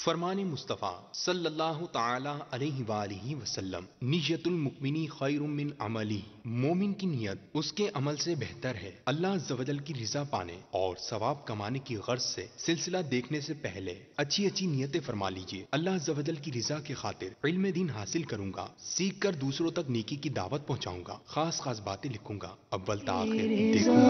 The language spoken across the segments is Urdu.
فرمان مصطفیٰ صلی اللہ تعالی علیہ وآلہ وسلم، نیت المؤمنی خیر من عملی، مومن کی نیت اس کے عمل سے بہتر ہے۔ اللہ عز و جل کی رضا پانے اور ثواب کمانے کی غرض سے سلسلہ دیکھنے سے پہلے اچھی اچھی نیتیں فرما لیجئے۔ اللہ عز و جل کی رضا کی خاطر علم دین حاصل کروں گا، سیکھ کر دوسروں تک نیکی کی دعوت پہنچاؤں گا، خاص خاص باتیں لکھوں گا، اول تا آخر دیکھوں گا۔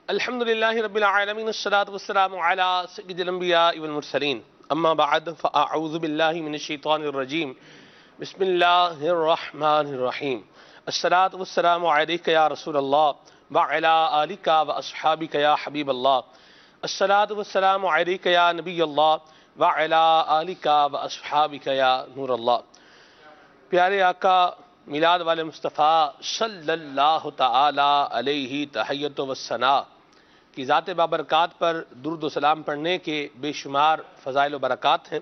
الحمدللہ رب العالمین، الصلاة والسلام علی سید الانبیاء والمرسلین، اما بعد فاعوذ باللہ من الشیطان الرجیم، بسم اللہ الرحمن الرحیم۔ الصلاة والسلام علیک یا رسول اللہ وعلی آلک واصحابک یا حبیب اللہ۔ الصلاة والسلام علیک یا نبی اللہ وعلی آلک واصحابک یا نور اللہ۔ پیارے آقا میلاد والے مصطفیٰ صلی اللہ تعالی علیہ تحیت و ثنا کی ذات بابرکات پر درود و سلام پڑھنے کے بے شمار فضائل و برکات ہیں۔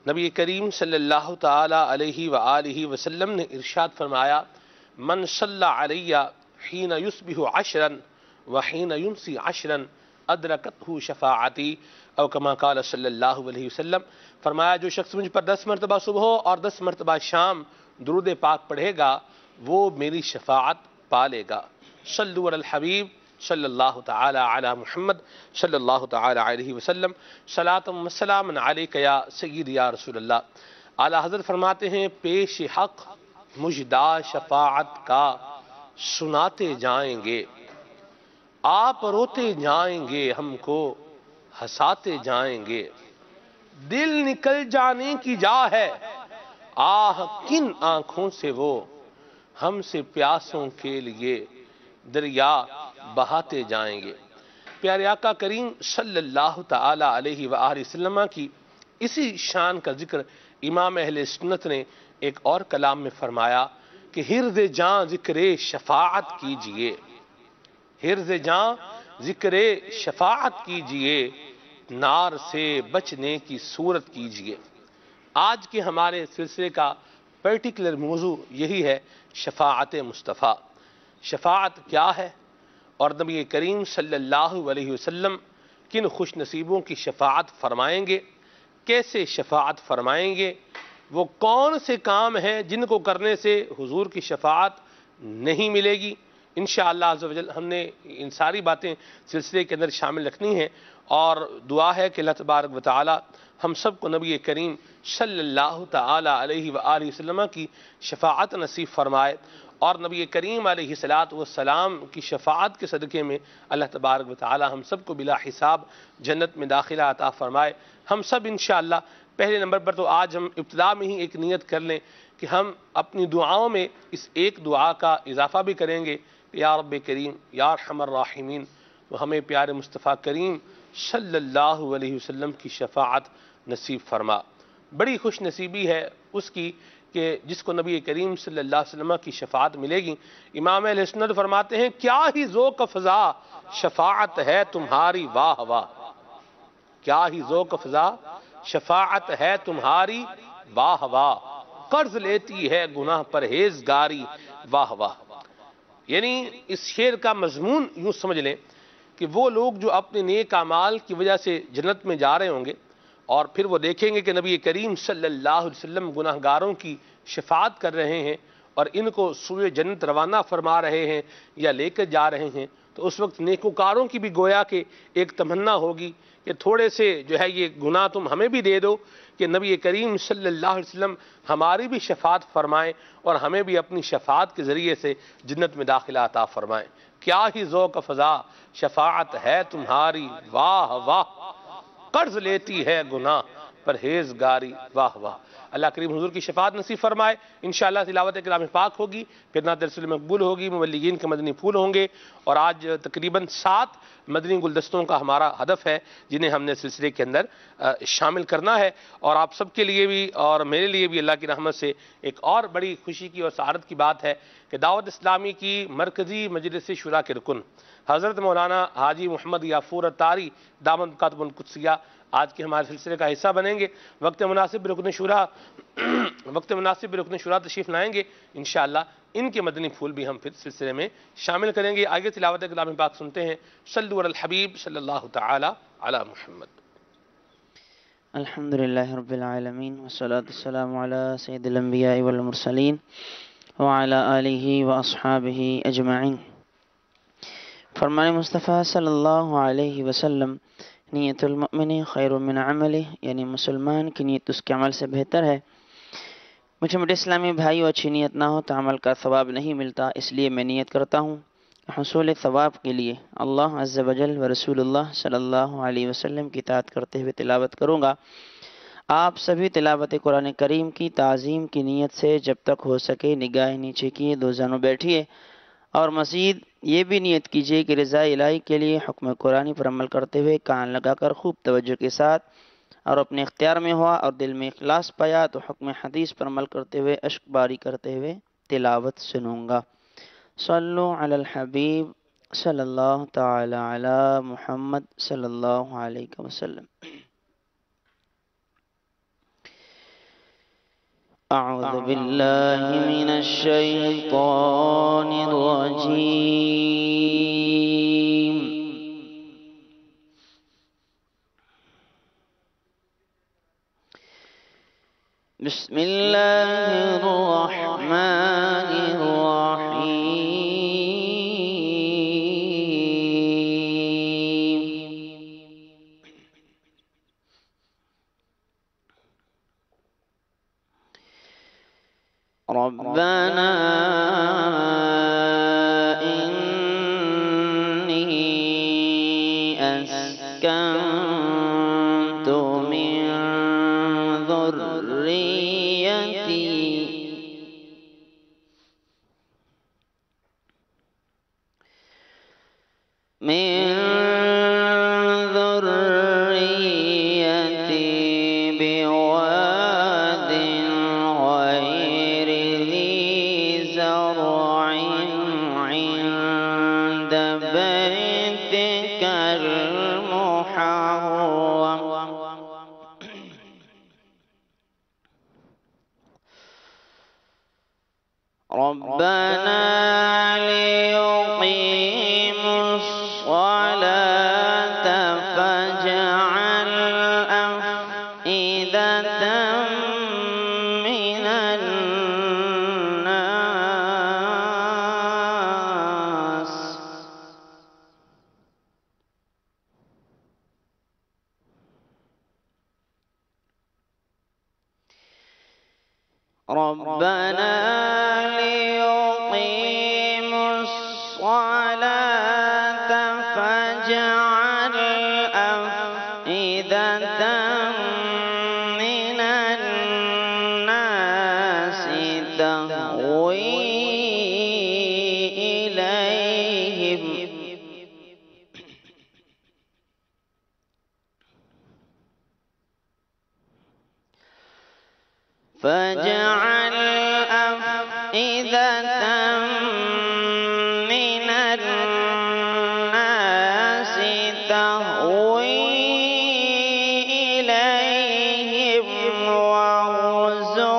نبی کریم صلی اللہ تعالی علیہ وآلہ وسلم نے ارشاد فرمایا، من صلی علی حین یصبح عشرا وحین یمسی عشرا ادرکتہ شفاعتی، او کما قال صلی اللہ علیہ وسلم، فرمایا جو شخص مجھ پر 10 مرتبہ صبح اور 10 مرتبہ شام درود پاک پڑھے گا وہ میری شفاعت پالے گا۔ صلو علی الحبیب صلی اللہ تعالی علی محمد صلی اللہ تعالی علیہ وسلم، صلاۃ و سلام علیک یا سید یا رسول اللہ۔ اعلی حضرت فرماتے ہیں، پیش حق مجدہ شفاعت کا سناتے جائیں گے، آپ روتے جائیں گے، ہم کو ہنساتے جائیں گے، دل نکل جانے کی جا ہے، آہ کن آنکھوں سے وہ ہم سے پیاسوں کے لیے دریا بہاتے جائیں گے۔ پیارے آقا کریم صلی اللہ تعالی علیہ وآلہ وسلم کی اسی شان کا ذکر امام اہل سنت نے ایک اور کلام میں فرمایا کہ حرز جاں ذکر شفاعت کیجئے، حرز جاں ذکر شفاعت کیجئے، نار سے بچنے کی صورت کیجئے۔ آج کے ہمارے سلسلے کا پرٹیکولر موضوع یہی ہے، شفاعت مصطفیٰ۔ شفاعت کیا ہے اور نبی کریم صلی اللہ علیہ وسلم کن خوش نصیبوں کی شفاعت فرمائیں گے، کیسے شفاعت فرمائیں گے، وہ کون سے کام ہیں جن کو کرنے سے حضور کی شفاعت نہیں ملے گی۔ انشاءاللہ عز و جل ہم نے ان ساری باتیں سلسلے کے اندر شامل رکھنی ہیں، اور دعا ہے کہ اللہ تبارک و تعالی ہم سب کو نبی کریم صلی اللہ تعالی علیہ وآلہ وسلم کی شفاعت نصیب فرمائے، اور نبی کریم علیہ السلام کی شفاعت کے صدقے میں اللہ تبارک و تعالی ہم سب کو بلا حساب جنت میں داخلہ عطا فرمائے۔ ہم سب انشاءاللہ پہلے نمبر پر تو آج ہم ابتدا میں ہی ایک نیت کر لیں کہ ہم اپنی دعاؤں میں اس ایک دعا کا اضافہ بھی کریں گے کہ یا رب کریم یا ارحم الراحمین، وہ ہمیں پیارے مصطفیٰ کریم صلی اللہ علیہ وسلم کی شفاعت نصیب فرما۔ بڑی خوش نصیبی ہے اس کی کہ جس کو نبی کریم صلی اللہ علیہ وسلم کی شفاعت ملے گی۔ امام اہل سنت فرماتے ہیں، کیا ہی ذوق افزا شفاعت ہے تمہاری واہ واہ، کیا ہی ذوق افزا شفاعت ہے تمہاری واہ واہ، قرض لیتی ہے گناہ پرہیزگاری واہ واہ۔ یعنی اس شعر کا مضمون یوں سمجھ لیں کہ وہ لوگ جو اپنے نیک اعمال کی وجہ سے جنت میں جا رہے ہوں گے، اور پھر وہ دیکھیں گے کہ نبی کریم صلی اللہ علیہ وسلم گناہگاروں کی شفاعت کر رہے ہیں اور ان کو سوئے جنت روانہ فرما رہے ہیں یا لے کر جا رہے ہیں، تو اس وقت نیکوکاروں کی بھی گویا کہ ایک تمنا ہوگی کہ تھوڑے سے جو ہے یہ گناہ تم ہمیں بھی دے دو کہ نبی کریم صلی اللہ علیہ وسلم ہماری بھی شفاعت فرمائیں اور ہمیں بھی اپنی شفاعت کے ذریعے سے جنت میں داخلہ عطا فرمائیں۔ کیا ہی ذوق فضا شفاعت ہے تمہاری واہ واہ، قرض لیتی ہے گناہ پرہیزگاری. واہ واہ. اللہ کریم حضور کی شفاعت نصیب فرمائے. انشاءاللہ تلاوت کلام پاک ہوگی، پھر نعت رسول مقبول ہوگی، مبلغین کے مدنی پھول ہوں گے. اور آج تقریباً 7 مدنی گلدستوں کا ہمارا ہدف ہے جنہیں ہم نے سلسلے کے اندر شامل کرنا ہے. اور آپ سب کے لیے بھی اور میرے لیے بھی اللہ کی رحمت سے ایک اور بڑی خوشی کی اور سعادت کی بات ہے کہ دعوت اسلامی کی مرکزی مجلس شورا کے رکن حضرت مولانا حاجی محمد یافور اتاری دامت برکاتہم القدسیہ آج کے ہمارے سلسلے کا حصہ بنیں گے. وقت مناسب رکن شورا تشریف لائیں گے. انشاءاللہ ان کے مدنی پھول بھی ہم پھر سلسلے میں شامل کریں گے. آگے تلاوت کلام پاک سنتے ہیں. صلو علی الحبیب صلی اللہ تعالی علی محمد. الحمدللہ رب العالمین والصلاة والسلام علی سید الانبیاء والمرسلین وعلی آلہ واصحابہ اجمعین. فرمان مصطفیٰ صلی اللہ علیہ وسلم، نیت المؤمن خیر من عملہ، یعنی مسلمان کی نیت اس کے عمل سے بہتر ہے. مجھے میٹھے اسلامی بھائیو، اچھی نیت نہ ہو تو عمل کا ثواب نہیں ملتا. اس لیے میں نیت کرتا ہوں حصول ثواب کے لیے اللہ عز و جل و رسول اللہ صلی اللہ علیہ وسلم کی اطاعت کرتے ہوئے تلاوت کروں گا. آپ سبھی تلاوت قرآن کریم کی تعظیم کی نیت سے جب تک ہو سکے نگاہ نیچے کیے، دو زانوں بیٹھیے، اور مزید یہ بھی نیت کیجیے کہ رضا الہی کے لیے حکم قرآنی پر عمل کرتے ہوئے کان لگا کر خوب توجہ کے ساتھ اور اپنے اختیار میں ہوا اور دل میں اخلاص پایا تو حکم حدیث پر عمل کرتے ہوئے اشک باری کرتے ہوئے تلاوت سنوں گا. صلو علی الحبیب صلی اللہ تعالی علی محمد صلی اللہ علیہ وسلم. اعوذ باللہ من الشیطان الرجیم. بسم اللہ الرحمن الرحیم. ربنا إني أسكنت من ذريتي بواد غير ذي زرع عند بيتك المحرم ربنا ليقيموا الصلاة فاجعل أفئدة من الناس ربنا ليقيموا الصلاة فاجعل أفئدة من الناس تهوي إليهم فاجعل أفئدة من الناس تهوي إليهم وارزقهم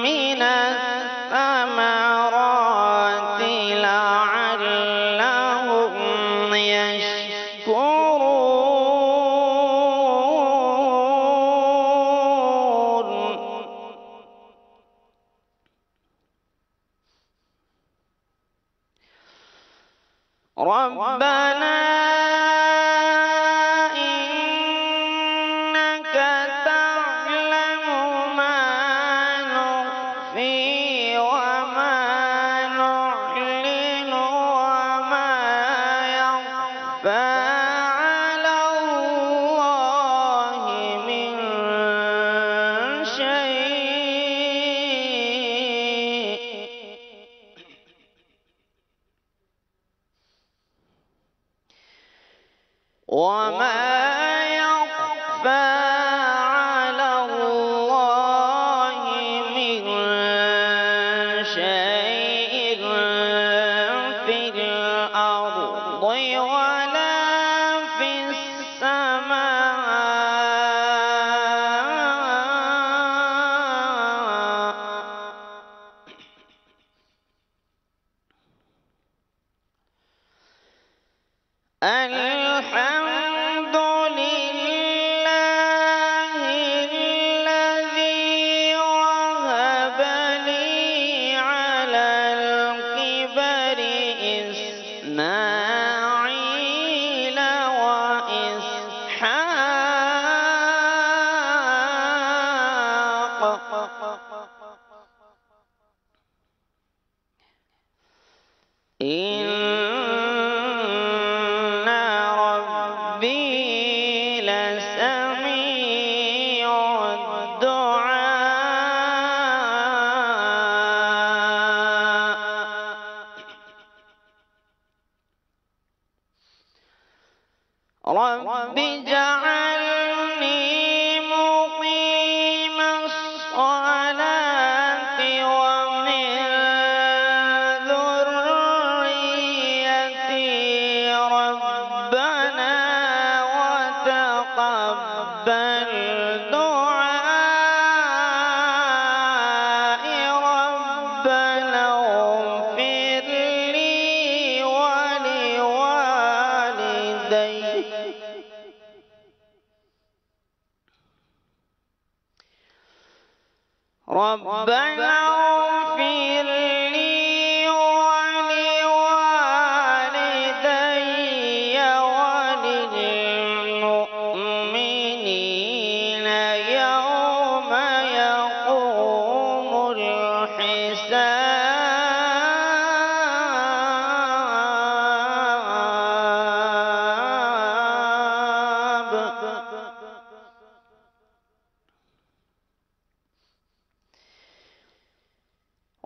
من الثمرات لعلهم يشكرون. على الله من شيء وما يخفى على الله من شيء في الأرض ولا في السماء. الحمد لله الذي وهب لي على الكبر إسماعيل وإسحاق إن ربي لسميع الدعاء. رب اجعلني مقيم الصلاة ومن ذريتي ربنا وتقبل دعائي ربنا اغفر لي ولوالدي ربنا اغفر لي ولوالدي وللمؤمنين يوم يقوم الحساب.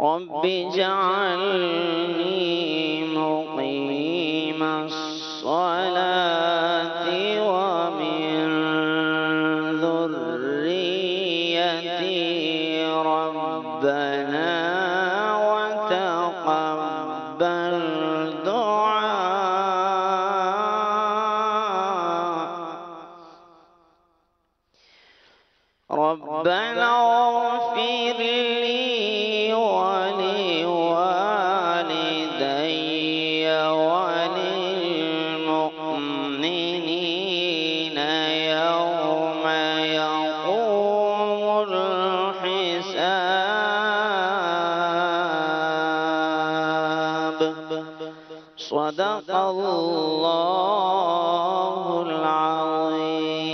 رب اجعلني مقيم الصلاة ومن ذريتي ربنا وتقبل دعاء ربنا اغفر لي ولوالدي وللمؤمنين يوم يقوم الحساب. صدق الله العظيم.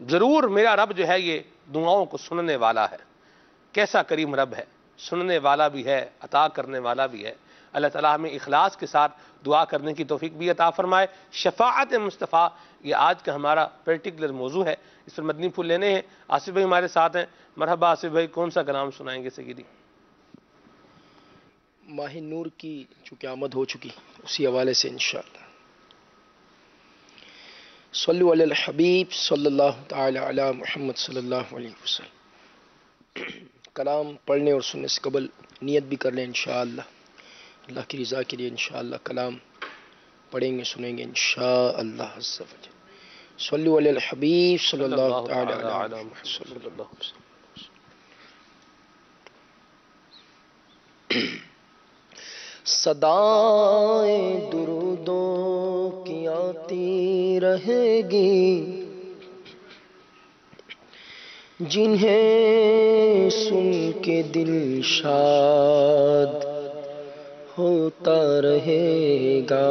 ضرور میرا رب جو ہے یہ دعاؤں کو سننے والا ہے. کیسا کریم رب ہے، سننے والا بھی ہے، عطا کرنے والا بھی ہے. اللہ تعالیٰ ہمیں اخلاص کے ساتھ دعا کرنے کی توفیق بھی عطا فرمائے. شفاعت مصطفیٰ یہ آج کا ہمارا پرٹیکولر موضوع ہے، اس پر مدنی پھول لینے ہیں. آصف بھائی ہمارے ساتھ ہیں. مرحبا آصف بھائی، کون سا کلام سنائیں گے سیدی؟ ماہ نور کی چونکہ آمد ہو چکی، اسی حوالے سے انشاءاللہ. صلو علی الحبیب صلی اللہ تعالی علی محمد صلی اللہ علیہ وسلم. کلام پڑھنے اور سننے سے قبل نیت بھی کر لیں انشاءاللہ، اللہ کی رضا کے لیے انشاءاللہ کلام پڑھیں گے سنیں گے انشاءاللہ عز و جل. صلو علی الحبیب صلی اللہ تعالی علی محمد صلی اللہ علیہ وسلم. صدائیں درودوں کی آتی رہے گی، جنہیں سن کے دل شاد ہوتا رہے گا.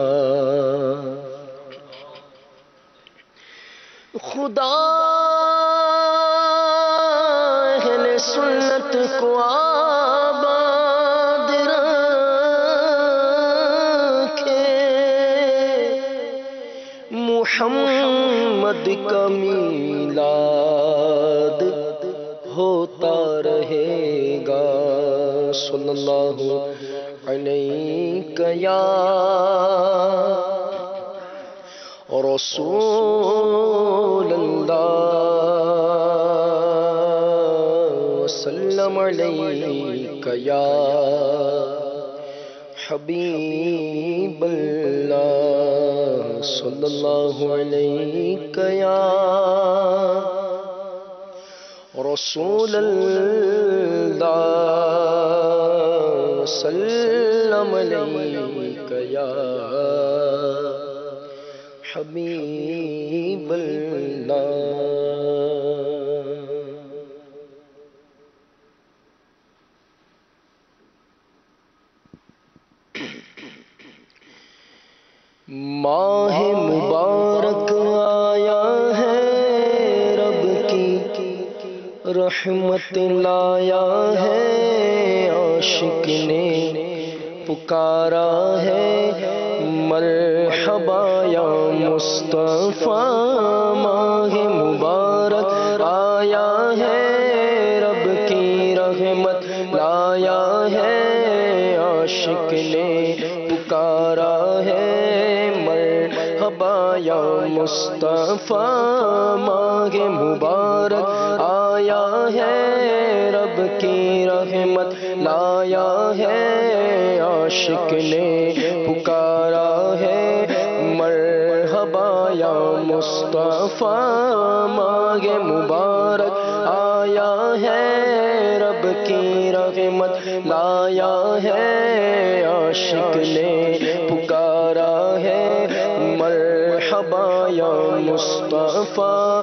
خدا اہل سنت کو آباد رکھے، محمد کا میلاد ہوتا رہے گا. صلی اللہ علیہ یا رسول اللہ، وسلم علیک یا حبیب اللہ، صلی اللہ علیک یا رسول اللہ، وسلم علیک یا حبیب اللہ. ماہ مبارک آیا ہے، رب کی رحمت لایا ہے، عاشق نے پکارا ہے، مرحبا یا مصطفیٰ. ماہ مبارک آیا ہے، رب کی رحمت لایا ہے، عاشق نے پکارا ہے، مرحبا یا مصطفیٰ. ماہ مبارک آیا ہے، رب کی رحمت لایا ہے، عاشق نے پکارا ہے، مرحبا یا مصطفیٰ. ماہ مبارک آیا ہے، رب کی رحمت لایا ہے، عاشق نے پکارا ہے، مرحبا یا مصطفیٰ.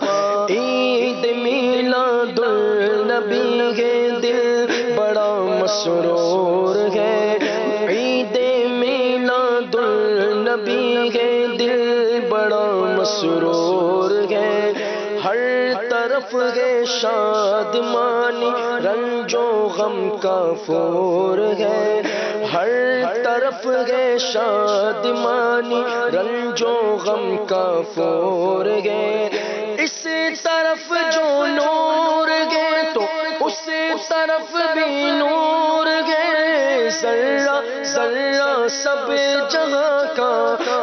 عید میلاد النبی ہے، دل بڑا مسرور ہے، عید میلاد النبی ہے، دل بڑا مسرور ہے، ہر طرف ہے شادمانی، رنج و غم کا پھور ہے، ہر طرف ہے شادمانی، رنج و غم کا پھور ہے. اس طرف جو نور ہے تو اس طرف بھی نور ہے، ذرہ ذرہ سب جہاں کا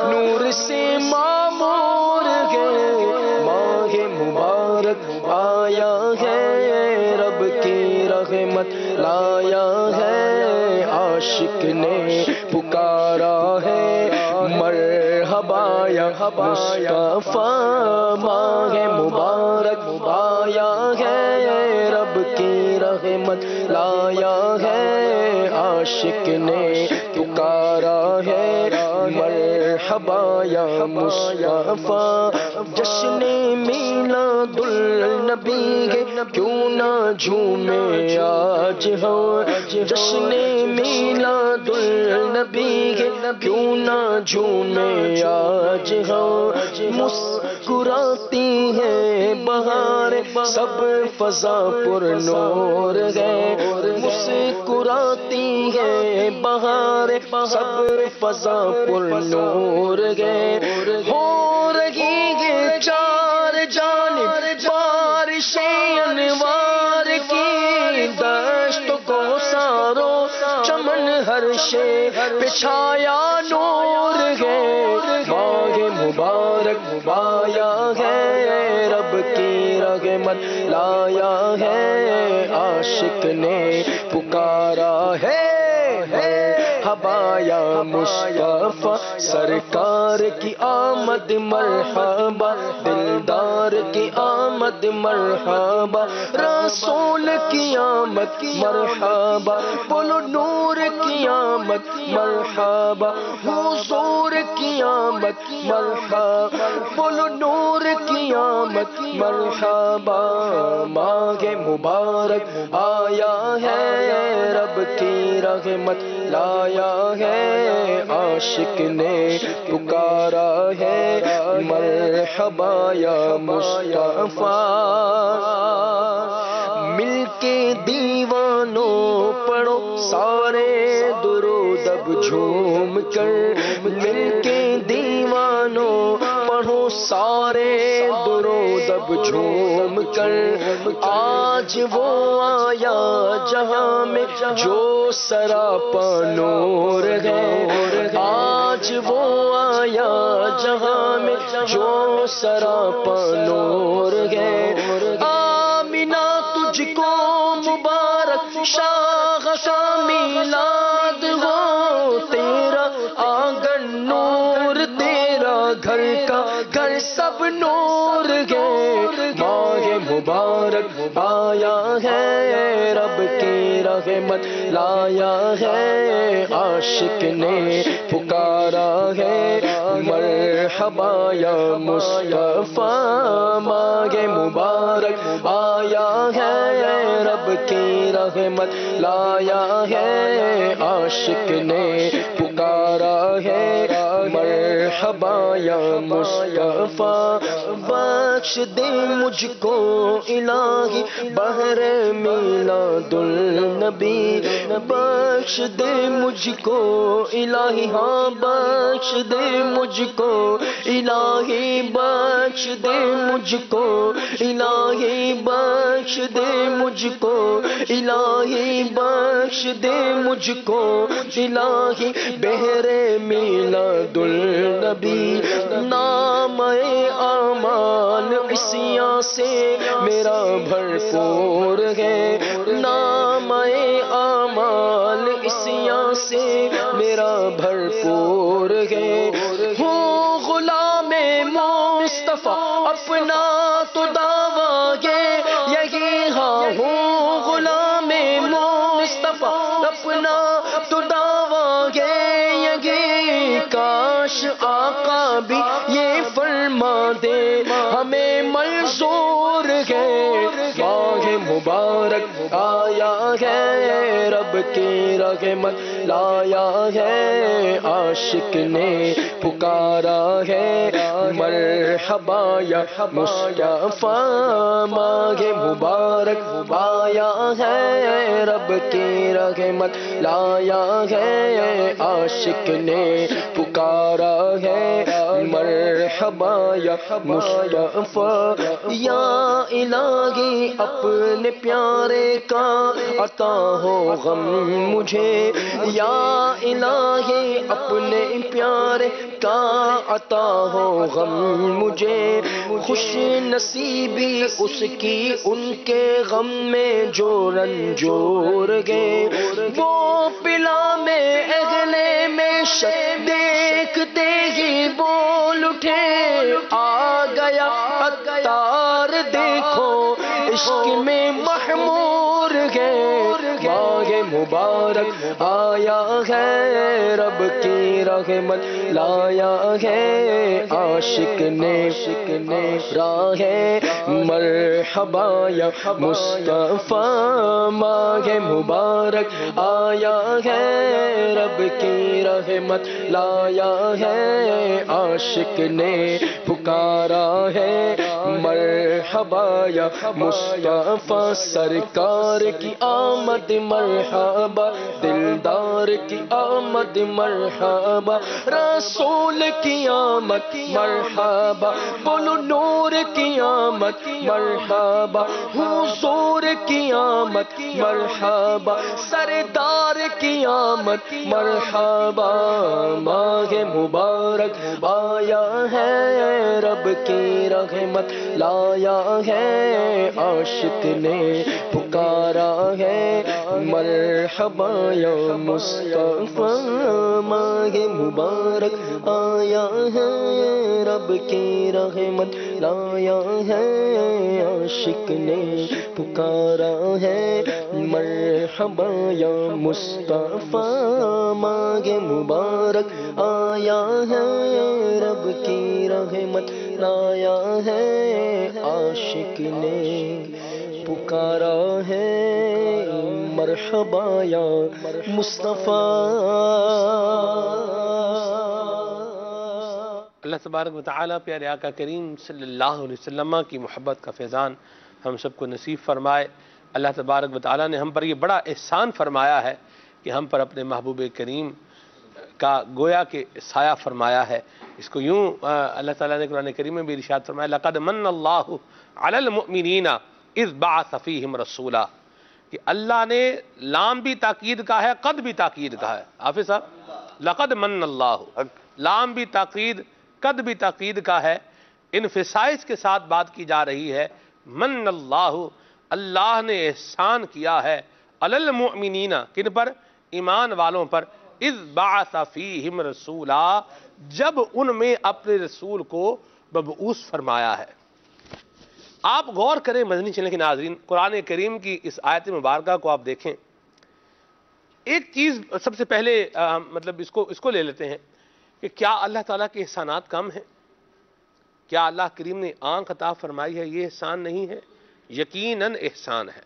نور سے معمور ہے. ماہ مبارک آیا ہے، رب کی رحمت لایا ہے، عاشق نے پکارا ہے، مرحبا یا مصطفیٰ. ماہ مبارک آیا ہے، رب کی رحمت لایا ہے، عاشق نے پکارا ہے، مرحبا یا مصطفیٰ. جشن میلاد النبی ہے، کیوں نہ جھومے آج ہم، جشن میلاد النبی ہے، کیوں نہ جھومے آج ہم. مسکراتی ہے بہار سب فضا پر نور ہے مسکراتی ہے بہار سب فضا پر نور ہے ہو رہی ہے چار جانب بارشیں انوار کی دشت کو سارو چمن ہر شے پہ چھایا نور ہے ماہ مبارک آیا ہے رب کی رحمت لایا ہے عاشق نے پکارا ہے حبایا مصطفیٰ سرکار کی آمد مرحبا دلدار کی آمد مرحبا رسول کی آمد مرحبا بولو نور کی آمد مرحبا حضور کی آمد مرحبا بولو نور کی آمد مرحبا ماہ مبارک آیا ہے رب کی رحمت لایا ہے عاشق نے پکارا ہے مرحبا یا مصطفیٰ مل کے دیوانوں پڑھو سارے درود اب جھوم کر مل کے دیوانوں پڑھو سارے درود اب جھوم کر آج وہ آیا جہاں میں جو سراپا نور ہے آج وہ آیا جہاں میں جو سراپا نور ہے آمینہ تجھ کو مبارک شاہ کا میلاد ہو تیرا آنگن نور تیرا گھر کا گھر سب نور ہے ماہ مبارک آیا ہے رب کی رحمت لایا ہے عاشق نے پکارا ہے مرحبا یا مصطفیٰ ماہ مبارک آیا ہے رب کی رحمت لایا ہے عاشق نے پکارا ہے مرحبا یا مصطفیٰ بخش دے مجھ کو الہی بہر میلاد النبی بخش دے مجھ کو الہی ہاں بخش دے مجھ کو الہی بخش دے مجھ کو الہی بخش دے مجھ کو الہی بخش دے مجھ کو الہی بہر میلاد النبی نام اعمال عصیاں سے میرا بھرپور ہے نام اعمال عصیاں سے میرا بھرپور ہے ہوں غلام مصطفیٰ اپنا تو دعویٰ یہی ہاں ہوں غلام مصطفیٰ اپنا تو دعویٰ یہی کاش آقا بھی یہ فرما دے ہمیں منظور ہے ماہ مبارک آیا ہے رب کی رحمت لایا ہے عاشق نے پکارا ہے مرحبا یا مصطفیٰ ماہ مبارک آیا ہے رب کی رحمت لایا ہے عاشق نے پکارا ہے مرحبا یا مصطفیٰ یا الہی اپنے پیارے کا عطا ہو غم مجھے یا الہی اپنے پیارے کا عطا ہو غم مجھے خوش نصیبی اس کی ان کے غم میں جو رنجور گئے وہ پلا میں اگلے میں شک دیکھتے ہی بول اٹھے آ گیا عطار دیکھو عشق میں محمور ہے ماہ مبارک آیا ہے رب کی رحمت لایا ہے عاشق نے راہ مرحبا یا مصطفیٰ ماہ مبارک آیا ہے رب کی رحمت لایا ہے عاشق نے پکارا ہے مرحبا یا مصطفیٰ سرکار کی آمد مرحبا، دلدار کی آمد مرحبا، رسول کی آمد مرحبا، بولو نور کی آمد مرحبا، حضور کی آمد مرحبا، سردار کی آمد مرحبا۔ ماہ مبارک آیا ہے، رب کی رحمت لایا ہے، عاشق نے پکارا ہے مرحبا یا مصطفیٰ۔ ماہ مبارک آیا ہے، رب کی رحمت لایا ہے، عاشق نے پکارا ہے مرحبا یا مصطفیٰ۔ ماہ مبارک آیا ہے، رب کی رحمت لایا ہے، عاشق نے پکارا ہے مرحبا یا مصطفیٰ۔ اللہ تبارک و تعالیٰ پیارے آقا کریم صلی اللہ علیہ وسلم کی محبت کا فیضان ہم سب کو نصیب فرمائے۔ اللہ تبارک و تعالیٰ نے ہم پر یہ بڑا احسان فرمایا ہے کہ ہم پر اپنے محبوب کریم کا گویا کہ سایہ فرمایا ہے۔ اس کو یوں اللہ تعالیٰ نے قرآن کریم میں بھی ارشاد فرمایا، لَقَدْ مَنَّ اللَّهُ عَلَى الْمُؤْمِنِينَ اِذْ بَعَثَ فِيهِمْ رَسُولًا، کہ اللہ نے لام بھی تاکید کا ہے، قد بھی تاکید کا ہے۔ حافظ صاحب، لَقَدْ مَنَّ اللَّهُ، لام بھی تاکید قد بھی تاکید کا ہے، انفسائز کے ساتھ بات کی جا رہی ہے۔ من اللہ، اللہ نے احسان کیا ہے، علی المؤمنین، کن پر؟ ایمان والوں پر، اذ بعث فیہم رسولا، جب ان میں اپنے رسول کو مبعوث فرمایا ہے۔ آپ غور کریں مدنی چینل کے ناظرین، قرآن کریم کی اس آیت مبارکہ کو آپ دیکھیں۔ ایک چیز سب سے پہلے مطلب اس کو لے لیتے ہیں کہ کیا اللہ تعالیٰ کے احسانات کم ہیں؟ کیا اللہ کریم نے آنکھ عطا فرمائی ہے یہ احسان نہیں ہے؟ یقیناً احسان ہے۔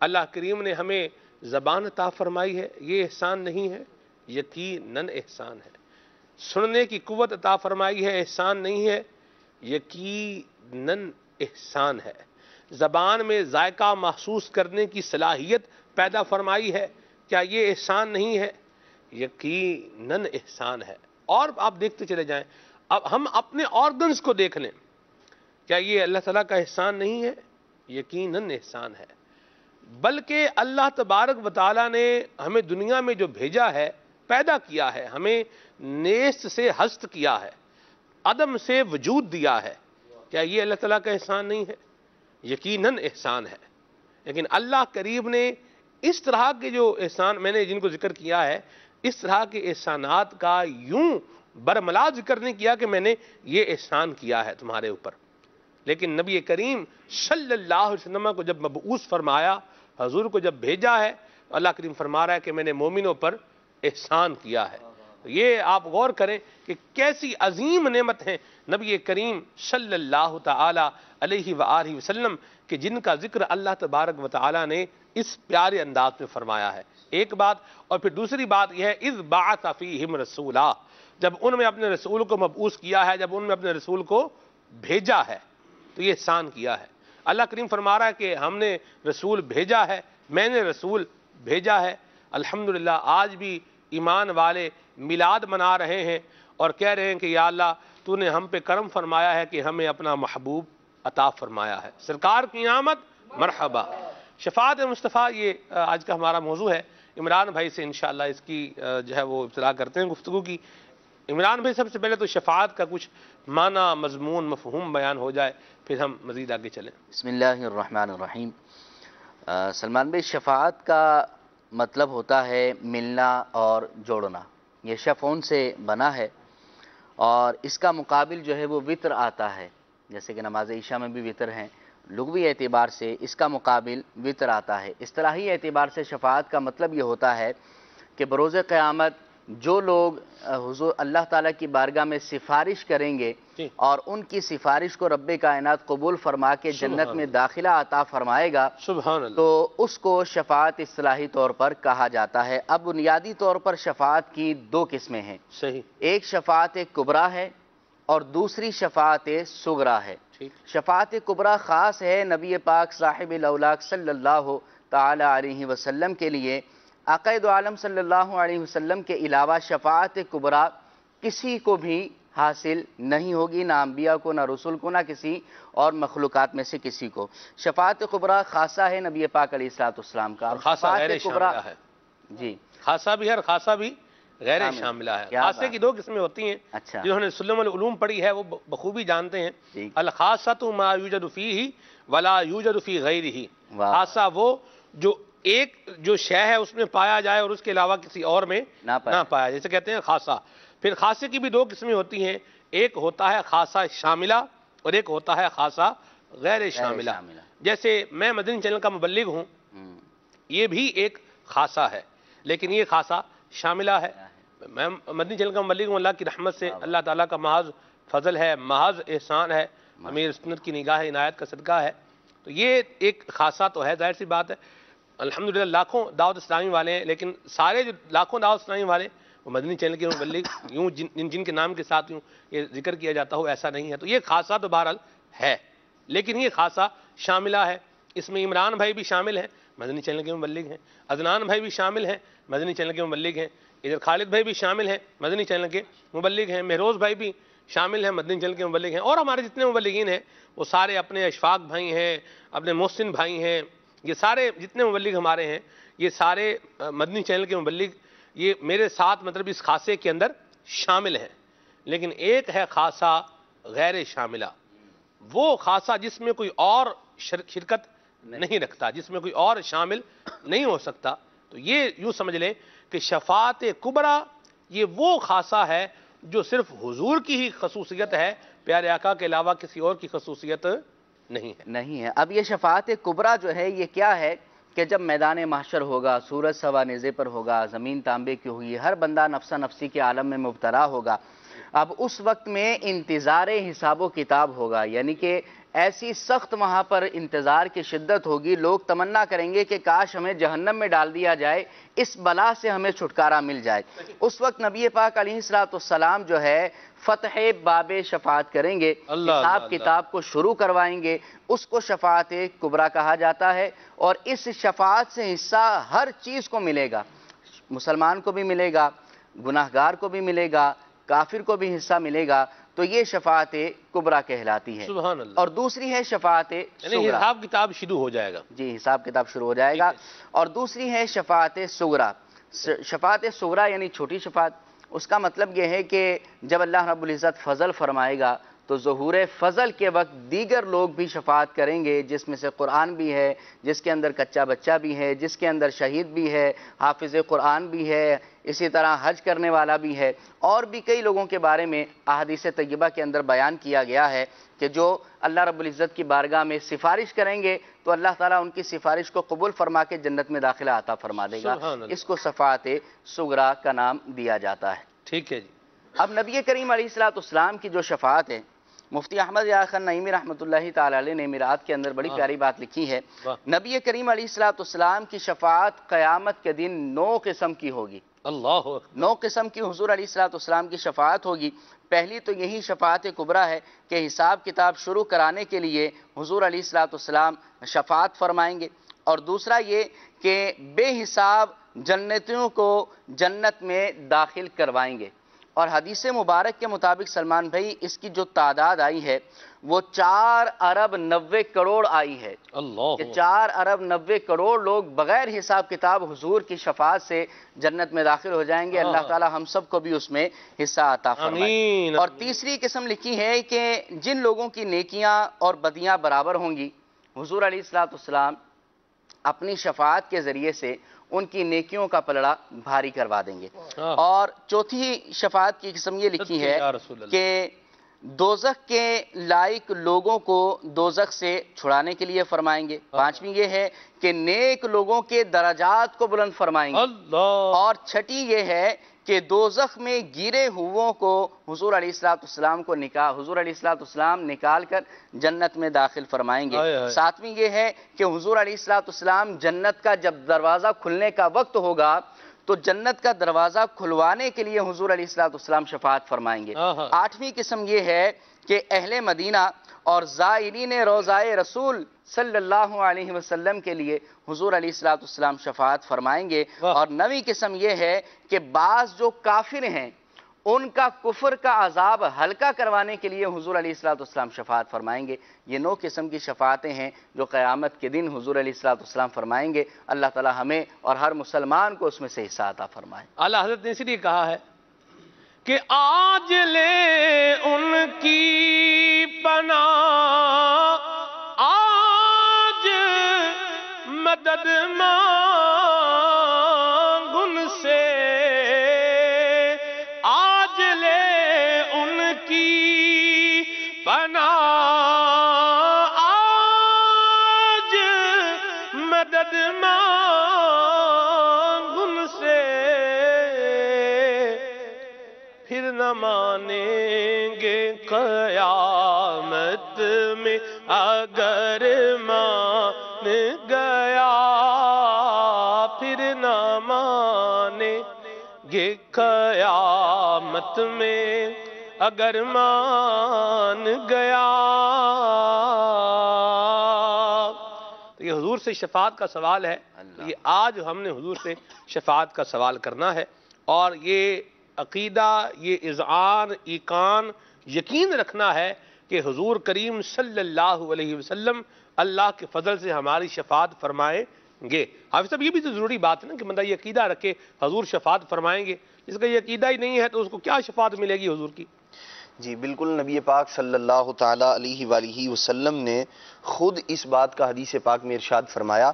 اللہ کریم نے ہمیں زبان عطا فرمائی ہے یہ احسان نہیں ہے؟ یقیناً احسان ہے۔ سننے کی قوت عطا فرمائی ہے احسان نہیں ہے؟ یقیناً احسان ہے۔ زبان میں ذائقہ محسوس کرنے کی صلاحیت پیدا فرمائی ہے، کیا یہ احسان نہیں ہے؟ یقیناً احسان ہے۔ اور آپ دیکھتے چلے جائیں، اب ہم اپنے آرگنز کو دیکھ لیں، کیا یہ اللہ تعالیٰ کا احسان نہیں ہے؟ یقیناً احسان ہے۔ بلکہ اللہ تبارک و تعالیٰ نے ہمیں دنیا میں جو بھیجا ہے، پیدا کیا ہے، ہمیں نیست سے ہست کیا ہے، عدم سے وجود دیا ہے، کیا یہ اللہ تعالیٰ کا احسان نہیں ہے؟ یقیناً احسان ہے۔ لیکن اللہ کریم نے اس طرح کے جو احسان میں نے جن کو ذکر کیا ہے، اس طرح کے احسانات کا یوں برملا ذکر نہیں کیا کہ میں نے یہ احسان کیا ہے تمہارے اوپر۔ لیکن نبی کریم صلی اللہ علیہ وسلم کو جب مبعوث فرمایا، حضور کو جب بھیجا ہے، اللہ کریم فرما رہا ہے کہ میں نے مومنوں پر احسان کیا ہے۔ یہ آپ غور کریں کہ کیسی عظیم نعمت ہیں نبی کریم صلی اللہ تعالی علیہ وآلہ وسلم کہ جن کا ذکر اللہ تبارک و تعالی نے اس پیارے انداز میں فرمایا ہے۔ ایک بات، اور پھر دوسری بات یہ ہے اذ بعث فیہم رسولا، جب ان میں اپنے رسول کو مبعوث کیا ہے، جب ان میں اپنے رسول کو بھیجا ہے، تو یہ احسان کیا ہے۔ اللہ کریم فرما رہا ہے کہ ہم نے رسول بھیجا ہے، میں نے رسول بھیجا ہے۔ الحمدللہ آج بھی ایمان والے میلاد منا رہے ہیں اور کہہ رہے ہیں کہ یا اللہ تو نے ہم پہ کرم فرمایا ہے کہ ہمیں اپنا محبوب عطا فرمایا ہے، سرکار کی آمد مرحبا۔ شفاعت مصطفیٰ یہ آج کا ہمارا موضوع ہے۔ عمران بھائی سے انشاءاللہ اس کی جو ہے وہ ابتدا کرتے ہیں گفتگو کی۔ عمران بھائی سب سے پہلے تو شفاعت کا کچھ معنی، مضمون، مفہوم بیان ہو جائے، پھر ہم مزید آگے چلیں۔ بسم اللہ الرحمن الرحیم۔ سلمان بھائی، شفاعت کا مطلب ہوتا ہے ملنا اور جوڑنا۔ یہ شفعون سے بنا ہے اور اس کا مقابل جو ہے وہ وطر آتا ہے، جیسے کہ نماز عشاء میں بھی وطر ہیں، لغوی اعتبار سے اس کا مقابل وطر آتا ہے۔ اصطلاحی اعتبار سے شفاعت کا مطلب یہ ہوتا ہے کہ بروز قیامت جو لوگ حضور اللہ تعالیٰ کی بارگاہ میں سفارش کریں گے اور ان کی سفارش کو رب کائنات قبول فرما کے جنت میں داخلہ عطا فرمائے گا، سبحان اللہ، تو اس کو شفاعت اصطلاحی طور پر کہا جاتا ہے۔ اب بنیادی طور پر شفاعت کی دو قسمیں ہیں، صحیح، ایک شفاعت کبریٰ ہے اور دوسری شفاعت صغریٰ ہے۔ شفاعت کبریٰ خاص ہے نبی پاک صاحب الاولاق صلی اللہ تعالی علیہ وسلم کے لیے۔ آقا دو عالم صلی اللہ علیہ وسلم کے علاوہ شفاعت کبریٰ کسی کو بھی حاصل نہیں ہوگی، نہ انبیاء کو، نہ رسول کو، نہ کسی اور مخلوقات میں سے کسی کو۔ شفاعت کبریٰ خاصہ ہے نبی پاک علیہ السلام کا، اور خاصہ غیر شاملہ ہے۔ جی خاصہ بھی ہے اور خاصہ بھی غیر شاملہ ہے۔ خاصے کی دو قسمیں ہوتی ہیں، اچھا، جنہوں نے سلم العلوم پڑھی ہے وہ بخوبی جانتے ہیں۔ الخاصۃ ما یوجد فیہ ولا یوجد فی غیرہ، خاصہ وہ جو شے ہے اس میں پایا جائے اور اس کے علاوہ کسی اور میں نہ پایا جائے، جیسے کہتے ہیں خاصہ۔ پھر خاصے کی بھی دو قسمیں ہوتی ہیں، ایک ہوتا ہے خاصہ شاملہ اور ایک ہوتا ہے خاصہ غیر شاملہ۔ جیسے میں مدنی چینل کا مبلغ ہوں، یہ بھی ایک خاصہ ہے، لیکن یہ خاصہ شاملہ ہے۔ میں مدنی چینل کا مبلغ ہوں، اللہ کی رحمت سے، اللہ تعالیٰ کا محض فضل ہے، محض احسان ہے، امیر سنت کی نگاہ عنایت کا صدقہ ہے۔ تو یہ ایک خاصہ تو ہے، ظاہر سی بات ہے۔ الحمدللہ لاکھوں دعوت اسلامی والے ہیں، لیکن سارے جو لاکھوں دعوت اسلامی والے وہ مدنی چینل کے مبلغ یوں جن کے نام کے ساتھ یوں یہ ذکر کیا جاتا ہو ایسا نہیں ہے۔ تو یہ خاصہ تو بہرحال ہے، لیکن یہ خاصہ شاملہ ہے۔ اس میں عمران بھائی بھی شامل ہیں، مدنی چینل کے مبلغ ہیں، عدنان بھائی بھی شامل ہیں، مدنی چینل کے مبلغ ہیں، ادھر خالد بھائی بھی شامل ہیں، مدنی چینل کے مبلغ ہیں، مہروز بھائی بھی شامل ہیں، مدنی چینل کے مبلغ ہیں، اور ہمارے جتنے مبلغین ہیں وہ سارے اپنے اشفاق بھائی ہیں، اپنے محسن بھائی ہیں، یہ سارے جتنے مبلغ ہمارے ہیں یہ سارے مدنی چینل کے مبلغ یہ میرے ساتھ مطلب اس خاصے کے اندر شامل ہیں۔ لیکن ایک ہے خاصہ غیر شاملہ، وہ خاصہ جس میں کوئی اور شرکت نہیں رکھتا، جس میں کوئی اور شامل نہیں ہو سکتا۔ تو یہ یوں سمجھ لیں کہ شفاعت کبریٰ یہ وہ خاصہ ہے جو صرف حضور کی ہی خصوصیت ہے، پیارے آقا کے علاوہ کسی اور کی خصوصیت نہیں ہے۔ اب یہ شفاعت کبریٰ جو ہے یہ کیا ہے کہ جب میدان محشر ہوگا، سورج سوا نیزے پر ہوگا، زمین تانبے کی ہوگی، ہر بندہ نفسا نفسی کے عالم میں مبتلا ہوگا، اب اس وقت میں انتظار حساب و کتاب ہوگا، یعنی کہ ایسی سخت وہاں پر انتظار کی شدت ہوگی، لوگ تمنا کریں گے کہ کاش ہمیں جہنم میں ڈال دیا جائے، اس بلا سے ہمیں چھٹکارا مل جائے۔ اس وقت نبی پاک علیہ السلام جو ہے فتح باب شفاعت کریں گے، حساب کتاب کو شروع کروائیں گے، اس کو شفاعت کبریٰ کہا جاتا ہے۔ اور اس شفاعت سے حصہ ہر چیز کو ملے گا، مسلمان کو بھی ملے گا، گناہگار کو بھی ملے گا، کافر کو بھی حصہ ملے گا۔ تو یہ شفاعت کبریٰ کہلاتی ہے۔ سبحان اللہ۔ اور دوسری ہے شفاعت یعنی حساب کتاب شروع ہو جائے گا، جی حساب کتاب شروع ہو جائے گا۔ اور دوسری ہے شفاعت صغریٰ۔ شفاعت صغریٰ یعنی چھوٹی شفاعت، اس کا مطلب یہ ہے کہ جب اللہ رب العزت فضل فرمائے گا تو ظہور فضل کے وقت دیگر لوگ بھی شفاعت کریں گے، جس میں سے قرآن بھی ہے، جس کے اندر کچا بچہ بھی ہے، جس کے اندر شہید بھی ہے، حافظ قرآن بھی ہے، اسی طرح حج کرنے والا بھی ہے، اور بھی کئی لوگوں کے بارے میں احادیث طیبہ کے اندر بیان کیا گیا ہے کہ جو اللہ رب العزت کی بارگاہ میں سفارش کریں گے تو اللہ تعالیٰ ان کی سفارش کو قبول فرما کے جنت میں داخلہ عطا فرما دے گا۔ اس کو شفاعت صغریٰ کا نام دیا جاتا ہے۔ ٹھیک ہے جی۔ اب نبی کریم علیہ السلام کی جو شفاعت ہے، مفتی احمد یار خان نعیمی رحمۃ اللہ تعالی علیہ نے میرات کے اندر بڑی پیاری بات لکھی ہے۔ نبی کریم علیہ السلام کی شفاعت قیامت کے دن 9 قسم کی ہوگی۔ اللہ 9 قسم کی حضور علیہ السلام کی شفاعت ہوگی۔ پہلی تو یہی شفاعت کبریٰ ہے کہ حساب کتاب شروع کرانے کے لیے حضور علیہ السلام شفاعت فرمائیں گے، اور دوسرا یہ کہ بے حساب جنتیوں کو جنت میں داخل کروائیں گے۔ اور حدیث مبارک کے مطابق سلمان بھائی اس کی جو تعداد آئی ہے وہ 4 ارب 90 کروڑ آئی ہے، کہ 4 ارب 90 کروڑ لوگ بغیر حساب کتاب حضور کی شفاعت سے جنت میں داخل ہو جائیں گے۔ اللہ تعالی ہم سب کو بھی اس میں حصہ عطا فرمائے۔ اور تیسری قسم لکھی ہے کہ جن لوگوں کی نیکیاں اور بدیاں برابر ہوں گی، حضور علیہ السلام اپنی شفاعت کے ذریعے سے ان کی نیکیوں کا پلڑا بھاری کروا دیں گے۔ اور چوتھی شفاعت کی قسم یہ لکھی ہے کہ دوزخ کے لائق لوگوں کو دوزخ سے چھڑانے کے لیے فرمائیں گے۔ پانچویں یہ ہے کہ نیک لوگوں کے درجات کو بلند فرمائیں گے۔ اور چھٹی یہ ہے کہ دوزخ میں گرے ہوئوں کو حضور علیہ السلام نکال کر جنت میں داخل فرمائیں گے۔ ساتویں یہ ہے کہ حضور علیہ السلام جنت کا جب دروازہ کھلنے کا وقت ہوگا تو جنت کا دروازہ کھلوانے کے لیے حضور علیہ السلام شفاعت فرمائیں گے۔ آٹھویں قسم یہ ہے کہ اہل مدینہ اور زائرین روضائے رسول صلی اللہ علیہ وسلم کے لیے حضور علیہ السلام شفاعت فرمائیں گے۔ اور نویں قسم یہ ہے کہ بعض جو کافر ہیں ان کا کفر کا عذاب ہلکا کروانے کے لیے حضور علیہ السلام شفاعت فرمائیں گے۔ یہ 9 قسم کی شفاعتیں ہیں جو قیامت کے دن حضور علیہ السلام فرمائیں گے۔ اللہ تعالی ہمیں اور ہر مسلمان کو اس میں سے حصہ عطا فرمائے۔ اعلیٰ حضرت نے اسی لیے کہا ہے کہ آج لے ان کی پناہ، آج مدد مانگ ان سے، آج لے ان کی پناہ، آج مدد مانگ ان سے، پھر نہ مانیں گے قیامت میں اگر مان گیا، پھر نہ مانیں گے قیامت میں اگر مان گیا۔ تو یہ حضور سے شفاعت کا سوال ہے، یہ آج ہم نے حضور سے شفاعت کا سوال کرنا ہے، اور یہ عقیدہ، یہ اذعان، ایقان، یقین رکھنا ہے کہ حضور کریم صلی اللہ علیہ وسلم اللہ کے فضل سے ہماری شفاعت فرمائیں گے۔ حافظ صاحب یہ بھی تو ضروری بات ہے نا کہ بندہ یہ عقیدہ رکھے حضور شفاعت فرمائیں گے، جس کا یہ عقیدہ ہی نہیں ہے تو اس کو کیا شفاعت ملے گی حضور کی؟ جی بالکل، نبی پاک صلی اللہ تعالیٰ علیہ وآلہ وسلم نے خود اس بات کا حدیث پاک میں ارشاد فرمایا۔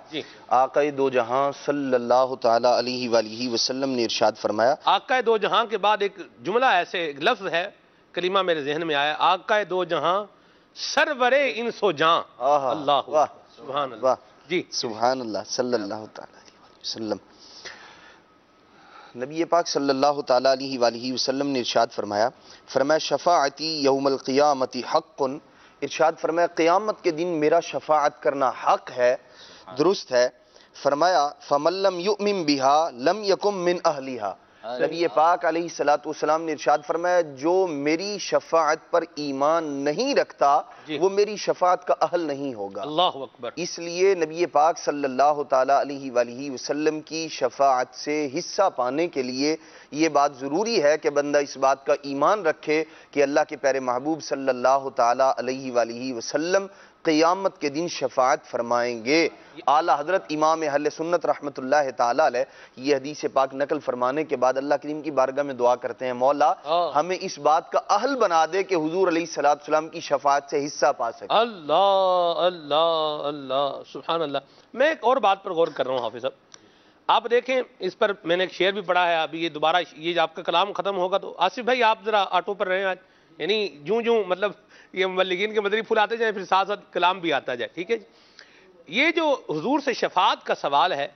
آقا دو جہاں صلی اللہ تعالیٰ علیہ وآلہ وسلم نے ارشاد فرمایا۔ آقا دو جہاں کے بعد ایک جملہ ایسے ایک لفظ ہے، کلمہ میرے ذہن میں آیا، آقا دو جہاں سرور انس و جاں، اللہ سبحان اللہ، جی سبحان اللہ، صلی اللہ تعالیٰ علیہ وآلہ وسلم۔ نبی پاک صلی اللہ تعالیٰ علیہ وآلہ وسلم نے ارشاد فرمایا شفاعتی یوم القیامت حق، ارشاد فرمایا قیامت کے دن میرا شفاعت کرنا حق ہے، درست ہے۔ فرمایا فمن لم یؤمن بہا لم یکن من اہلہا، نبی پاک علیہ السلام نے ارشاد فرمایا جو میری شفاعت پر ایمان نہیں رکھتا وہ میری شفاعت کا اہل نہیں ہوگا۔ اللہ اکبر۔ اس لیے نبی پاک صلی اللہ تعالیٰ علیہ وآلہ وسلم کی شفاعت سے حصہ پانے کے لیے یہ بات ضروری ہے کہ بندہ اس بات کا ایمان رکھے کہ اللہ کے پیارے محبوب صلی اللہ تعالیٰ علیہ وآلہ وسلم قیامت کے دن شفاعت فرمائیں گے۔ اعلیٰ حضرت امام اہل سنت رحمۃ اللہ تعالیٰ علیہ یہ حدیث پاک نقل فرمانے کے بعد اللہ کریم کی بارگاہ میں دعا کرتے ہیں، مولا ہمیں اس بات کا اہل بنا دے کہ حضور علیہ السلام کی شفاعت سے حصہ پا سکے۔ اللہ اللہ اللہ سبحان اللہ۔ میں ایک اور بات پر غور کر رہا ہوں حافظ صاحب، آپ دیکھیں اس پر میں نے ایک شعر بھی پڑھا ہے، ابھی یہ دوبارہ یہ آپ کا کلام ختم ہوگا تو آصف بھائی آپ ذرا آٹو پر رہیں آج، یعنی جوں مطلب یہ مبلغین کے مدنی پھول آتے جائیں پھر ساتھ ساتھ کلام بھی آتا جائے، ٹھیک ہے جی۔ یہ جو حضور سے شفاعت کا سوال ہے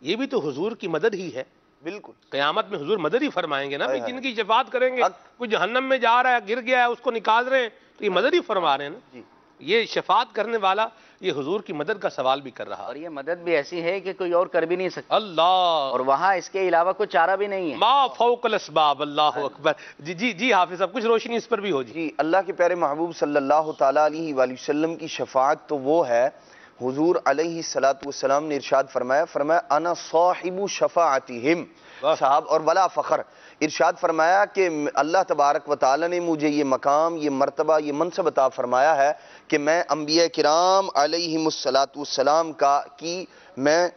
یہ بھی تو حضور کی مدد ہی ہے، بالکل قیامت میں حضور مدد ہی فرمائیں گے نا، جن کی شفاعت کریں گے، کوئی جہنم میں جا رہا ہے گر گیا ہے اس کو نکال رہے ہیں تو یہ مدد ہی فرما رہے ہیں نا، یہ شفاعت کرنے والا یہ حضور کی مدد کا سوال بھی کر رہا ہے، اور یہ مدد بھی ایسی ہے کہ کوئی اور کر بھی نہیں سکتا، اللہ، اور وہاں اس کے علاوہ کوئی چارہ بھی نہیں ہے، ما فوق الاسباب، اللہ اکبر۔ جی حافظ صاحب کچھ روشنی اس پر بھی ہو جی۔ جی اللہ کے پیارے محبوب صلی اللہ تعالیٰ علیہ وآلہ وسلم کی شفاعت تو وہ ہے، حضور علیہ السلام نے ارشاد فرمایا انا صاحب شفاعتہم، صاحب اور ولا فخر، ارشاد فرمایا کہ اللہ تبارک و تعالی نے مجھے یہ مقام، یہ مرتبہ، یہ منصب عطا فرمایا ہے کہ میں انبیاء کرام علیہم السلام کی میں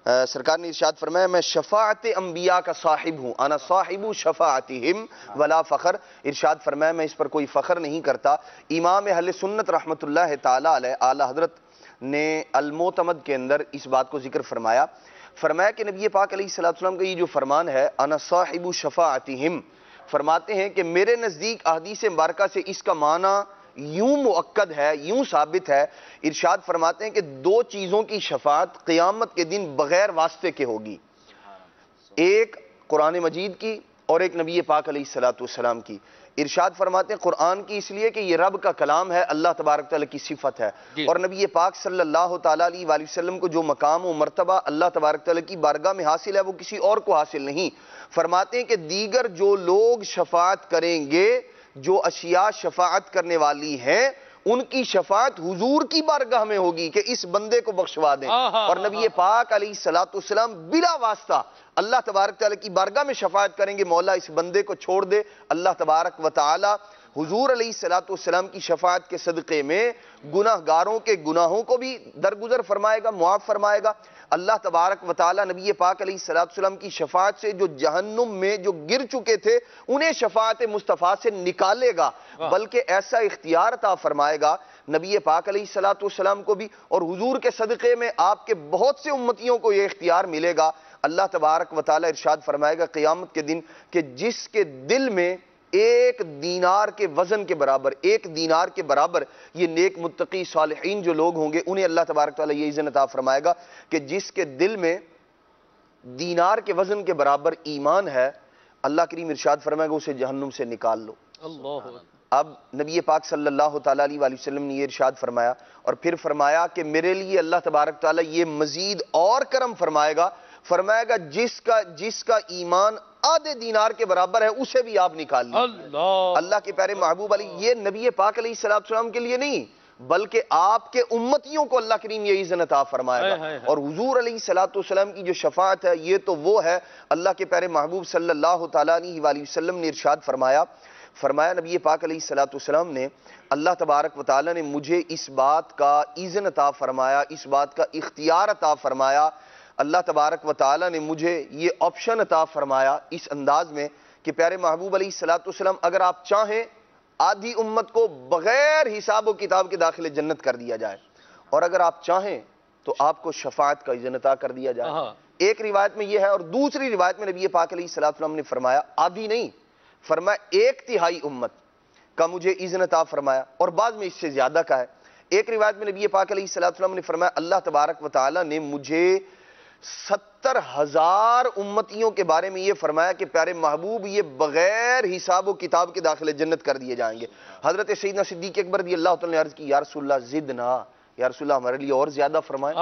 سرکار نے ارشاد فرمایا میں شفاعت انبیاء کا صاحب ہوں، انا صاحب شفاعتہم ولا فخر، ارشاد فرمایا میں اس پر کوئی فخر نہیں کرتا۔ امام اہل سنت رحمۃ اللہ تعالیٰ علیہ اعلیٰ حضرت نے المعتمد کے اندر اس بات کو ذکر فرمایا کہ نبی پاک علیہ السلام کا یہ جو فرمان ہے انا صاحب شفاعتہم، فرماتے ہیں کہ میرے نزدیک احادیث مبارکہ سے اس کا معنی یوں مؤکد ہے، یوں ثابت ہے، ارشاد فرماتے ہیں کہ 2 چیزوں کی شفاعت قیامت کے دن بغیر واسطے کے ہوگی، ایک قرآن مجید کی اور ایک نبی پاک علیہ السلام کی۔ ارشاد فرماتے ہیں قرآن کی اس لیے کہ یہ رب کا کلام ہے، اللہ تبارک تعالیٰ کی صفت ہے، اور نبی پاک صلی اللہ تعالیٰ علیہ وآلہ وسلم کو جو مقام و مرتبہ اللہ تبارک تعالیٰ کی بارگاہ میں حاصل ہے وہ کسی اور کو حاصل نہیں۔ فرماتے ہیں کہ دیگر جو لوگ شفاعت کریں گے، جو اشیاء شفاعت کرنے والی ہیں ان کی شفاعت حضور کی بارگاہ میں ہوگی کہ اس بندے کو بخشوا دیں، اور نبی پاک علیہ الصلوۃ والسلام بلا واسطہ اللہ تبارک تعالیٰ کی بارگاہ میں شفاعت کریں گے، مولا اس بندے کو چھوڑ دے۔ اللہ تبارک و تعالیٰ حضور علیہ الصلوۃ والسلام کی شفاعت کے صدقے میں گناہ گاروں کے گناہوں کو بھی درگزر فرمائے گا، معاف فرمائے گا۔ اللہ تبارک و تعالیٰ نبی پاک علیہ الصلوۃ والسلام کی شفاعت سے جو جہنم میں جو گر چکے تھے انہیں شفاعت مصطفیٰ سے نکالے گا، بلکہ ایسا اختیار عطا فرمائے گا نبی پاک علیہ الصلوۃ والسلام کو بھی، اور حضور کے صدقے میں آپ کے بہت سے امتیوں کو یہ اختیار ملے گا۔ اللہ تبارک و تعالیٰ ارشاد فرمائے گا قیامت کے دن کہ جس کے دل میں ایک دینار کے وزن کے برابر، ایک دینار کے برابر یہ نیک متقی صالحین جو لوگ ہوں گے انہیں اللہ تبارک تعالیٰ یہ اذن عطا فرمائے گا کہ جس کے دل میں دینار کے وزن کے برابر ایمان ہے، اللہ کریم ارشاد فرمائے گا اسے جہنم سے نکال لو۔ اب نبی پاک صلی اللہ تعالیٰ علیہ وآلہ وسلم نے یہ ارشاد فرمایا، اور پھر فرمایا کہ میرے لیے اللہ تبارک تعالیٰ یہ مزید اور کرم فرمائے گا جس کا ایمان آدھے دینار کے برابر ہے اسے بھی آپ نکال لیں۔ اللہ کے پیارے محبوب علی، یہ نبی پاک علیہ السلام کے لیے نہیں بلکہ آپ کے امتیوں کو اللہ کریم یہ اذن عطا فرمائے گا۔ اور حضور علیہ السلام کی جو شفاعت ہے یہ تو وہ ہے، اللہ کے پیارے محبوب صلی اللہ تعالیٰ علیہ وآلہ وسلم نے ارشاد فرمایا نبی پاک علیہ السلام نے، اللہ تبارک و تعالیٰ نے مجھے اس بات کا اذن عطا فرمایا، اس بات کا اختیار عطا فرمایا، اللہ تبارک و تعالیٰ نے مجھے یہ آپشن عطا فرمایا اس انداز میں کہ پیارے محبوب علیہ السلام اگر آپ چاہیں آدھی امت کو بغیر حساب و کتاب کے داخل جنت کر دیا جائے، اور اگر آپ چاہیں تو آپ کو شفاعت کا اذن عطا کر دیا جائے۔ ایک روایت میں یہ ہے، اور دوسری روایت میں نبی پاک علیہ السلام نے فرمایا آدھی نہیں، فرمایا 1/3 امت کا مجھے اذن عطا فرمایا، اور بعض میں اس سے زیادہ کا ہے۔ ایک روایت میں نبی پاک علیہ السلام نے فرمایا اللہ تبارک و تعالیٰ نے مجھے 70,000 امتیوں کے بارے میں یہ فرمایا کہ پیارے محبوب یہ بغیر حساب و کتاب کے داخل جنت کر دیے جائیں گے۔ حضرت سیدنا صدیق اکبر رضی اللہ تعالیٰ نے عرض کی یا رسول اللہ زدنا، یا رسول اللہ ہمارے لیے اور زیادہ فرمائیں۔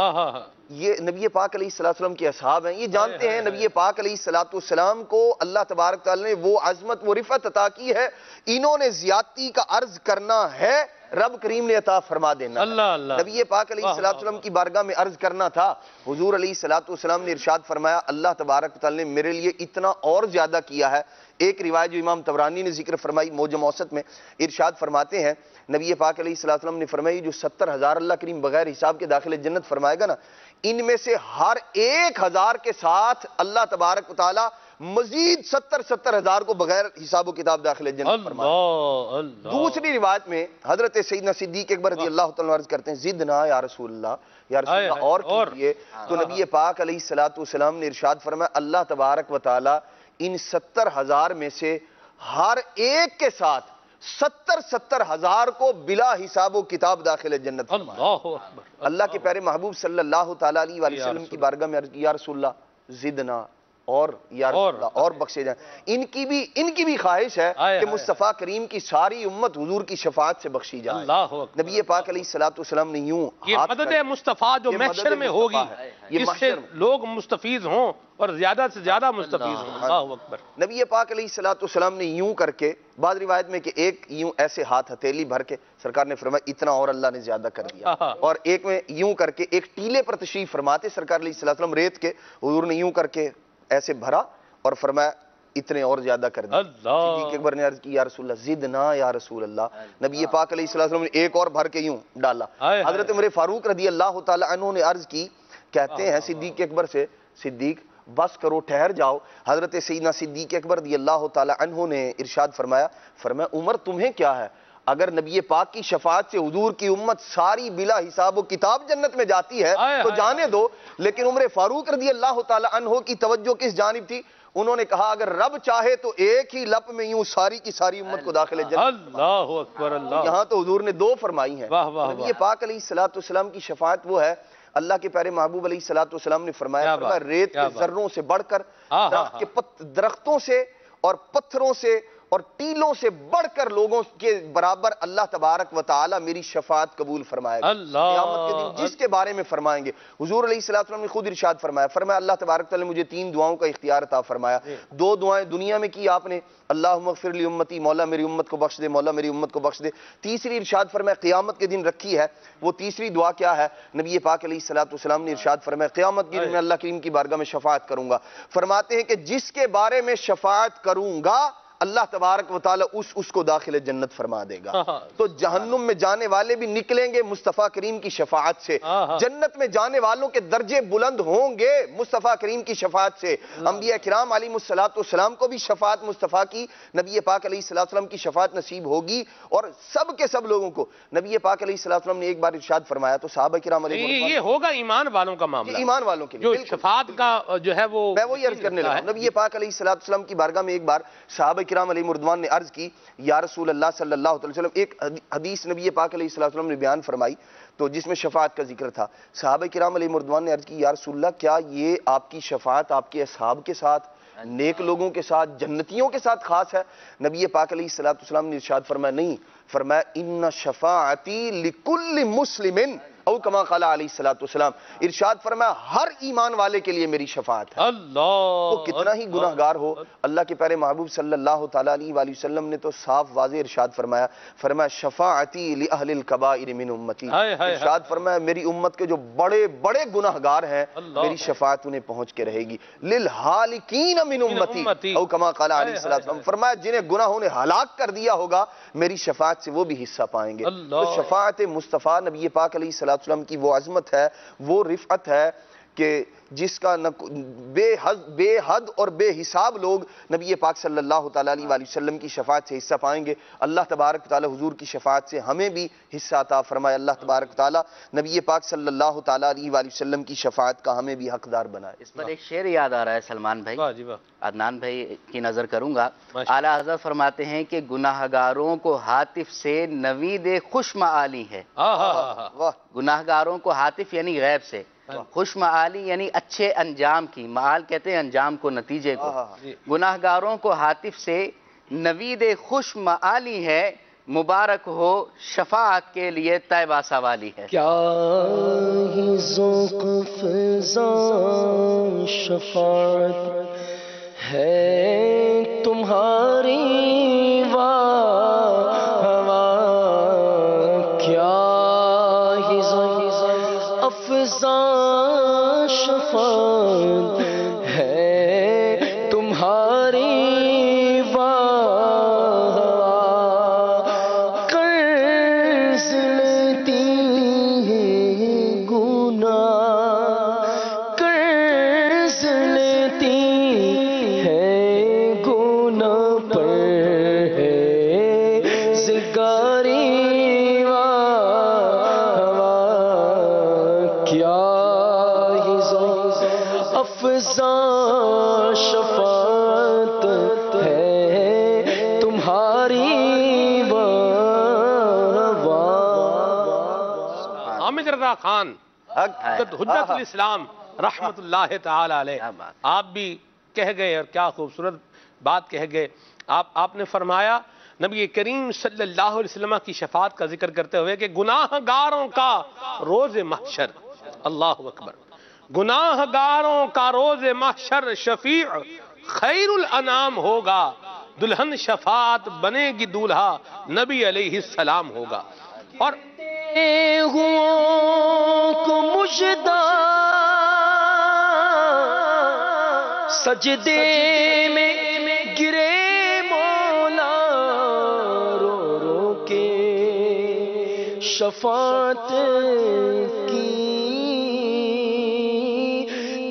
یہ نبی پاک علیہ السلام کے اصحاب ہیں، یہ جانتے ہیں نبی پاک علیہ السلام کو اللہ تبارک تعالیٰ نے وہ عظمت وہ رفعت عطا کی ہے، انہوں نے زیادتی کا عرض کرنا ہے، رب کریم نے عطا فرما دینا۔ نبی پاک علیہ السلام کی بارگاہ میں عرض کرنا تھا، حضور علیہ السلام نے ارشاد فرمایا اللہ تبارک تعالیٰ نے میرے لیے اتنا اور زیادہ کیا ہے۔ ایک روایت جو امام طبرانی نے ذکر فرمائی موجم اوسط میں، ارشاد فرماتے ہیں نبی پاک علیہ السلام نے فرمائی جو 70,000 اللہ کریم بغیر حساب کے داخل جنت فرمائے گا نا، ان میں سے ہر 1,000 کے ساتھ اللہ تبارک تعالیٰ مزید 70,000 کو بغیر حساب و کتاب داخل جنت فرمائے۔ دوسری روایت میں حضرت سیدنا صدیق اکبر رضی اللہ تعالیٰ عرض کرتے ہیں زدنا یا رسول اللہ، یا رسول اللہ اور کیجئے، تو نبی پاک علیہ السلام نے ارشاد فرمایا اللہ تبارک و تعالیٰ ان 70,000 میں سے ہر ایک کے ساتھ 70,000 کو بلا حساب و کتاب داخل جنت فرمائے۔ اللہ کے پیارے محبوب صلی اللہ تعالیٰ علیہ وآلہ وسلم کی بارگاہ میں عرض کی یا رسول اللہ زدنا، اور یا رسول اللہ اور بخشے جائیں۔ ان کی بھی خواہش ہے کہ مصطفیٰ کریم کی ساری امت حضور کی شفاعت سے بخشی جائے۔ نبی پاک علیہ السلام نے یوں یہ مدد مصطفیٰ جو محشر میں ہوگی، اس سے لوگ مستفیض ہوں اور زیادہ سے زیادہ مستفیض ہوں۔ اللہ اکبر۔ نبی پاک علیہ السلام نے یوں کر کے، بعض روایت میں کہ ایک یوں ایسے ہاتھ ہتھیلی بھر کے سرکار نے فرمایا اتنا اور اللہ نے زیادہ کر دیا، اور ایک میں یوں کر کے ایک ٹیلے پر تشریف فرماتے سرکار علیہ السلام ریت کے، حضور نے یوں کر کے ایسے بھرا اور فرمایا اتنے اور زیادہ کر دیا۔ صدیق اکبر نے عرض کی یا رسول اللہ زدنا یا رسول اللہ، نبی پاک علیہ السلام نے ایک اور بھر کے یوں ڈالا۔ حضرت عمر فاروق رضی اللہ تعالی عنہ نے عرض کی، کہتے ہیں صدیق اکبر سے صدیق بس کرو ٹھہر جاؤ۔ حضرت سیدنا صدیق اکبر رضی اللہ تعالی عنہ نے ارشاد فرمایا عمر تمہیں کیا ہے، اگر نبی پاک کی شفاعت سے حضور کی امت ساری بلا حساب و کتاب جنت میں جاتی ہے تو جانے دو، لیکن عمر فاروق رضی اللہ تعالی عنہ کی توجہ کس جانب تھی؟ انہوں نے کہا اگر رب چاہے تو ایک ہی لپ میں یوں ساری کی ساری امت کو داخل جنت۔ اللہ اکبر۔ اللہ، یہاں تو حضور نے دو فرمائی ہیں۔ نبی پاک علیہ السلام کی شفاعت وہ ہے، اللہ کے پیارے محبوب علیہ السلام نے فرمایا ریت کے ذروں سے بڑھ کر درختوں سے اور پتھروں سے اور ٹیلوں سے بڑھ کر لوگوں کے برابر اللہ تبارک و تعالی میری شفاعت قبول فرمائے گا قیامت کے دن، جس کے بارے میں فرمائیں گے۔ حضور علیہ السلام نے خود ارشاد فرمایا اللہ تبارک و تعالی نے مجھے 3 دعاؤں کا اختیار عطا فرمایا۔ 2 دعائیں دنیا میں کی آپ نے، اللہم اغفر لی امتی، مولا میری امت کو بخش دے، مولا میری امت کو بخش دے۔ تیسری ارشاد فرمایا قیامت کے دن رکھی ہے، وہ تیسری دعا کیا ہے؟ نبی پاک علیہ السلام نے ارشاد فرمایا قیامت کے دن میں اللہ کریم کی بارگاہ میں شفاعت کروں گا۔ فرماتے ہیں کہ جس کے بارے میں شفاعت کروں گا اللہ تبارک و تعالی اس کو داخل جنت فرما دے گا۔ تو جہنم میں جانے والے بھی نکلیں گے مصطفیٰ کریم کی شفاعت سے، جنت میں جانے والوں کے درجے بلند ہوں گے مصطفیٰ کریم کی شفاعت سے۔ انبیاء کرام علیہ السلام کو بھی شفاعت مصطفیٰ کی، نبی پاک علیہ السلام کی شفاعت نصیب ہوگی، اور سب کے سب لوگوں کو۔ نبی پاک علیہ السلام نے ایک بار ارشاد فرمایا تو صحابہ کرام علیہ یہ ہوگا ایمان والوں کا معاملہ، ایمان والوں کے جو لیے شفاعت کا جو ہے وہ میں وہی عرض کرنے لگا۔ نبی پاک علیہ السلام کی بارگاہ میں ایک بار صحابہ کرام علیہ مردوان نے عرض کی یا رسول اللہ صلی اللہ علیہ وسلم، ایک حدیث نبی پاک علیہ السلام نے بیان فرمائی تو جس میں شفاعت کا ذکر تھا۔ صحابہ کرام علیہ مردوان نے عرض کی یا رسول اللہ کیا یہ آپ کی شفاعت آپ کے اصحاب کے ساتھ، نیک لوگوں کے ساتھ، جنتیوں کے ساتھ خاص ہے؟ نبی پاک علیہ السلام نے ارشاد فرمایا نہیں، فرمایا ان شفاعتی لکل مسلم او کما قال علیہ السلام، ارشاد فرمایا ہر ایمان والے کے لیے میری شفاعت ہے۔ اللہ وہ کتنا ہی گناہگار ہو، اللہ کے پیارے محبوب صلی اللہ تعالیٰ علیہ وآلہ وسلم نے تو صاف واضح ارشاد فرمایا شفاعتی لأہل الکبائر من امتی، ارشاد فرمایا میری امت کے جو بڑے بڑے گناہگار ہیں میری شفاعت انہیں پہنچ کے رہے گی۔ للہالکین من امتی او کما قال علیہ السلام، فرمایا جنہیں گناہوں نے ہلاک کر دیا ہوگا میری شفاعت سے وہ بھی حصہ پائیں گے۔ تو شفاعت مصطفیٰ نبی پاک علیہ السلام کی وہ عظمت ہے، وہ رفعت ہے کہ جس کا بے حد اور بے حساب لوگ نبی پاک صلی اللہ تعالیٰ علیہ وآلہ وسلم کی شفاعت سے حصہ پائیں گے۔ اللہ تبارک تعالیٰ حضور کی شفاعت سے ہمیں بھی حصہ عطا فرمائے۔ اللہ تبارک تعالیٰ نبی پاک صلی اللہ تعالیٰ علیہ وآلہ وسلم کی شفاعت کا ہمیں بھی حقدار بنائے۔ اس پر ایک شعر یاد آ رہا ہے سلمان بھائی، عدنان بھائی کی نظر کروں گا۔ اعلیٰ حضرت فرماتے ہیں کہ گناہگاروں کو ہاتف سے نوید خوش معالی ہے۔ گناہگاروں کو ہاتف یعنی غیب سے، خوش معالی یعنی اچھے انجام کی، معال کہتے ہیں انجام کو، نتیجے کو۔ گناہگاروں کو ہاتف سے نوید خوش معالی ہے، مبارک ہو شفاعت کے لیے طیبہ سوالی ہے۔ کیا ہی ذوق فضا شفاعت ہے تمہاری، شفاعت ہے تمہاری، قرض لیتی ہے گناہ، قرض لیتی ہے گناہ پر ہے زگاری، شفاعت ہے تمہاری۔ حامد رضا خان حجت الاسلام رحمت اللہ تعالی علیہ، آپ بھی کہہ گئے، اور کیا خوبصورت بات کہہ گئے۔ آپ نے فرمایا نبی کریم صلی اللہ علیہ وسلم کی شفاعت کا ذکر کرتے ہوئے کہ گناہگاروں کا روز محشر، اللہ اکبر، گناہگاروں کا روز محشر شفیع خیر الانام ہوگا، دلہن شفاعت بنے گی دولہا نبی علیہ السلام ہوگا۔ اور کو مجدہ سجدے میں گرے مولا رو رو کے، شفاعت کی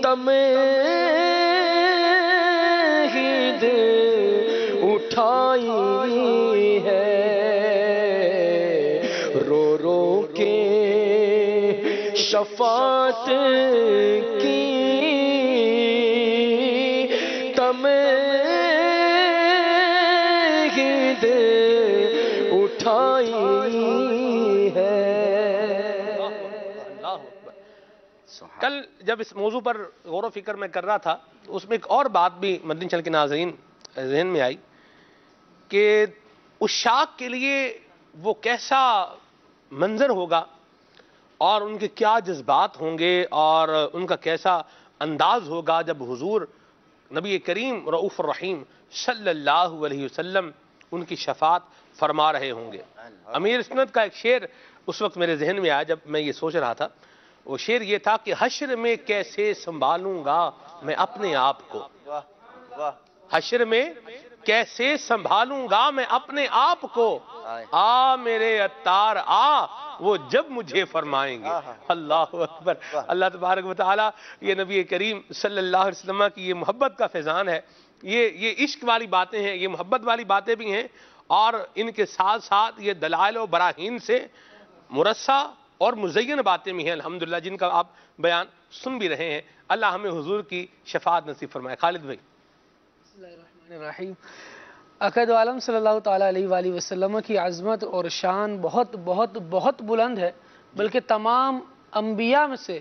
تمہید اٹھائی ہے، رو رو کے شفاعت کی تمہید اٹھائی ہے۔ کل جب اس موضوع پر غور و فکر میں کر رہا تھا، اس میں ایک اور بات بھی مدنی چینل کے ناظرین ذہن میں آئی کہ عشاق کے لیے وہ کیسا منظر ہوگا اور ان کے کیا جذبات ہوں گے اور ان کا کیسا انداز ہوگا جب حضور نبی کریم رؤوف الرحیم صلی اللہ علیہ وسلم ان کی شفاعت فرما رہے ہوں گے۔ امیر سنت کا ایک شعر اس وقت میرے ذہن میں آیا جب میں یہ سوچ رہا تھا، وہ شعر یہ تھا کہ حشر میں کیسے سنبھالوں گا میں اپنے آپ کو، حشر میں کیسے سنبھالوں گا میں اپنے آپ کو، آ میرے عطار آ وہ جب مجھے فرمائیں گے۔ اللہ اکبر، اللہ تبارک و تعالی یہ نبی کریم صلی اللہ علیہ وسلم کی یہ محبت کا فیضان ہے، یہ عشق والی باتیں ہیں، یہ محبت والی باتیں بھی ہیں، اور ان کے ساتھ ساتھ یہ دلائل و براہین سے مرصع اور مزین باتیں بھی ہیں الحمدللہ، جن کا آپ بیان سن بھی رہے ہیں۔ اللہ ہمیں حضور کی شفاعت نصیب فرمائے۔ خالد بھائی۔ بسم اللہ الرحمن الرحیم۔ عقائد عالم صلی اللہ تعالیٰ علیہ وآلہ وسلم کی عظمت اور شان بہت بہت بہت بلند ہے، بلکہ تمام انبیاء میں سے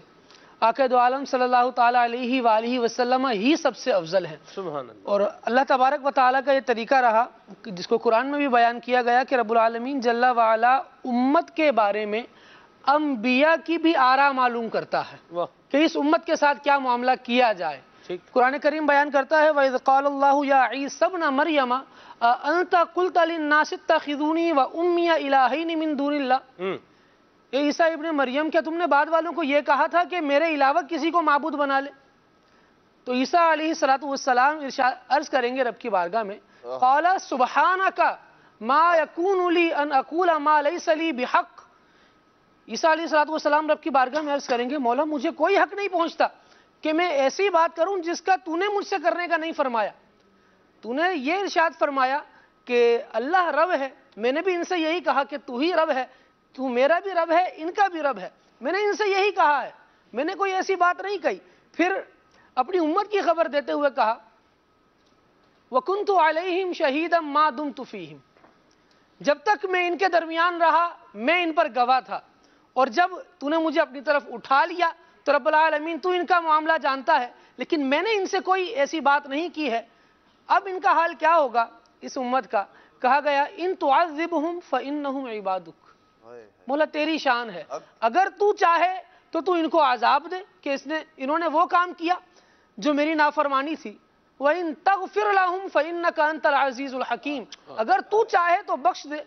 عقائد عالم صلی اللہ تعالیٰ علیہ وآلہ وسلم ہی سب سے افضل ہیں۔ سبحان اللہ۔ اور اللہ تبارک و تعالیٰ کا یہ طریقہ رہا جس کو قرآن میں بھی بیان کیا گیا کہ رب العالمین جل وعلا امت کے بارے میں انبیاء کی بھی آراء معلوم کرتا ہے کہ اس امت کے ساتھ کیا معاملہ کیا جائے۔ قرآن کریم بیان کرتا ہے وَإِذْ قَالَ اللَّهُ يَا عِيسَى ابْنَ مَرْيَمَ أَأَنْتَ قُلْتَ لِلنَّاسِ اتَّخِذُونِي وَأُمِّيَ إِلَٰهَيْنِ مِن دُونِ اللَّهِ، اے عیسیٰ ابن مریم کیا تم نے بعد والوں کو یہ کہا تھا کہ میرے علاوہ کسی کو معبود بنا لے؟ تو عیسیٰ علیہ السلام عرض کریں گے رب کی بارگاہ میں قَالَ سُبْحَانَكَ مَا يَكُونُ لِي أَنْ أَقُولَ مَا لَيْسَ لِي بِحَقٍّ۔ عیسیٰ علیہ السلام رب کی بارگاہ میں عرض کریں گے مولا مجھے کوئی حق نہیں پہنچتا کہ میں ایسی بات کروں جس کا تو نے مجھ سے کرنے کا نہیں فرمایا۔ تو نے یہ ارشاد فرمایا کہ اللہ رب ہے، میں نے بھی ان سے یہی کہا کہ تو ہی رب ہے، تو میرا بھی رب ہے، ان کا بھی رب ہے، میں نے ان سے یہی کہا ہے، میں نے کوئی ایسی بات نہیں کہی۔ پھر اپنی امت کی خبر دیتے ہوئے کہا وَكُنْتُ عَلَيْهِمْ شَهِيدًا مَا دُمْتُ فِيهِمْ، جب تک میں ان کے درمیان رہا میں ان پر گواہ تھا، اور جب تو نے مجھے اپنی طرف اٹھا لیا تو رب العالمین تو ان کا معاملہ جانتا ہے، لیکن میں نے ان سے کوئی ایسی بات نہیں کی ہے۔ اب ان کا حال کیا ہوگا اس امت کا؟ کہا گیا ان تعذبہم فإنہم عبادک، مولا تیری شان ہے، اگر تو چاہے تو تو ان کو عذاب دے کہ انہوں نے وہ کام کیا جو میری نافرمانی تھی، وَإِن تَغْفِرْ لَهُمْ فَإِنَّكَ أَنْتَ الْعَزِيزُ الْحَكِيمُ، اگر تو چاہے تو بخش دے،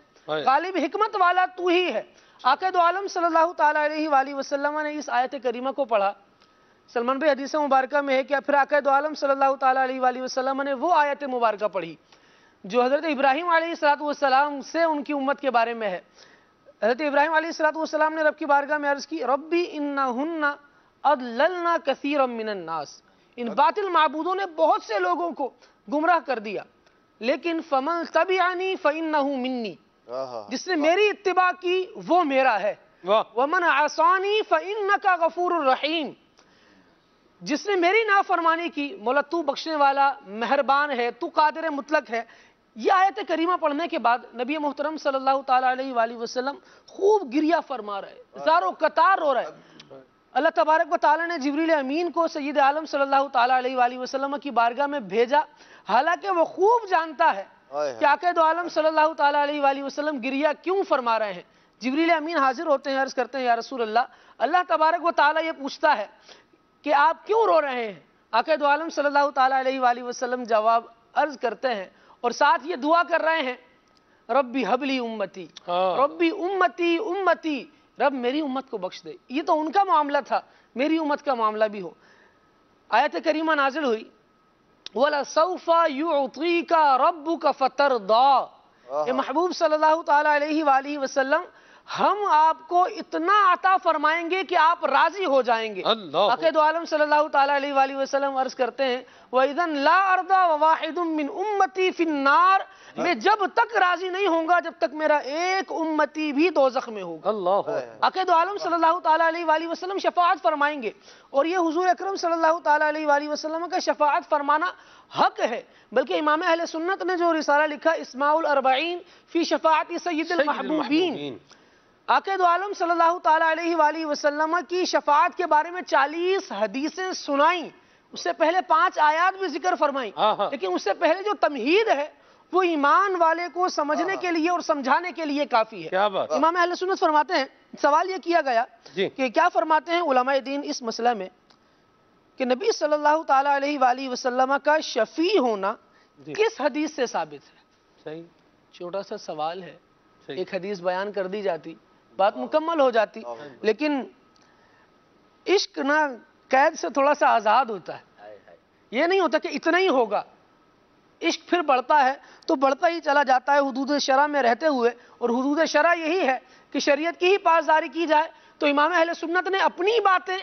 غالب حکمت والا تو ہی ہے۔ عقائد عالم صلی اللہ تعالیٰ علیہ وآلہ وسلم نے اس آیت کریمہ کو پڑھا۔ سلمان بھائی حدیث مبارکہ میں ہے کہ پھر عقائد عالم صلی اللہ تعالیٰ علیہ وآلہ وسلم نے وہ آیت مبارکہ پڑھی جو حضرت ابراہیم علیہ السلام سے ان کی امت کے بارے میں ہے۔ حضرت ابراہیم علیہ السلام نے رب کی بارگاہ میں عرض کی ربی انہن اضللن کثیرا من الناس، ان باطل معبودوں نے بہت سے لوگوں کو گمراہ کر دیا، لیکن فمن تبعنی فانہ منی، جس نے میری اتباع کی وہ میرا ہے، ومن عصانی فانک غفور الرحیم، جس نے میری نافرمانی کی مولا تو بخشنے والا مہربان ہے، تو قادر مطلق ہے۔ یہ آیت کریمہ پڑھنے کے بعد نبی محترم صلی اللہ تعالیٰ علیہ وآلہ وسلم خوب گریہ فرما رہے، زارو قطار رو رہے۔ اللہ تبارک و تعالیٰ نے جبریل امین کو سید عالم صلی اللہ تعالیٰ علیہ وآلہ وسلم کی بارگاہ میں بھیجا، حالانکہ وہ خوب جانتا ہے کہ عقائد عالم صلی اللہ تعالیٰ علیہ وآلہ وسلم گریہ کیوں فرما رہے ہیں۔ جبریل امین حاضر ہوتے ہیں، عرض کرتے ہیں یا رسول اللہ تبارک و تعالیٰ یہ پوچھتا ہے کہ آپ کیوں رو رہے ہیں؟ عقائد عالم صلی اللہ تعالیٰ علیہ وآلہ وسلم جواب عرض کرتے ہیں اور ساتھ یہ دعا کر رہے ہیں ربی حبلی امتی، ربی امتی امتی، رب میری امت کو بخش دے۔ یہ تو ان کا معاملہ تھا، میری امت کا معاملہ بھی ہو۔ آیت کریمہ نازل ہوئی وَلَسَوْفَ يُعْطِيكَ رَبُّكَ فَتَرْضَى، اے محبوب صلی اللہ تعالیٰ علیہ وآلہ وسلم ہم آپ کو اتنا عطا فرمائیں گے کہ آپ راضی ہو جائیں گے۔ عقائد عالم صلی اللہ تعالیٰ علیہ وآلہ وسلم عرض کرتے ہیں وَإِذًا لَا أَرْضَى وَوَاحِدٌ مِّنْ أُمَّتِي فِي النَّارِ، میں جب تک راضی نہیں ہوں گا جب تک میرا ایک امتی بھی دوزخ میں ہوگا۔ عقائد عالم صلی اللہ تعالیٰ علیہ وآلہ وسلم شفاعت فرمائیں گے، اور یہ حضور اکرم صلی اللہ تعالیٰ علیہ وآلہ وسلم کا شفاعت فرمانا حق ہے، بلکہ امام اہل سنت نے جو رسالہ لکھا اسماع الاربعین فی شفاعت سید المحبوبین، عقائد عالم صلی اللہ تعالیٰ علیہ وآلہ وسلم کی شفاعت کے بارے میں 40 حدیثیں سنائیں، اس سے پہلے 5 آیات بھی ذکر فرمائیں، لیکن اس سے پہلے جو تمہید ہے وہ ایمان والے کو سمجھنے کے لیے اور سمجھانے کے لیے کافی ہے. کیا بات. امام اہل سنت فرماتے ہیں, سوال یہ کیا گیا کہ کیا فرماتے ہیں علماء دین اس مسئلہ میں کہ نبی صلی اللہ تعالیٰ علیہ وآلہ وسلم کا شفیع ہونا کس حدیث سے ثابت ہے؟ صحیح, چھوٹا سا سوال ہے, ایک حدیث بیان کر دی جاتی, بات مکمل ہو جاتی, لیکن عشق نہ قید سے تھوڑا سا آزاد ہوتا ہے. یہ نہیں ہوتا کہ اتنا ہی ہوگا, عشق پھر بڑھتا ہے تو بڑھتا ہی چلا جاتا ہے حدود شرع میں رہتے ہوئے, اور حدود شرع یہی ہے کہ شریعت کی ہی پاسداری کی جائے. تو امام اہل سنت نے اپنی باتیں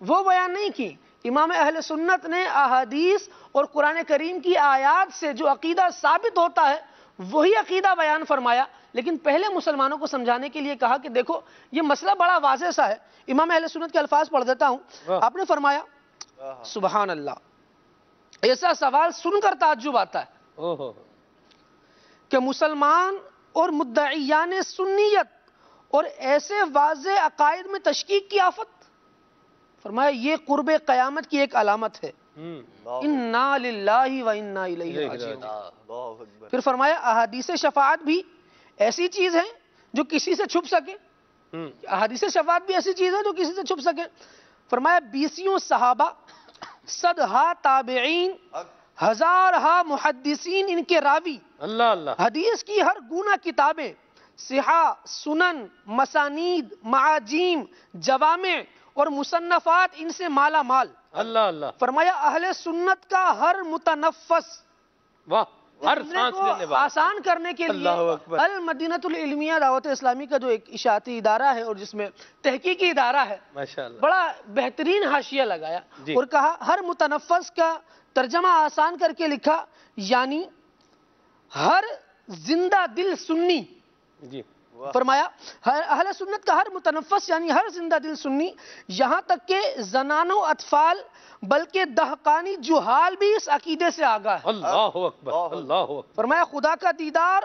وہ بیان نہیں کی, امام اہل سنت نے احادیث اور قرآن کریم کی آیات سے جو عقیدہ ثابت ہوتا ہے وہی عقیدہ بیان فرمایا. لیکن پہلے مسلمانوں کو سمجھانے کے لیے کہا کہ دیکھو یہ مسئلہ بڑا واضح سا ہے. امام اہل سنت کے الفاظ پڑھ دیتا ہوں. آپ نے فرمایا سبحان اللہ, ایسا سوال سن کر تعجب آتا ہے کہ مسلمان اور مدعیان سنیت اور ایسے واضح عقائد میں تشکیک کی آفت. فرمایا یہ قرب قیامت کی ایک علامت ہے. انا للہ و انا الیہ راجعون. پھر فرمایا احادیث شفاعت بھی ایسی چیز ہے جو کسی سے چھپ سکے. احادیث شفاعت بھی ایسی چیز ہے جو کسی سے چھپ سکے. فرمایا 20 صحابہ, 100 تابعین, 1000 محدثین ان کے راوی, اللہ اللہ, حدیث کی ہر گونہ کتابیں, صحاح, سنن, مسانید, معاجیم, جوامع اور مصنفات ان سے مالا مال. اللہ اللہ. فرمایا اہل سنت کا ہر متنفس, واہ, ہر سانس لینے والا, آسان کرنے کے لیے المدینۃ العلمیہ دعوت اسلامی کا جو ایک اشاعتی ادارہ ہے اور جس میں تحقیقی ادارہ ہے, ماشاءاللہ, بڑا بہترین حاشیہ لگایا اور کہا ہر متنفس کا ترجمہ آسان کر کے لکھا یعنی ہر زندہ دل سنی. فرمایا اہل سنت کا ہر متنفس یعنی ہر زندہ دل سنی, یہاں تک کہ زنان و اطفال بلکہ دہقانی جہال بھی اس عقیدے سے آگاہ ہے. اللہ اکبر, اللہ اکبر. فرمایا خدا کا دیدار,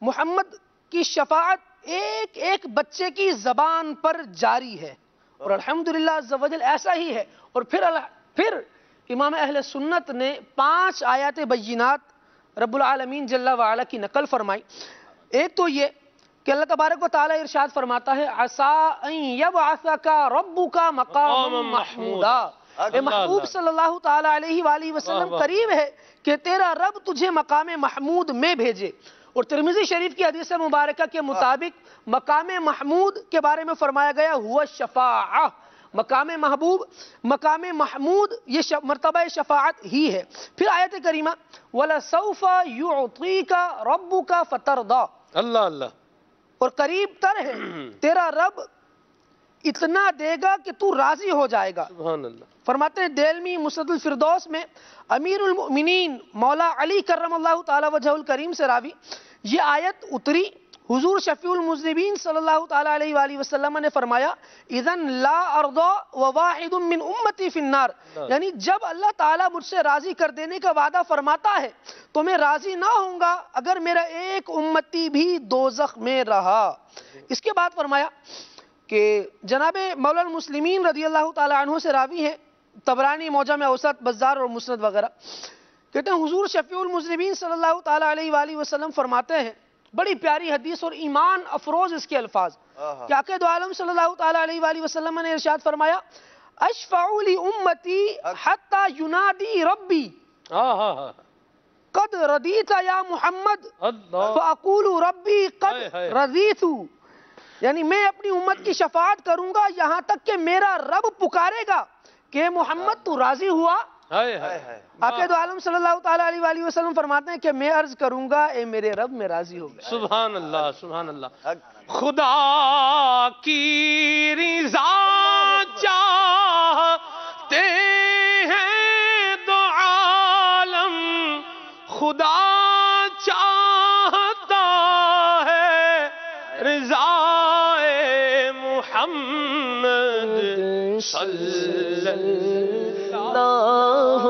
محمد کی شفاعت ایک ایک بچے کی زبان پر جاری ہے, اور الحمدللہ عز و جل ایسا ہی ہے. اور پھر امام اہل سنت نے 5 آیات بینات رب العالمین جل وعلا کی نقل فرمائی. ایک تو یہ کہ اللہ تبارک و تعالی ارشاد فرماتا ہے عسیٰ ان یبعثک ربک مقاما محمودا. اے محبوب صلی اللہ تعالی علیہ وآلہ وسلم قریب ہے کہ تیرا رب تجھے مقام محمود میں بھیجے. اور ترمذی شریف کی حدیث مبارکہ کے مطابق مقام محمود کے بارے میں فرمایا گیا ہوا شفاعہ, مقام محبوب, مقام محمود یہ مرتبہ شفاعت ہی ہے. پھر آیت کریمہ وَلَسَوْفَ يُعْطِيكَ رَبُّكَ فَتَرْضَى. اللہ اللہ, اور قریب تر ہے تیرا رب اتنا دے گا کہ تو راضی ہو جائے گا. سبحان اللہ. فرماتے ہیں دیلمی مسند الفردوس میں امیر المؤمنین مولا علی کرم اللہ تعالی وجہ الکریم سے راوی, یہ آیت اتری, حضور شفیع المذنبین صلی اللہ تعالی علیہ وآلہ وسلم نے فرمایا اذن لا ارضا وواحد من امتی فی النار, یعنی جب اللہ تعالیٰ مجھ سے راضی کر دینے کا وعدہ فرماتا ہے تو میں راضی نہ ہوں گا اگر میرا ایک امتی بھی دوزخ میں رہا. اس کے بعد فرمایا کہ جناب مولا المسلمین رضی اللہ تعالی عنہ سے راوی ہیں, طبرانی معجم اوسط, بزار اور مسند وغیرہ, کہتے ہیں حضور شفیع المذنبین صلی اللہ تعالی علیہ وآلہ وسلم فرماتے ہیں, بڑی پیاری حدیث اور ایمان افروز اس کے الفاظ, کہ آقا دو عالم صلی اللہ تعالی علیہ وآلہ وسلم نے ارشاد فرمایا اشفع لامتی حتی ینادی ربی قد رضیت یا محمد فاقول ربی قد رضیت. یعنی میں اپنی امت کی شفاعت کروں گا یہاں تک کہ میرا رب پکارے گا کہ محمد تو راضی ہوا. آقا دو عالم صلی اللہ تعالی علیہ وآلہ وسلم فرماتے ہیں کہ میں عرض کروں گا اے میرے رب میں راضی ہو گیا. سبحان اللہ, سبحان اللہ. خدا کی رضا چاہتے ہیں دو عالم, خدا چاہتا ہے رضا محمد صلی اللہ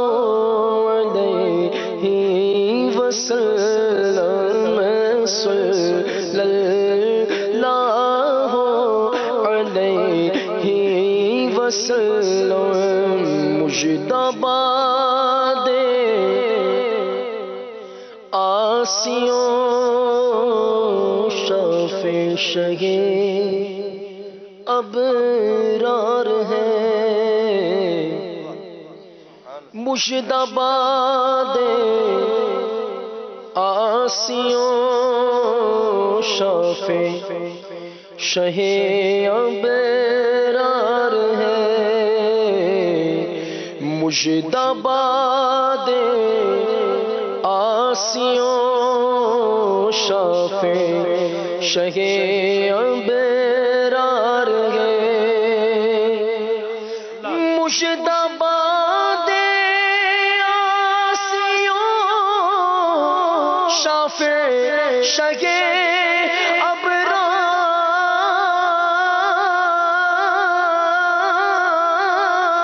علیہ وسلم, صلی اللہ علیہ وسلم. مجتبی آسمان آسیوں شافع شہ ابرار ہے مشتبہ آسیوں شافع شہ ابرار ہے مشتبہ آسیوں شافع شہ ابرار ہے مشتبہ شہ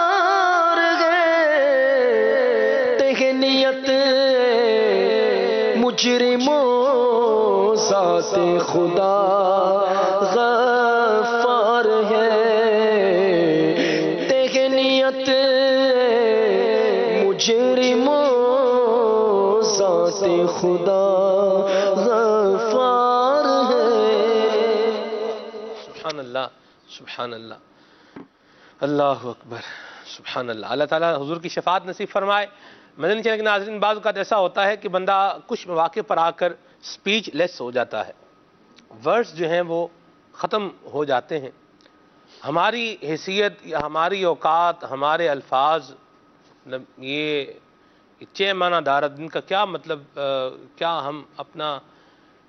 ابرار ہے تہنیت مجرموں ذات خدا غفار ہے تہنیت مجرموں ذات خدا سبحان اللہ اللہ اکبر سبحان اللہ. اللہ تعالیٰ حضور کی شفاعت نصیب فرمائے. مدنی چینل کے ناظرین، بعض اوقات ایسا ہوتا ہے کہ بندہ کچھ مواقع پر آ کر سپیچ لیس ہو جاتا ہے، ورڈز جو ہیں وہ ختم ہو جاتے ہیں. ہماری حیثیت یا ہماری اوقات، ہمارے الفاظ، یہ چے معنی دارت ان کا کیا مطلب، کیا ہم اپنا،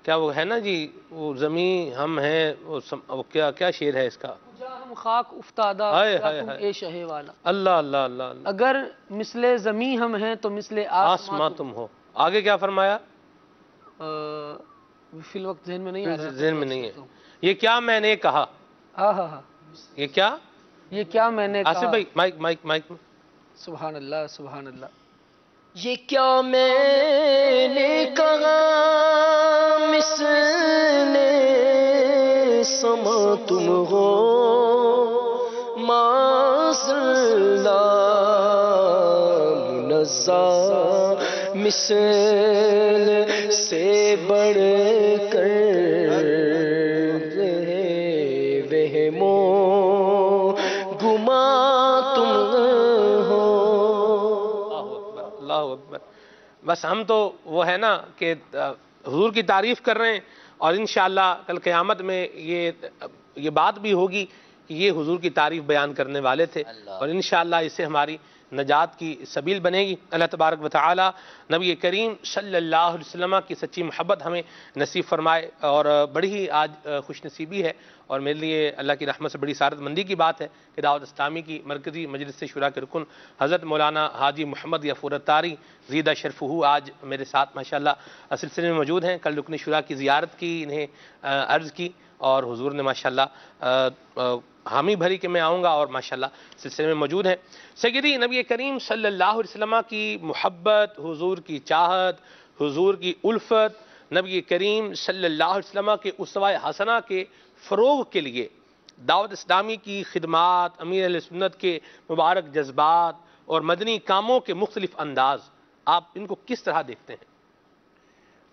کیا وہ ہے نا جی وہ زمین ہم ہیں، وہ کیا شعر ہے اس کا، ہم خاک افتادہ تم اے شہ والا. اللہ اللہ اللہ اللہ. اگر مثل زمین ہم ہیں تو مثل آسماں تم ہو. آگے کیا فرمایا؟ فی الوقت ذہن میں نہیں آ رہا، ذہن میں نہیں ہے. یہ کیا میں نے کہا، یہ کیا میں نے کہا. آصف بھائی مائک مائک مائک. سبحان اللہ سبحان اللہ. یہ کیا میں نے کہا مثل سما تم ہو معاذ منزہ مثل سے بڑھ کر وہموں گما تم ہو. اللہ اکبر. بس ہم تو وہ ہے نا کہ حضور کی تعریف کر رہے ہیں، اور انشاءاللہ کل قیامت میں یہ بات بھی ہوگی کہ یہ حضور کی تعریف بیان کرنے والے تھے، اور انشاءاللہ اس سے ہماری نجات کی سبیل بنے گی. اللہ تبارک و تعالی نبی کریم صلی اللہ علیہ وسلم کی سچی محبت ہمیں نصیب فرمائے. اور بڑی ہی آج خوش نصیبی ہے اور میرے لیے اللہ کی رحمت سے بڑی سعادت مندی کی بات ہے کہ دعوت اسلامی کی مرکزی مجلس شورا کے رکن حضرت مولانا حاجی محمد یفور الطاری زیدہ شرفہ آج میرے ساتھ ماشاءاللہ سلسلے میں موجود ہیں. کل رکن شورا کی زیارت کی انہیں عرض کی، اور حضور نے ماشاءاللہ حامی بھری کہ میں آؤں گا، اور ماشاءاللہ سلسلے میں موجود ہیں. سیدی نبی کریم صلی اللہ علیہ وسلم کی محبت، حضور کی چاہت، حضور کی الفت، نبی کریم صلی اللہ علیہ وسلم کے اسوہ حسنہ کے فروغ کے لیے دعوت اسلامی کی خدمات، امیر اہل سنت کے مبارک جذبات اور مدنی کاموں کے مختلف انداز، آپ ان کو کس طرح دیکھتے ہیں؟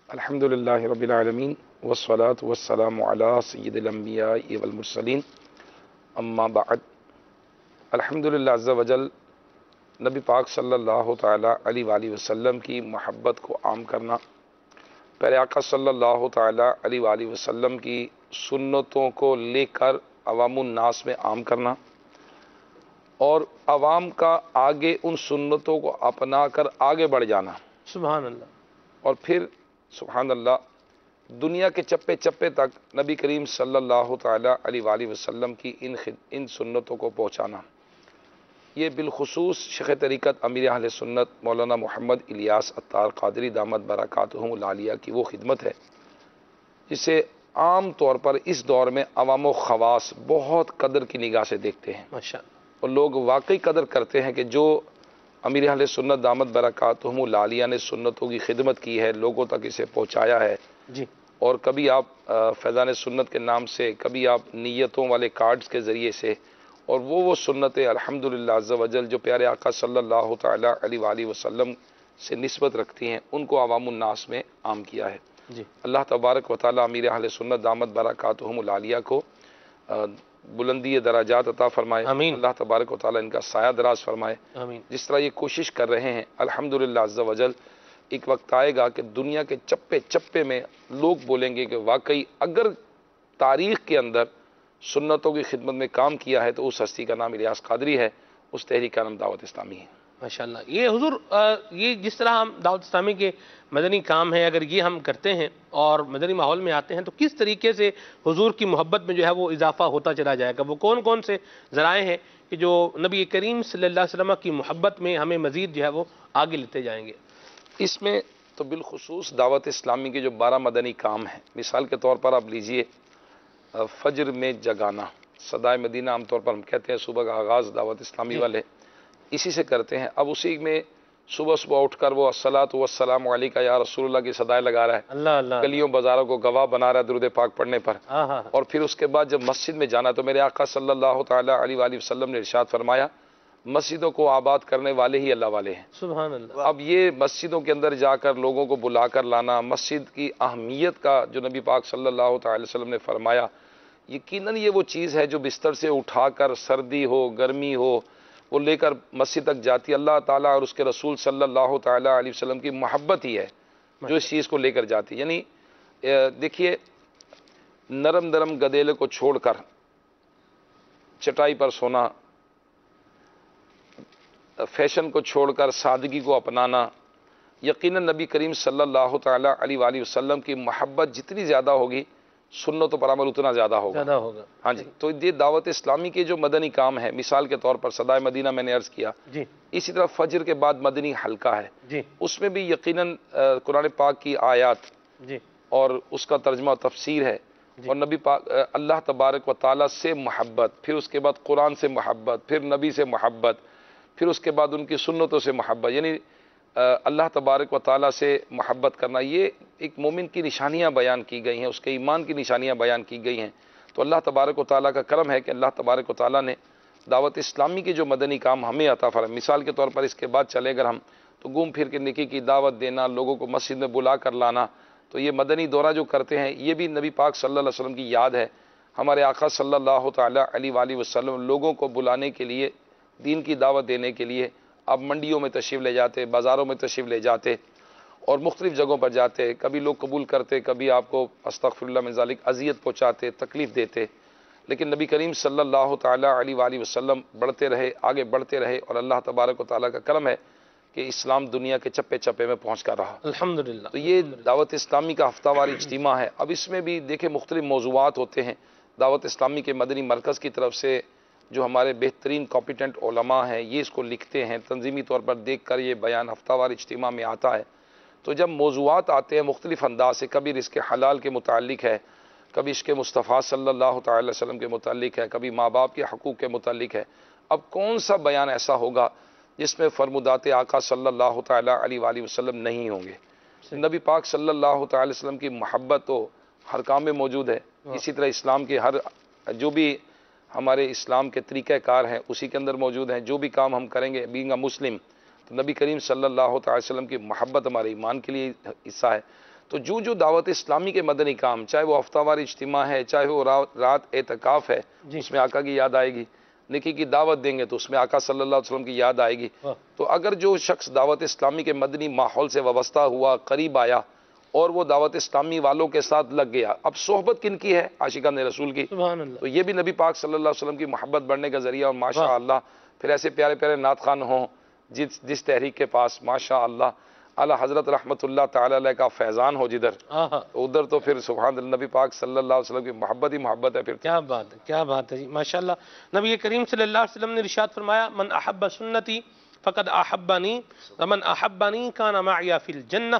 الحمدللہ رب العالمین والصلاة والسلام علی سید الانبیاء والمرسلین، اما بعد. الحمدللہ عز وجل نبی پاک صلی اللہ تعالی علیہ وآلہ وسلم کی محبت کو عام کرنا، پیارے آقا صلی اللہ تعالی علیہ وآلہ وسلم کی سنتوں کو لے کر عوام الناس میں عام کرنا، اور عوام کا آگے ان سنتوں کو اپنا کر آگے بڑھ جانا. سبحان اللہ. اور پھر سبحان اللہ دنیا کے چپے چپے تک نبی کریم صلی اللہ تعالی علیہ وآلہ وسلم کی ان سنتوں کو پہنچانا. یہ بالخصوص شیخ طریقت امیر اہل سنت مولانا محمد الیاس عطار قادری دامت برکاتہم العالیہ کی وہ خدمت ہے جسے عام طور پر اس دور میں عوام و خواص بہت قدر کی نگاہ سے دیکھتے ہیں، اور لوگ واقعی قدر کرتے ہیں کہ جو امیر اہل سنت دامت برکاتہم العالیہ نے سنتوں کی خدمت کی ہے، لوگوں تک اسے پہنچایا ہے جی. اور کبھی آپ فیضان سنت کے نام سے، کبھی آپ نیتوں والے کارڈز کے ذریعے سے، اور وہ سنتیں الحمدللہ عز وجل جو پیارے آقا صلی اللہ تعالی علیہ وآلہ وسلم سے نسبت رکھتی ہیں ان کو عوام الناس میں عام کیا ہے۔ جی اللہ تبارک و تعالی امیر اہل سنت دامت برکاتہم العالیہ کو بلندی درجات عطا فرمائے، آمین۔ اللہ تبارک و تعالی ان کا سایہ دراز فرمائے۔ آمین۔ جس طرح یہ کوشش کر رہے ہیں الحمدللہ عز و جل، ایک وقت آئے گا کہ دنیا کے چپے چپے میں لوگ بولیں گے کہ واقعی اگر تاریخ کے اندر سنتوں کی خدمت میں کام کیا ہے تو اس ہستی کا نام الیاس قادری ہے، اس تحریک کا نام دعوت اسلامی ہے۔ ماشاءاللہ۔ یہ حضور یہ جس طرح ہم دعوت اسلامی کے مدنی کام ہے اگر یہ ہم کرتے ہیں اور مدنی ماحول میں آتے ہیں تو کس طریقے سے حضور کی محبت میں جو ہے وہ اضافہ ہوتا چلا جائے گا؟ وہ کون کون سے ذرائع ہیں کہ جو نبی کریم صلی اللہ علیہ وسلم کی محبت میں ہمیں مزید جو ہے وہ آگے لیتے جائیں گے؟ اس میں تو بالخصوص دعوت اسلامی کے جو 12 مدنی کام ہیں، مثال کے طور پر آپ لیجئے فجر میں جگانا، صدائے مدینہ عام طور پر ہم کہتے ہیں صبح کا آغاز دعوت اسلامی والے اسی سے کرتے ہیں۔ اب اسی میں صبح صبح اٹھ کر وہ الصلاۃ والسلام علیکہ یا رسول اللہ کی صدائے لگا رہا ہے، اللہ اللہ، گلیوں بازاروں کو گواہ بنا رہا ہے درود پاک پڑھنے پر، اور پھر اس کے بعد جب مسجد میں جانا تو میرے آقا صلی اللہ تعالی علیہ وآلہ وسلم نے ارشاد فرمایا مسجدوں کو آباد کرنے والے ہی اللہ والے ہیں۔ سبحان اللہ۔ اب یہ مسجدوں کے اندر جا کر لوگوں کو بلا کر لانا، مسجد کی اہمیت کا جو نبی پاک صلی اللہ تعالی وسلم نے فرمایا، یقیناً یہ وہ چیز ہے جو بستر سے اٹھا کر سردی ہو گرمی ہو وہ لے کر مسجد تک جاتی ہے۔ اللہ تعالیٰ اور اس کے رسول صلی اللہ تعالی علیہ وسلم کی محبت ہی ہے جو اس چیز کو لے کر جاتی ہے۔ یعنی دیکھیے نرم نرم گدیلے کو چھوڑ کر چٹائی پر سونا، فیشن کو چھوڑ کر سادگی کو اپنانا، یقیناً نبی کریم صلی اللہ تعالی علیہ وآلہ وسلم کی محبت جتنی زیادہ ہوگی سنتوں پر عمل اتنا زیادہ ہوگا۔ ہاں جی، تو یہ دعوت اسلامی کے جو مدنی کام ہے، مثال کے طور پر صدائے مدینہ میں نے عرض کیا، جی اسی طرح فجر کے بعد مدنی حلقہ ہے، جی اس میں بھی یقیناً قرآن پاک کی آیات جی اور اس کا ترجمہ و تفسیر ہے، اور نبی پاک اللہ تبارک و تعالیٰ سے محبت، پھر اس کے بعد قرآن سے محبت، پھر نبی سے محبت، پھر اس کے بعد ان کی سنتوں سے محبت، یعنی اللہ تبارک و تعالیٰ سے محبت کرنا، یہ ایک مومن کی نشانیاں بیان کی گئی ہیں، اس کے ایمان کی نشانیاں بیان کی گئی ہیں۔ تو اللہ تبارک و تعالیٰ کا کرم ہے کہ اللہ تبارک و تعالیٰ نے دعوت اسلامی کے جو مدنی کام ہمیں عطا فرمائے، مثال کے طور پر اس کے بعد چلے اگر ہم تو گھوم پھر کے نیکی کی دعوت دینا، لوگوں کو مسجد میں بلا کر لانا، تو یہ مدنی دورہ جو کرتے ہیں یہ بھی نبی پاک صلی اللہ علیہ وسلم کی یاد ہے۔ ہمارے آقا صلی اللہ تعالی علیہ وآلہ وسلم لوگوں کو بلانے کے لیے، دین کی دعوت دینے کے لیے اب منڈیوں میں تشریف لے جاتے، بازاروں میں تشریف لے جاتے اور مختلف جگہوں پر جاتے، کبھی لوگ قبول کرتے، کبھی آپ کو استغفر اللہ من ذالک اذیت پہنچاتے، تکلیف دیتے، لیکن نبی کریم صلی اللہ تعالی علیہ وآلہ وسلم بڑھتے رہے، آگے بڑھتے رہے، اور اللہ تبارک و تعالیٰ کا کرم ہے کہ اسلام دنیا کے چپے چپے میں پہنچ کر رہا۔ الحمدللہ۔ تو یہ دعوت اسلامی کا ہفتہ واری اجتماع ہے۔ اب اس میں بھی دیکھیں مختلف موضوعات ہوتے ہیں، دعوت اسلامی کے مدنی مرکز کی طرف سے جو ہمارے بہترین کمپیٹنٹ علماء ہیں یہ اس کو لکھتے ہیں، تنظیمی طور پر دیکھ کر یہ بیان ہفتہ وار اجتماع میں آتا ہے۔ تو جب موضوعات آتے ہیں مختلف انداز سے، کبھی رزق حلال کے متعلق ہے، کبھی عشق مصطفیٰ صلی اللہ تعالی وسلم کے متعلق ہے، کبھی ماں باپ کے حقوق کے متعلق ہے، اب کون سا بیان ایسا ہوگا جس میں فرمودات آقا صلی اللہ تعالی علیہ وآلہ وسلم نہیں ہوں گے؟ نبی پاک صلی اللہ تعالی وسلم کی محبت تو ہر کام میں موجود ہے، اسی طرح اسلام کے ہر جو بھی ہمارے اسلام کے طریقہ کار ہیں اسی کے اندر موجود ہیں۔ جو بھی کام ہم کریں گے بینگ اے مسلم تو نبی کریم صلی اللہ تعالی وسلم کی محبت ہمارے ایمان کے لیے حصہ ہے۔ تو جو دعوت اسلامی کے مدنی کام، چاہے وہ ہفتہ وار اجتماع ہے، چاہے وہ رات اعتکاف ہے، اس میں آقا کی یاد آئے گی، نیکی کی دعوت دیں گے تو اس میں آقا صلی اللہ علیہ وسلم کی یاد آئے گی۔ تو اگر جو شخص دعوت اسلامی کے مدنی ماحول سے وابستہ ہوا، قریب آیا اور وہ دعوت اسلامی والوں کے ساتھ لگ گیا، اب صحبت کن کی ہے؟ عاشقان رسول کی۔ سبحان اللہ۔ تو یہ بھی نبی پاک صلی اللہ علیہ وسلم کی محبت بڑھنے کا ذریعہ، اور ماشاء اللہ پھر ایسے پیارے پیارے نعت خوان ہوں جس تحریک کے پاس ماشاء اللہ اعلیٰ حضرت رحمۃ اللہ تعالی علیہ کا فیضان ہو جدھر، ادھر تو پھر سبحان اللہ نبی پاک صلی اللہ علیہ وسلم کی محبت ہی محبت ہے۔ پھر کیا بات ہے، کیا بات ہے جی، ماشاءاللہ۔ نبی کریم صلی اللہ علیہ وسلم نے ارشاد فرمایا من احب سنتی فقد احبنی ومن احبنی کان معی فی الجنہ،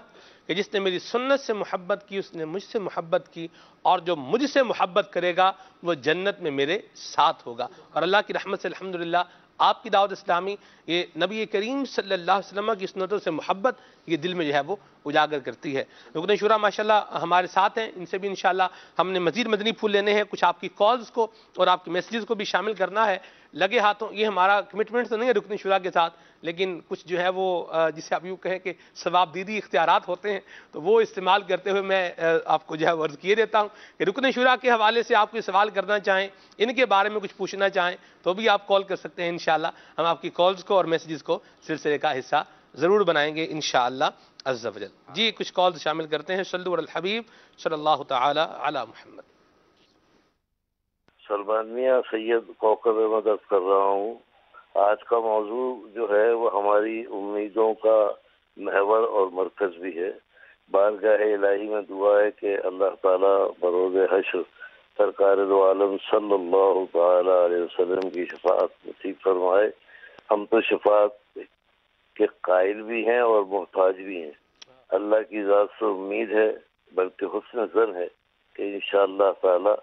کہ جس نے میری سنت سے محبت کی اس نے مجھ سے محبت کی، اور جو مجھ سے محبت کرے گا وہ جنت میں میرے ساتھ ہوگا۔ اور اللہ کی رحمت سے الحمدللہ آپ کی دعوت اسلامی یہ نبی کریم صلی اللہ علیہ وسلم کی سنتوں سے محبت یہ دل میں جو ہے وہ اجاگر کرتی ہے۔ رکن شورا ماشاءاللہ ہمارے ساتھ ہیں، ان سے بھی انشاءاللہ ہم نے مزید مدنی پھول لینے ہیں، کچھ آپ کی کالز کو اور آپ کے میسیجز کو بھی شامل کرنا ہے۔ لگے ہاتھوں، یہ ہمارا کمٹمنٹ تو نہیں ہے رکن شورا کے ساتھ، لیکن کچھ جو ہے وہ جسے آپ یوں کہیں کہ ثواب دیدی اختیارات ہوتے ہیں، تو وہ استعمال کرتے ہوئے میں آپ کو جو ہے عرض کیے دیتا ہوں کہ رکن شورا کے حوالے سے آپ کوئی سوال کرنا چاہیں، ان کے بارے میں کچھ پوچھنا چاہیں تو بھی آپ کال کر سکتے ہیں انشاءاللہ. ہم آپ کی کالز کو اور میسیجز کو سلسلے کا حصہ ضرور بنائیں گے انشاءاللہ عز و جل. جی کچھ کالز شامل کرتے ہیں. صلو علی الحبیب صلی اللہ تعالی علی محمد. سلمان میاں سید کوکب احمد عرض کر رہا ہوں. آج کا موضوع جو ہے وہ ہماری امیدوں کا محور اور مرکز بھی ہے. بارگاہ الہی میں دعا ہے کہ اللہ تعالیٰ بروز حشر سرکار دو عالم صلی اللہ تعالی علیہ وسلم کی شفاعت نصیب فرمائے. ہم تو شفاعت کے قائل بھی ہیں اور محتاج بھی ہیں. اللہ کی ذات سے امید ہے بلکہ حسن ظن ہے کہ انشاءاللہ تعالی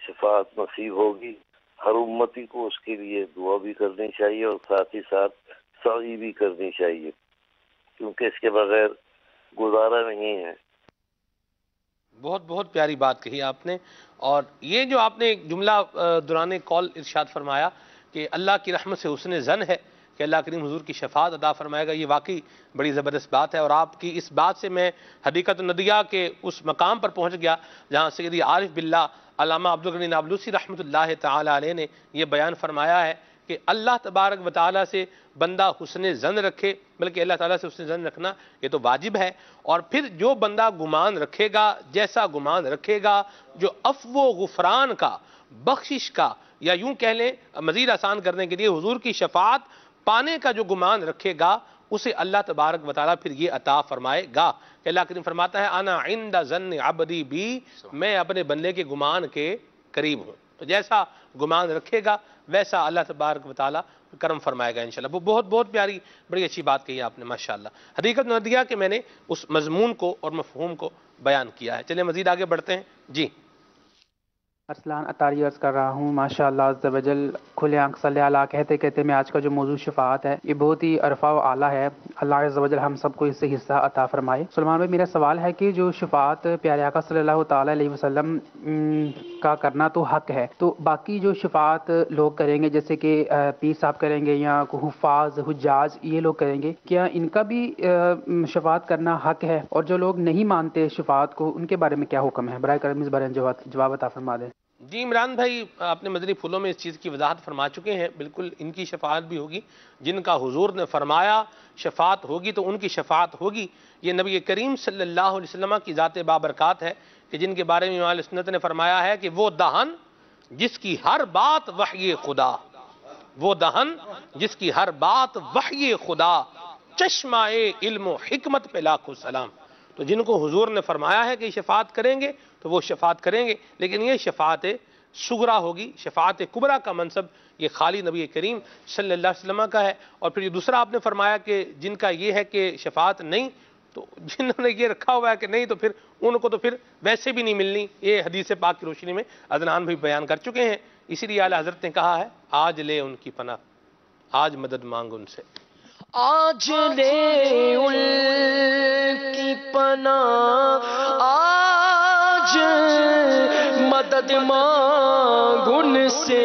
شفاعت نصیب ہوگی. ہر امتی کو اس کے لیے دعا بھی کرنی چاہیے اور ساتھ ہی ساتھ سعی بھی کرنی چاہیے، کیونکہ اس کے بغیر گزارا نہیں ہے. بہت بہت پیاری بات کہی آپ نے. اور یہ جو آپ نے جملہ دوران کال ارشاد فرمایا کہ اللہ کی رحمت سے حسن ظن ہے کہ اللہ کریم حضور کی شفاعت عطا فرمائے گا، یہ واقعی بڑی زبردست بات ہے. اور آپ کی اس بات سے میں حدیقت الندیہ کے اس مقام پر پہنچ گیا جہاں سیدی عارف باللہ علامہ عبدالغنی نابلسی رحمۃ اللہ تعالی علیہ نے یہ بیان فرمایا ہے کہ اللہ تبارک و تعالیٰ سے بندہ حسن ظن رکھے، بلکہ اللہ تعالیٰ سے حسن ظن رکھنا یہ تو واجب ہے. اور پھر جو بندہ گمان رکھے گا، جیسا گمان رکھے گا، جو عفو و غفران کا، بخشش کا، یا یوں کہہ لیں مزید آسان کرنے کے لیے حضور کی شفاعت پانے کا جو گمان رکھے گا، اسے اللہ تبارک و تعالیٰ پھر یہ عطا فرمائے گا. کہ اللہ کریم فرماتا ہے انا عند ظن عبدی بی، میں اپنے بندے کے گمان کے قریب ہوں. تو جیسا گمان رکھے گا ویسا اللہ تبارک و تعالیٰ کرم فرمائے گا انشاءاللہ. وہ بہت بہت پیاری بڑی اچھی بات کہی آپ نے ماشاءاللہ. حدیقت ندیہ کہ میں نے اس مضمون کو اور مفہوم کو بیان کیا ہے. چلیں مزید آگے بڑھتے ہیں. جی ارسلان اطاری عرض کر رہا ہوں. ماشاءاللہ عز و جل کھلے آنکھ صلی اللہ کہتے کہتے میں آج کا جو موضوع شفاعت ہے یہ بہت ہی عرفہ و اعلیٰ ہے. اللہ عز و جل ہم سب کو اس سے حصہ عطا فرمائے. سلمان بھائی میرا سوال ہے کہ جو شفاعت پیارے آقا صلی اللہ تعالی علیہ وسلم کا کرنا تو حق ہے، تو باقی جو شفاعت لوگ کریں گے جیسے کہ پیر صاحب کریں گے یا حفاظ حجاج یہ لوگ کریں گے، کیا ان کا بھی شفاعت کرنا حق ہے؟ اور جو لوگ نہیں مانتے شفاعت کو ان کے بارے میں کیا حکم ہے؟ برائے کرم اس بارے میں جواب عطا فرما دیں. جی عمران بھائی آپ نے مدنی پھولوں میں اس چیز کی وضاحت فرما چکے ہیں. بالکل ان کی شفاعت بھی ہوگی، جن کا حضور نے فرمایا شفاعت ہوگی تو ان کی شفاعت ہوگی. یہ نبی کریم صلی اللہ علیہ وسلم کی ذات بابرکات ہے کہ جن کے بارے میں امام سنت نے فرمایا ہے کہ وہ دہن جس کی ہر بات وحی خدا، وہ دہن جس کی ہر بات وحی خدا، چشمہ علم و حکمت پہ لاکھوں سلام. تو جن کو حضور نے فرمایا ہے کہ شفاعت کریں گے تو وہ شفاعت کریں گے، لیکن یہ شفاعت صغرا ہوگی. شفاعت کبرا کا منصب یہ خالی نبی کریم صلی اللہ علیہ وسلم کا ہے. اور پھر یہ دوسرا آپ نے فرمایا کہ جن کا یہ ہے کہ شفاعت نہیں، تو جنہوں نے یہ رکھا ہوا ہے کہ نہیں تو پھر ان کو تو پھر ویسے بھی نہیں ملنی. یہ حدیث پاک کی روشنی میں عدنان بھی بیان کر چکے ہیں. اسی لیے اعلیٰ حضرت نے کہا ہے آج لے ان کی پناہ، آج مدد مانگ ان سے. آج لے ان کی پناہ، آج مدد مانگ ان سے،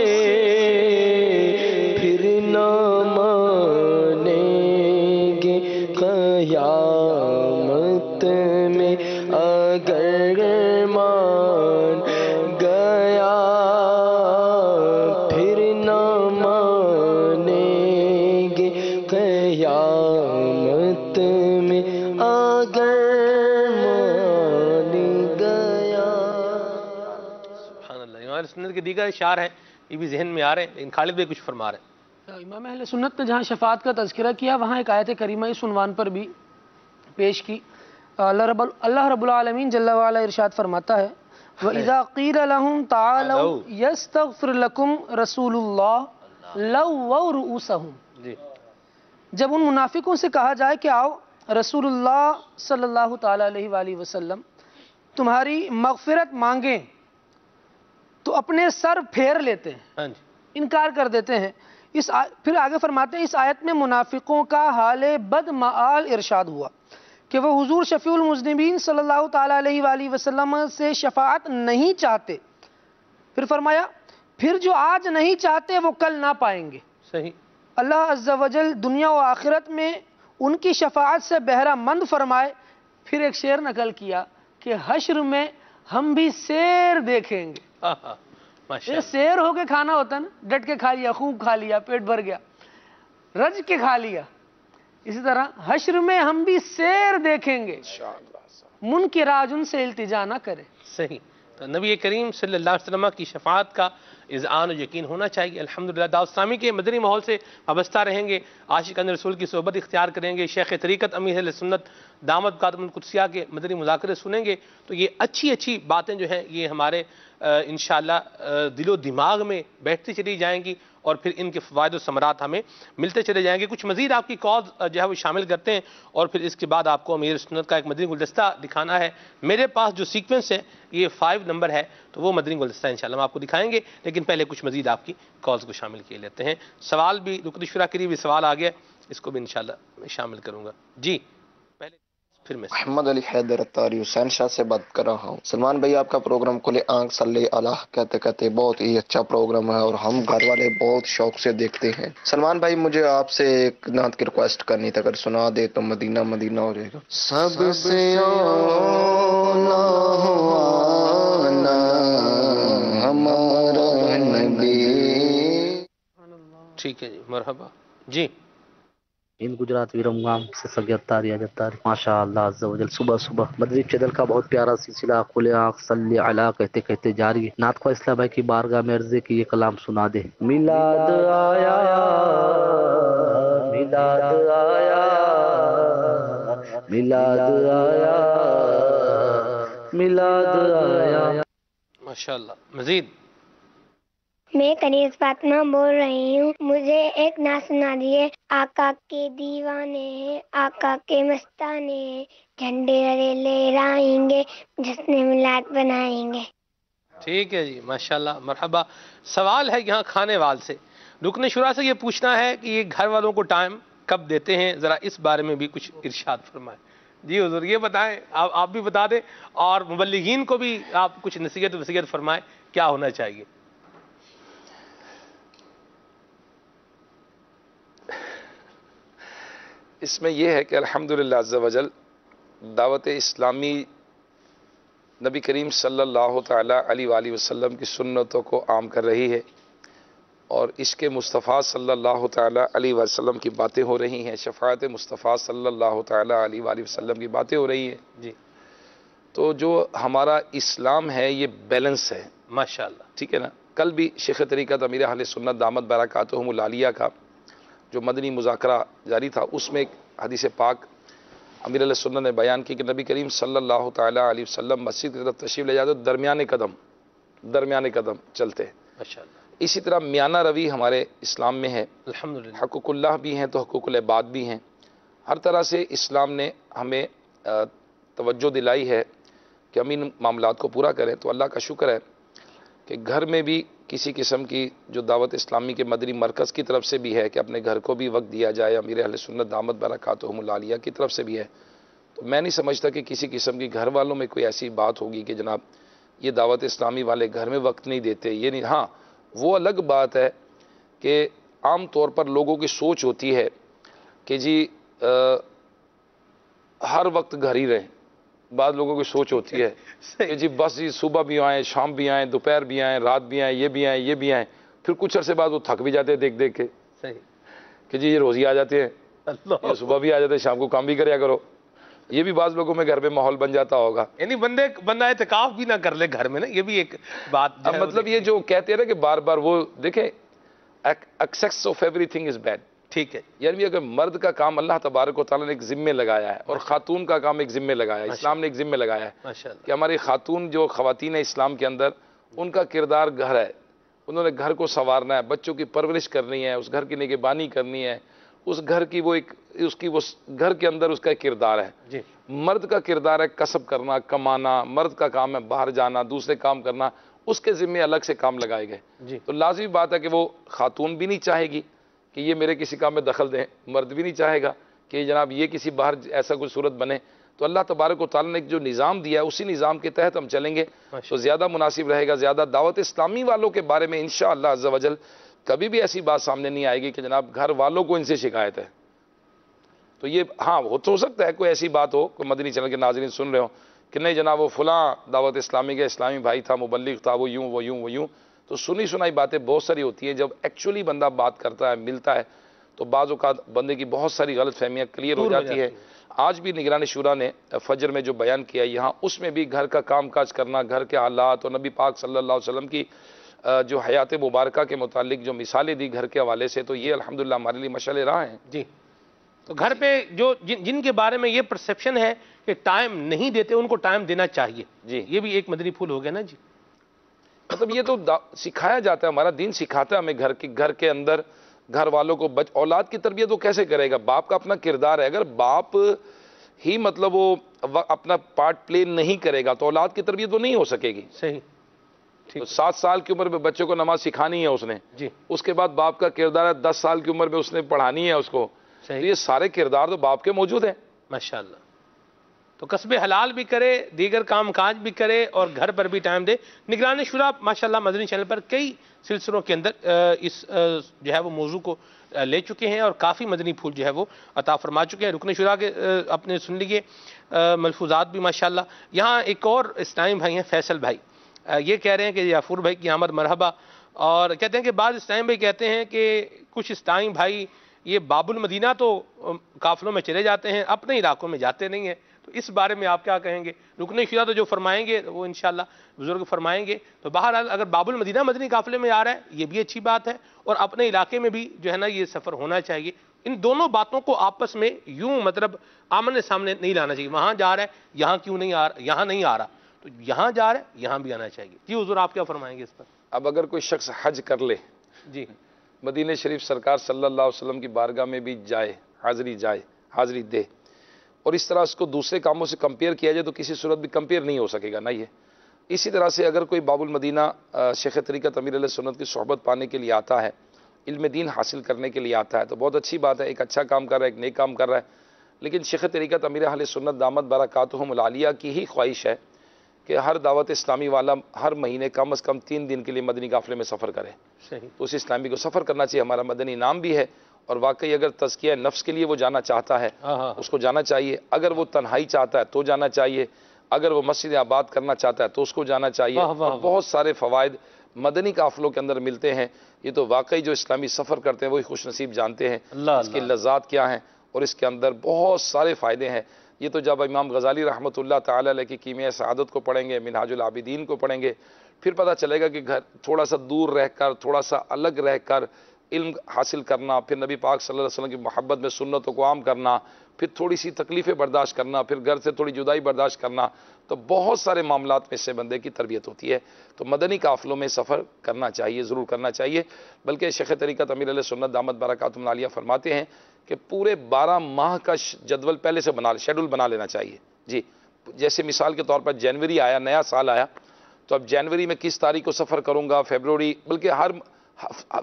پھر نہ مانیں گے قیامت میں اگر مان گیا، پھر نہ مانیں گے قیامت میں اگر مان گیا. سبحان اللہ. امام سنت کے دیگر اشعار ہیں یہ بھی ذہن میں آ رہے ہیں، لیکن خالد بھی کچھ فرما رہے ہیں. امام اہل سنت نے جہاں شفاعت کا تذکرہ کیا وہاں ایک آیت کریمہ اس عنوان پر بھی پیش کی. اللہ رب العالمین جل وعلا ارشاد فرماتا ہے وَإِذَا قِيلَ لَهُمْ تَعَالَوْا يَسْتَغْفِرْ لَكُمْ رَسُولُ اللَّهِ لَوَّوْا رُؤُوسَهُمْ. جب ان منافقوں سے کہا جائے کہ آؤ رسول اللہ صلی اللہ تعالی علیہ وآلہ وسلم تمہاری مغفرت مانگیں، تو اپنے سر پھیر لیتے ہیں، انکار کر دیتے ہیں. پھر آگے فرماتے ہیں اس آیت میں منافقوں کا حال بد معال ارشاد ہوا کہ وہ حضور شفیع المذنبین صلی اللہ تعالی علیہ وآلہ وسلم سے شفاعت نہیں چاہتے. پھر فرمایا پھر جو آج نہیں چاہتے وہ کل نہ پائیں گے. صحیح. اللہ عز و جل دنیا و آخرت میں ان کی شفاعت سے بہرہ مند فرمائے. پھر ایک شعر نقل کیا کہ حشر میں ہم بھی سیر دیکھیں گے. ماشاء یہ سیر ہو کے کھانا ہوتا ہے نا, ڈٹ کے کھا لیا, خوب کھا لیا, پیٹ بھر گیا, رج کے کھا لیا. اسی طرح حشر میں ہم بھی سیر دیکھیں گے, منکراج ان سے التجا نہ کرے. صحیح. تو نبی کریم صلی اللہ علیہ وسلم کی شفاعت کا اذعان و یقین ہونا چاہیے. الحمدللہ دعوت اسلامی کے مدنی ماحول سے وابستہ رہیں گے, عاشقان رسول کی صحبت اختیار کریں گے, شیخ طریقت امیر اہل سنت دامت قادم القدسیہ کے مدنی مذاکرے سنیں گے, تو یہ اچھی باتیں جو ہیں یہ ہمارے انشاءاللہ دل و دماغ میں بیٹھتی چلی جائیں گی, اور پھر ان کے فوائد و ثمرات ہمیں ملتے چلے جائیں گے. کچھ مزید آپ کی کالز جو ہے وہ شامل کرتے ہیں, اور پھر اس کے بعد آپ کو امیر سنت کا ایک مدنی گلدستہ دکھانا ہے. میرے پاس جو سیکوینس ہے یہ 5 نمبر ہے, تو وہ مدنی گلدستہ انشاءاللہ ہم آپ کو دکھائیں گے, لیکن پہلے کچھ مزید آپ کی کالز کو شامل کیے لیتے ہیں. سوال بھی رکن شورا کے لیے بھی سوال آ گیا, اس کو بھی انشاءاللہ میں شامل کروں گا. جی پہلے پھر میں محمد علی حیدر اتاری حسین شاہ سے بات کر رہا ہوں. سلمان بھائی آپ کا پروگرام کھلے آنکھ صلی اللہ کہتے کہتے بہت ہی اچھا پروگرام ہے, اور ہم گھر والے بہت شوق سے دیکھتے ہیں. سلمان بھائی مجھے آپ سے ایک نعت کی ریکویسٹ کرنی تھی, اگر سنا دے تو مدینہ مدینہ ہو جائے گا. سب سے اولا ہمارا نبی. ٹھیک ہے جی, مرحبا. جی ان گجرات ویرم گام سے سگے اتاری اجتاری ماشاء اللہ عز و جل. صبح صبح مدنی چینل کا بہت پیارا سلسلہ کھلے آنکھ صلی علی کہتے کہتے جاری. نعت خواہ اسلام بھائی کی بارگاہ میں عرض ہے کہ یہ کلام سنا دے. میلاد آیا میلاد آیا میلاد آیا میلاد آیا. ماشاءاللہ. مزید. میں کنیز فاطمہ بول رہی ہوں, مجھے ایک نعت سنا دیے. آقا کے دیوانے ہیں, آقا کے مستانے ہیں, جھنڈے ہرے لہرائیں گے, جشن میلاد بنائیں گے. ٹھیک ہے جی, ماشاءاللہ, مرحبا. سوال ہے یہاں کھانے وال سے, رکن شورا سے یہ پوچھنا ہے کہ یہ گھر والوں کو ٹائم کب دیتے ہیں, ذرا اس بارے میں بھی کچھ ارشاد فرمائیں. جی حضور یہ بتائیں, آپ بھی بتا دیں, اور مبلغین کو بھی آپ کچھ نصیحت وصیت فرمائیں کیا ہونا چاہیے. اس میں یہ ہے کہ الحمدللہ عز و جل دعوت اسلامی نبی کریم صلی اللہ تعالی علیہ وآلہ وسلم کی سنتوں کو عام کر رہی ہے, اور اس کے مصطفیٰ صلی اللہ تعالی علیہ وسلم کی باتیں ہو رہی ہیں, شفاعت مصطفیٰ صلی اللہ تعالی علیہ وآلہ وسلم کی باتیں ہو رہی ہیں. جی تو جو ہمارا اسلام ہے یہ بیلنس ہے ماشاءاللہ. ٹھیک ہے نا. کل بھی شیخ طریقت امیر اہل سنت دامت برکاتہم العالیہ کا جو مدنی مذاکرہ جاری تھا, اس میں ایک حدیث پاک امیر علیہ سنت نے بیان کی کہ نبی کریم صلی اللہ تعالی علیہ وسلم مسجد کی طرف تشریف لے جاتے درمیانے قدم چلتے ہیں. ماشاءاللہ. اسی طرح میانہ روی ہمارے اسلام میں ہے. الحمدللہ. حقوق اللہ بھی ہیں تو حقوق العباد بھی ہیں. ہر طرح سے اسلام نے ہمیں توجہ دلائی ہے کہ ہم ان معاملات کو پورا کریں. تو اللہ کا شکر ہے کہ گھر میں بھی کسی قسم کی جو دعوت اسلامی کے مدنی مرکز کی طرف سے بھی ہے کہ اپنے گھر کو بھی وقت دیا جائے, امیر اہل سنت دامت برکاتہم العالیہ کی طرف سے بھی ہے. تو میں نہیں سمجھتا کہ کسی قسم کی گھر والوں میں کوئی ایسی بات ہوگی کہ جناب یہ دعوت اسلامی والے گھر میں وقت نہیں دیتے, یہ نہیں. ہاں وہ الگ بات ہے کہ عام طور پر لوگوں کی سوچ ہوتی ہے کہ جی ہر وقت گھر ہی رہیں. بعض لوگوں کی سوچ ہوتی ہے کہ جی بس جی صبح بھی آئیں, شام بھی آئیں, دوپہر بھی آئیں, رات بھی آئیں, یہ بھی آئیں, یہ بھی آئیں. پھر کچھ عرصے بعد وہ تھک بھی جاتے ہیں دیکھ دیکھ کے. صحیح. کہ جی یہ روزی آ جاتے ہیں, یہ صبح بھی آ جاتے ہیں, شام کو کام بھی کریا کرو. یہ بھی بعض لوگوں میں گھر پہ ماحول بن جاتا ہوگا, یعنی بندہ اعتکاف بھی نہ کر لے گھر میں نا, یہ بھی ایک بات. اب مطلب یہ جو کہتے ہیں نا کہ بار بار وہ دیکھیں access of every thing is bad. ٹھیک ہے. یعنی اگر مرد کا کام اللہ تبارک و تعالیٰ نے ایک ذمہ لگایا ہے, اور خاتون کا کام ایک ذمہ لگایا ہے, اسلام نے ایک ذمہ لگایا ہے کہ ہماری خاتون جو خواتین ہیں اسلام کے اندر, ان کا کردار گھر ہے. انہوں نے گھر کو سنوارنا ہے, بچوں کی پرورش کرنی ہے, اس گھر کی نگہبانی کرنی ہے, اس گھر کی وہ ایک وہ گھر کے اندر اس کا ایک کردار ہے. جی. مرد کا کردار ہے کسب کرنا, کمانا. مرد کا کام ہے باہر جانا, دوسرے کام کرنا. اس کے ذمہ الگ سے کام لگائے گئے. جی. تو لازمی بات ہے کہ وہ خاتون بھی نہیں چاہے گی کہ یہ میرے کسی کام میں دخل دیں, مرد بھی نہیں چاہے گا کہ جناب یہ کسی باہر ایسا کوئی صورت بنے تو اللہ تبارک و تعالیٰ نے جو نظام دیا ہے اسی نظام کے تحت ہم چلیں گے تو زیادہ مناسب رہے گا. زیادہ دعوت اسلامی والوں کے بارے میں انشاءاللہ عز و جل کبھی بھی ایسی بات سامنے نہیں آئے گی کہ جناب گھر والوں کو ان سے شکایت ہے. تو یہ ہاں ہو سکتا ہے کوئی ایسی بات ہو, کوئی مدنی چینل کے ناظرین سن رہے ہو کہ نہیں جناب وہ فلاں دعوت اسلامی کا اسلامی بھائی تھا, مبلغ تھا, وہ یوں, تو سنی سنائی باتیں بہت ساری ہوتی ہیں. جب ایکچولی بندہ بات کرتا ہے, ملتا ہے, تو بعض اوقات بندے کی بہت ساری غلط فہمیاں کلیئر ہو جاتی ہے. آج بھی نگران شورا نے فجر میں جو بیان کیا یہاں, اس میں بھی گھر کا کام کاج کرنا, گھر کے حالات اور نبی پاک صلی اللہ علیہ وسلم کی جو حیات مبارکہ کے متعلق جو مثالیں دی گھر کے حوالے سے, تو یہ الحمدللہ ہمارے لیے مشعل راہ ہیں. جی, تو گھر پہ جو جن کے بارے میں یہ پرسیپشن ہے کہ ٹائم نہیں دیتے, ان کو ٹائم دینا چاہیے. جی, یہ بھی ایک مدنی پھول ہو گیا نا. جی, مطلب یہ تو سکھایا جاتا ہے, ہمارا دین سکھاتا ہے ہمیں گھر کے اندر گھر والوں کو اولاد کی تربیت وہ کیسے کرے گا. باپ کا اپنا کردار ہے, اگر باپ ہی مطلب وہ اپنا پارٹ پلے نہیں کرے گا تو اولاد کی تربیت وہ نہیں ہو سکے گی. صحیح. 7 سال کی عمر میں بچے کو نماز سکھانی ہے اس نے, اس کے بعد باپ کا کردار ہے 10 سال کی عمر میں اس نے پڑھانی ہے اس کو. تو یہ سارے کردار تو باپ کے موجود ہیں ماشاءاللہ. تو قصب حلال بھی کرے, دیگر کام کاج بھی کرے, اور گھر پر بھی ٹائم دے. نگران شورا ماشاءاللہ مدنی چینل پر کئی سلسلوں کے اندر اس جو ہے وہ موضوع کو لے چکے ہیں اور کافی مدنی پھول جو ہے وہ عطا فرما چکے ہیں. رکن شورا کے اپنے سن لیجئے ملفوظات بھی ماشاءاللہ. یہاں ایک اور اسلامی بھائی ہیں فیصل بھائی, یہ کہہ رہے ہیں کہ یافور بھائی کی آمد مرحبا, اور کہتے ہیں کہ بعض اسلامی بھائی کہتے ہیں کہ کچھ اسلامی بھائی یہ باب المدینہ تو قافلوں میں چلے جاتے ہیں, اپنے علاقوں میں جاتے نہیں ہیں. تو اس بارے میں آپ کیا کہیں گے؟ رکن شورا تو جو فرمائیں گے وہ انشاءاللہ بزرگ فرمائیں گے. تو بہرحال اگر باب المدینہ مدنی قافلے میں آ رہا ہے یہ بھی اچھی بات ہے, اور اپنے علاقے میں بھی جو ہے نا یہ سفر ہونا چاہیے. ان دونوں باتوں کو آپس میں یوں مطلب آمنے سامنے نہیں لانا چاہیے. وہاں جا رہا ہے یہاں کیوں نہیں آ رہا, یہاں نہیں آ رہا تو یہاں جا رہا ہے یہاں بھی آنا چاہیے. جی حضور آپ کیا فرمائیں گے اس پر؟ اب اگر کوئی شخص حج کر لے, جی, مدینہ شریف سرکار صلی اللہ علیہ وسلم کی بارگاہ میں بھی جائے, حاضری دے, اور اس طرح اس کو دوسرے کاموں سے کمپیئر کیا جائے تو کسی صورت بھی کمپیئر نہیں ہو سکے گا نا یہ. اسی طرح سے اگر کوئی باب المدینہ شیخ طریقت امیر علیہ سنت کی صحبت پانے کے لیے آتا ہے, علم دین حاصل کرنے کے لیے آتا ہے, تو بہت اچھی بات ہے, ایک اچھا کام کر رہا ہے, ایک نیک کام کر رہا ہے. لیکن شیخ طریقت امیر اہل سنت دامت برکاتہم العالیہ کی ہی خواہش ہے کہ ہر دعوت اسلامی والا ہر مہینے کم از کم 3 دن کے لیے مدنی قافلے میں سفر کرے. تو اس اسلامی کو سفر کرنا چاہیے, ہمارا مدنی نام بھی ہے, اور واقعی اگر تزکیہ نفس کے لیے وہ جانا چاہتا ہے اس کو جانا چاہیے. اگر وہ تنہائی چاہتا ہے تو جانا چاہیے, اگر وہ مسجد آباد کرنا چاہتا ہے تو اس کو جانا چاہیے. بہت سارے فوائد مدنی قافلوں کے اندر ملتے ہیں. یہ تو واقعی جو اسلامی سفر کرتے ہیں وہی خوش نصیب جانتے ہیں اس کی لذات کیا ہیں, اور اس کے اندر بہت سارے فائدے ہیں. یہ تو جب امام غزالی رحمۃ اللہ تعالی علیہ کی کیمیہ سعادت کو پڑھیں گے, منہاج العابدین کو پڑھیں گے, پھر پتہ چلے گا کہ گھر تھوڑا سا دور رہ کر, تھوڑا سا الگ رہ کر علم حاصل کرنا, پھر نبی پاک صلی اللہ علیہ وسلم کی محبت میں سنتوں کو عام کرنا, پھر تھوڑی سی تکلیفیں برداشت کرنا, پھر گھر سے تھوڑی جدائی برداشت کرنا, تو بہت سارے معاملات میں سے بندے کی تربیت ہوتی ہے. تو مدنی قافلوں میں سفر کرنا چاہیے, ضرور کرنا چاہیے. بلکہ شیخ طریقت امیر علیہ سنت دامت برکاتہم العالیہ فرماتے ہیں کہ پورے 12 ماہ کا جدول پہلے سے شیڈول بنا لینا چاہیے. جی, جیسے مثال کے طور پر جنوری آیا, نیا سال آیا, تو اب جنوری میں کس تاریخ کو سفر کروں گا, فیبروری, بلکہ ہر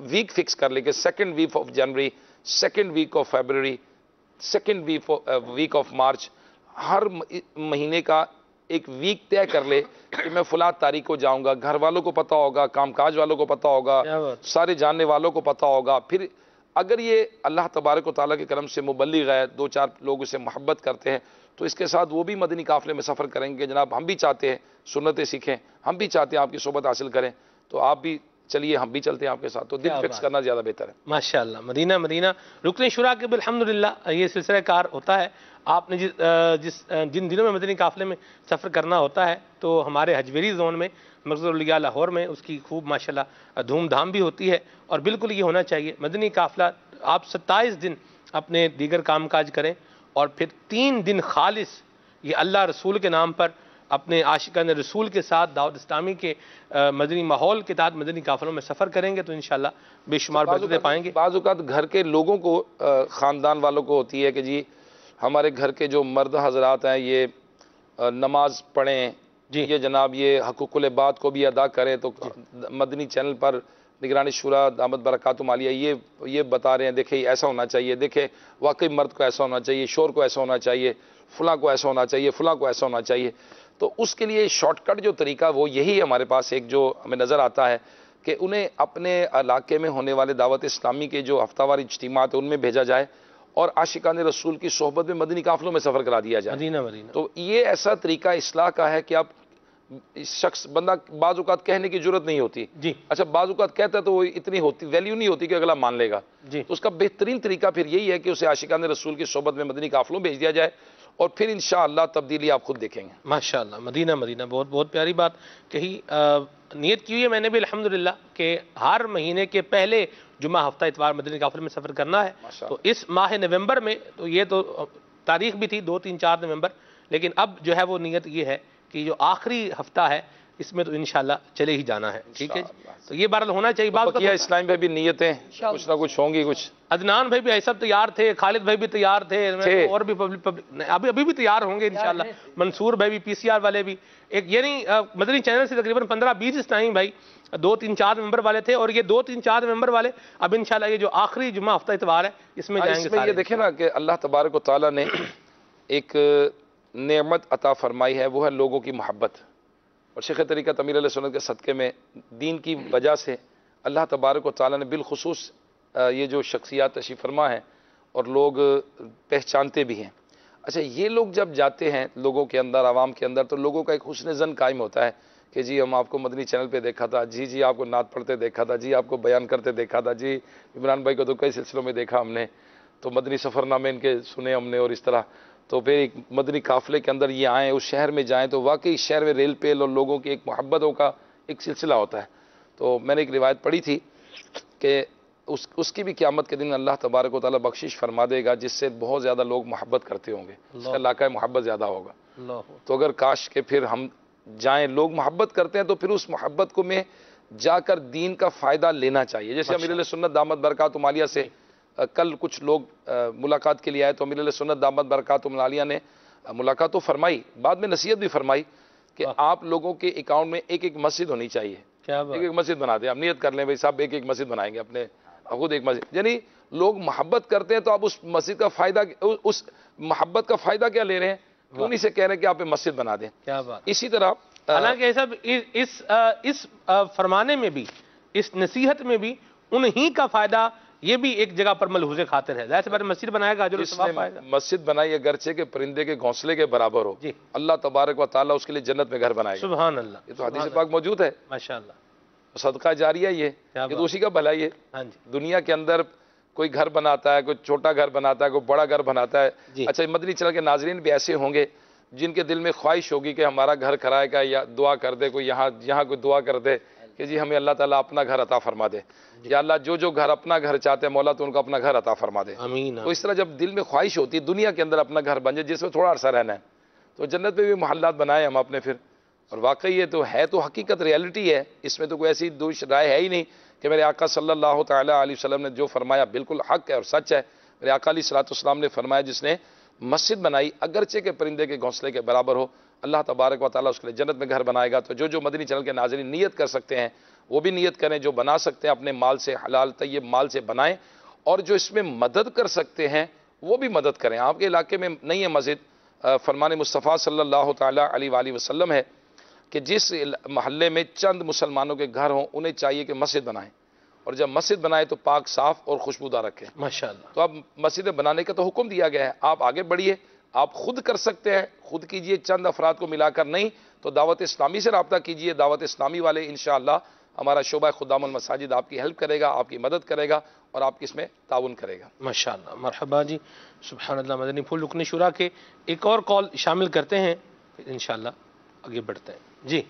ویک فکس کر لے کہ 2nd week of January, 2nd week of February, 2nd week of March, ہر مہینے کا ایک ویک طے کر لے کہ میں فلاں تاریخ کو جاؤں گا. گھر والوں کو پتہ ہوگا, کام کاج والوں کو پتہ ہوگا, سارے جاننے والوں کو پتہ ہوگا. پھر اگر یہ اللہ تبارک و تعالیٰ کے کرم سے مبلغ ہے, 2-4 لوگ اسے محبت کرتے ہیں, تو اس کے ساتھ وہ بھی مدنی قافلے میں سفر کریں گے. جناب ہم بھی چاہتے ہیں سنتیں سیکھیں, ہم بھی چاہتے ہیں آپ کی صحبت حاصل کریں, تو آپ بھی چلیے, ہم بھی چلتے ہیں آپ کے ساتھ. تو دن فکس کرنا زیادہ بہتر ہے. ماشاءاللہ. مدینہ رکن شورا کے الحمدللہ یہ سلسلہ کار ہوتا ہے. آپ نے جن دنوں میں مدنی قافلے میں سفر کرنا ہوتا ہے تو ہمارے حجویری زون میں مرکز الاولیاء لاہور میں اس کی خوب ماشاءاللہ دھوم دھام بھی ہوتی ہے, اور بالکل یہ ہونا چاہیے. مدنی قافلہ آپ 27 دن اپنے دیگر کام کاج کریں, اور پھر 3 دن خالص یہ اللہ رسول کے نام پر اپنے عاشقان رسول کے ساتھ دعوت اسلامی کے مدنی ماحول کے تحت مدنی قافلوں میں سفر کریں گے تو انشاءاللہ بے شمار برکتیں پائیں گے. بعض اوقات گھر کے لوگوں کو, خاندان والوں کو ہوتی ہے کہ جی ہمارے گھر کے جو مرد حضرات ہیں یہ نماز پڑھیں, یہ جناب یہ حقوق العباد کو بھی ادا کریں, تو مدنی چینل پر نگران شورا دامت برکاتہم عالیہ یہ بتا رہے ہیں دیکھیں ایسا ہونا چاہیے، دیکھیں واقعی مرد کو ایسا ہونا چاہیے، شور کو ایسا ہونا چاہیے، فلاں کو ایسا ہونا چاہیے، فلاں کو ایسا ہونا چاہیے، تو اس کے لیے شارٹ کٹ جو طریقہ وہ یہی ہے ہمارے پاس ایک جو ہمیں نظر آتا ہے کہ انہیں اپنے علاقے میں ہونے والے دعوت اسلامی کے جو ہفتہ وار اجتماعات ہیں ان میں بھیجا جائے اور عاشقان رسول کی صحبت میں مدنی قافلوں میں سفر کرا دیا جائے۔ تو یہ ایسا طریقہ اصلاح کا ہے کہ آپ شخص بندہ بعض اوقات کہنے کی ضرورت نہیں ہوتی، اچھا بعض اوقات کہتا ہے تو وہ اتنی ہوتی ویلیو نہیں ہوتی کہ اگلا مان لے گا، تو اس کا بہترین طریقہ پھر یہی ہے کہ اسے عاشقان رسول کی صحبت میں مدنی قافلوں بھیج دیا جائے اور پھر انشاءاللہ تبدیلی آپ خود دیکھیں گے۔ ماشاءاللہ، مدینہ بہت بہت پیاری بات کہی۔ نیت کی ہوئی ہے میں نے بھی الحمدللہ کہ ہر مہینے کے پہلے جمعہ ہفتہ اتوار مدنی قافلے میں سفر کرنا ہے، تو اس ماہ نومبر میں تو یہ تو تاریخ بھی تھی 2، 3، 4 نومبر، لیکن اب جو ہے وہ نیت یہ ہے کہ جو آخری ہفتہ ہے اس میں تو انشاءاللہ چلے ہی جانا ہے، ٹھیک ہے جی؟ تو یہ بہرحال ہونا چاہیے۔ بات بقیہ اسلام پہ بھی نیتیں کچھ نہ کچھ ہوں گی، کچھ عدنان بھائی بھی سب تیار تھے، خالد بھائی بھی تیار تھے، اور بھی ابھی بھی تیار ہوں گے انشاءاللہ، منصور بھائی بھی، پی سی آر والے بھی، ایک یعنی مدنی چینل سے تقریباً 15-20 اس ٹائم بھائی 2، 3، 4 نومبر والے تھے، اور یہ 2، 3، 4 نومبر والے اب انشاءاللہ یہ جو آخری جمعہ ہفتہ اتوار ہے اس میں جائیں گے سارے۔ یہ دیکھیں نا کہ اللہ تبارک و تعالیٰ نے ایک نعمت عطا فرمائی ہے، وہ ہے لوگوں کی محبت، اور شیخ طریقت امیر علیہ سنت کے صدقے میں دین کی وجہ سے اللہ تبارک و تعالیٰ نے بالخصوص یہ جو شخصیات تشریف فرما ہیں اور لوگ پہچانتے بھی ہیں، اچھا یہ لوگ جب جاتے ہیں لوگوں کے اندر، عوام کے اندر، تو لوگوں کا ایک حسن ظن قائم ہوتا ہے کہ جی ہم آپ کو مدنی چینل پہ دیکھا تھا، جی آپ کو نعت پڑھتے دیکھا تھا، جی آپ کو بیان کرتے دیکھا تھا، جی عمران بھائی کو تو کئی سلسلوں میں دیکھا ہم نے، تو مدنی سفر نامے ان کے سنے ہم نے، اور اس طرح تو پھر ایک مدنی قافلے کے اندر یہ آئیں، اس شہر میں جائیں تو واقعی شہر میں ریل پیل اور لوگوں کی ایک محبتوں کا ایک سلسلہ ہوتا ہے۔ تو میں نے ایک روایت پڑھی تھی کہ اس کی بھی قیامت کے دن اللہ تبارک و تعالیٰ بخشش فرما دے گا جس سے بہت زیادہ لوگ محبت کرتے ہوں گے، اس کا علاقہ محبت زیادہ ہوگا۔ تو اگر کاش کہ پھر ہم جائیں، لوگ محبت کرتے ہیں تو پھر اس محبت کو میں جا کر دین کا فائدہ لینا چاہیے۔ جیسے امیر علیہ سنت دامت برکاتہم عالیہ سے کل کچھ لوگ ملاقات کے لیے آئے تو امیر علیہ سنت دامت برکاتہم عالیہ نے ملاقات تو فرمائی، بعد میں نصیحت بھی فرمائی کہ آپ لوگوں کے اکاؤنٹ میں ایک مسجد ہونی چاہیے، ایک مسجد بنا دیں، آپ نیت کر لیں بھائی صاحب ایک مسجد بنائیں گے اپنے خود ایک مسجد، یعنی لوگ محبت کرتے ہیں تو آپ اس مسجد کا فائدہ، اس محبت کا فائدہ کیا لے رہے ہیں کہ انہی سے کہہ رہے ہیں کہ آپ مسجد بنا دیں۔ اسی طرح حالانکہ صاحب اس فرمانے میں بھی، اس نصیحت میں بھی انہی کا فائدہ یہ بھی ایک جگہ پر ملحوظ خاطر ہے، ظاہر سی بات مسجد بنائے گا اجر و ثواب پائے گا، مسجد بنائی اگرچہ کہ پرندے کے گھونسلے کے برابر ہو، اللہ تبارک و تعالیٰ اس کے لیے جنت میں گھر بنائے گا، سبحان اللہ، یہ تو حدیث پاک موجود ہے، ماشاءاللہ، صدقہ جاریہ یہ تو اسی کا بھلا یہ دنیا کے اندر کوئی گھر بناتا ہے، کوئی چھوٹا گھر بناتا ہے، کوئی بڑا گھر بناتا ہے۔ اچھا مدنی چینل کے ناظرین بھی ایسے ہوں گے جن کے دل میں خواہش ہوگی کہ ہمارا گھر کرائے گا یا دعا کر دے، کوئی یہاں کوئی دعا کر دے کہ جی ہمیں اللہ تعالیٰ اپنا گھر عطا فرما دے، یا اللہ جو گھر اپنا گھر چاہتے ہیں مولا تو ان کو اپنا گھر عطا فرما دے۔ تو اس طرح جب دل میں خواہش ہوتی ہے دنیا کے اندر اپنا گھر بن جائے جس میں تھوڑا عرصہ رہنا ہے، تو جنت میں بھی محلات بنائے ہم اپنے پھر، اور واقعی یہ تو ہے تو حقیقت ریالٹی ہے، اس میں تو کوئی ایسی دوش رائے ہے ہی نہیں کہ میرے آقا صلی اللہ تعالیٰ علیہ وسلم نے جو فرمایا بالکل حق ہے اور سچ ہے۔ میرے آقا علیہ الصلوۃ والسلام نے فرمایا جس نے مسجد بنائی اگرچہ کہ پرندے کے گھونسلے کے برابر ہو، اللہ تبارک و تعالیٰ اس کے لیے جنت میں گھر بنائے گا۔ تو جو مدنی چینل کے ناظرین نیت کر سکتے ہیں وہ بھی نیت کریں، جو بنا سکتے ہیں اپنے مال سے، حلال طیب مال سے بنائیں، اور جو اس میں مدد کر سکتے ہیں وہ بھی مدد کریں۔ آپ کے علاقے میں نہیں ہے مسجد، فرمان مصطفیٰ صلی اللہ تعالیٰ علیہ وآلہ وسلم ہے کہ جس محلے میں چند مسلمانوں کے گھر ہوں انہیں چاہیے کہ مسجد بنائیں، اور جب مسجد بنائے تو پاک صاف اور خوشبودار رکھیں۔ ماشاءاللہ، تو اب مسجد بنانے کا تو حکم دیا گیا ہے، آپ آگے بڑھیے، آپ خود کر سکتے ہیں، خود کیجئے، چند افراد کو ملا کر نہیں تو دعوت اسلامی سے رابطہ کیجئے، دعوت اسلامی والے انشاءاللہ ہمارا شعبہ خدام المساجد آپ کی ہیلپ کرے گا، آپ کی مدد کرے گا اور آپ کی اس میں تعاون کرے گا۔ ماشاءاللہ، مرحبا جی، سبحان اللہ۔ مدنی پھول رکن شورا کے ایک اور کال شامل کرتے ہیں، پھر انشاءاللہ آگے بڑھتے ہیں جی۔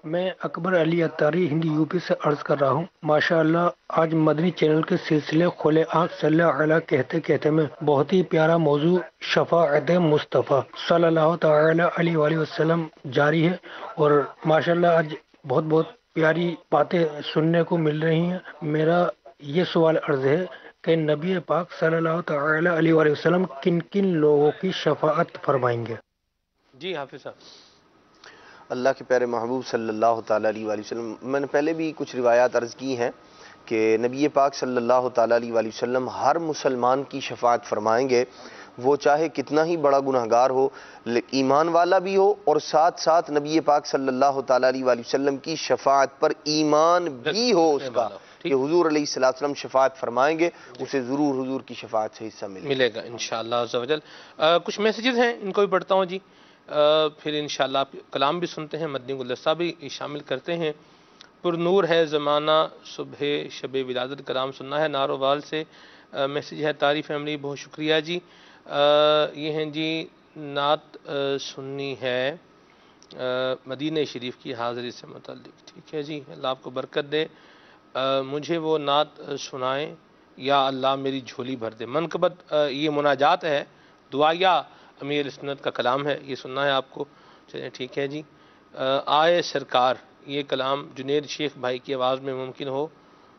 میں اکبر علی اتاری ہندی یو پی سے عرض کر رہا ہوں۔ ماشاءاللہ آج مدنی چینل کے سلسلے کھلے آنکھ صلی اللہ علیہ کہتے میں بہت ہی پیارا موضوع شفاعت مصطفیٰ صلی اللہ تعالی علیہ وآلہ وسلم جاری ہے، اور ماشاءاللہ آج بہت پیاری باتیں سننے کو مل رہی ہیں۔ میرا یہ سوال عرض ہے کہ نبی پاک صلی اللہ تعالی علیہ وآلہ وسلم کن کن لوگوں کی شفاعت فرمائیں گے؟ جی حافظ صاحب۔ اللہ کے پیارے محبوب صلی اللہ تعالیٰ علیہ وآلہ وسلم، میں نے پہلے بھی کچھ روایات عرض کی ہیں کہ نبی پاک صلی اللہ تعالیٰ علیہ وآلہ وسلم ہر مسلمان کی شفاعت فرمائیں گے، وہ چاہے کتنا ہی بڑا گناہگار ہو، ایمان والا بھی ہو، اور ساتھ ساتھ نبی پاک صلی اللہ تعالیٰ علیہ وآلہ وسلم کی شفاعت پر ایمان بھی ہو اس کا کہ حضور علیہ السلام شفاعت فرمائیں گے، اسے ضرور حضور کی شفاعت سے حصہ ملے گا انشاءاللہ عز و جل۔ کچھ میسیجز ہیں، ان کو بھی پڑھتا ہوں جی، پھر انشاءاللہ آپ کلام بھی سنتے ہیں، مدنی گلدستہ بھی شامل کرتے ہیں۔ پر نور ہے زمانہ صبح شب ولادت، کلام سننا ہے، نارووال سے میسیج ہے۔ طاری فیملی بہت شکریہ جی۔ یہ ہیں جی نعت سننی ہے مدینہ شریف کی حاضری سے متعلق، ٹھیک ہے جی، اللہ آپ کو برکت دے۔ مجھے وہ نعت سنائیں یا اللہ میری جھولی بھر دے۔ منقبت یہ مناجات ہے، دعائیہ امیر سنت کا کلام ہے، یہ سننا ہے آپ کو، چلیں ٹھیک ہے جی۔ آئے سرکار، یہ کلام جنید شیخ بھائی کی آواز میں ممکن ہو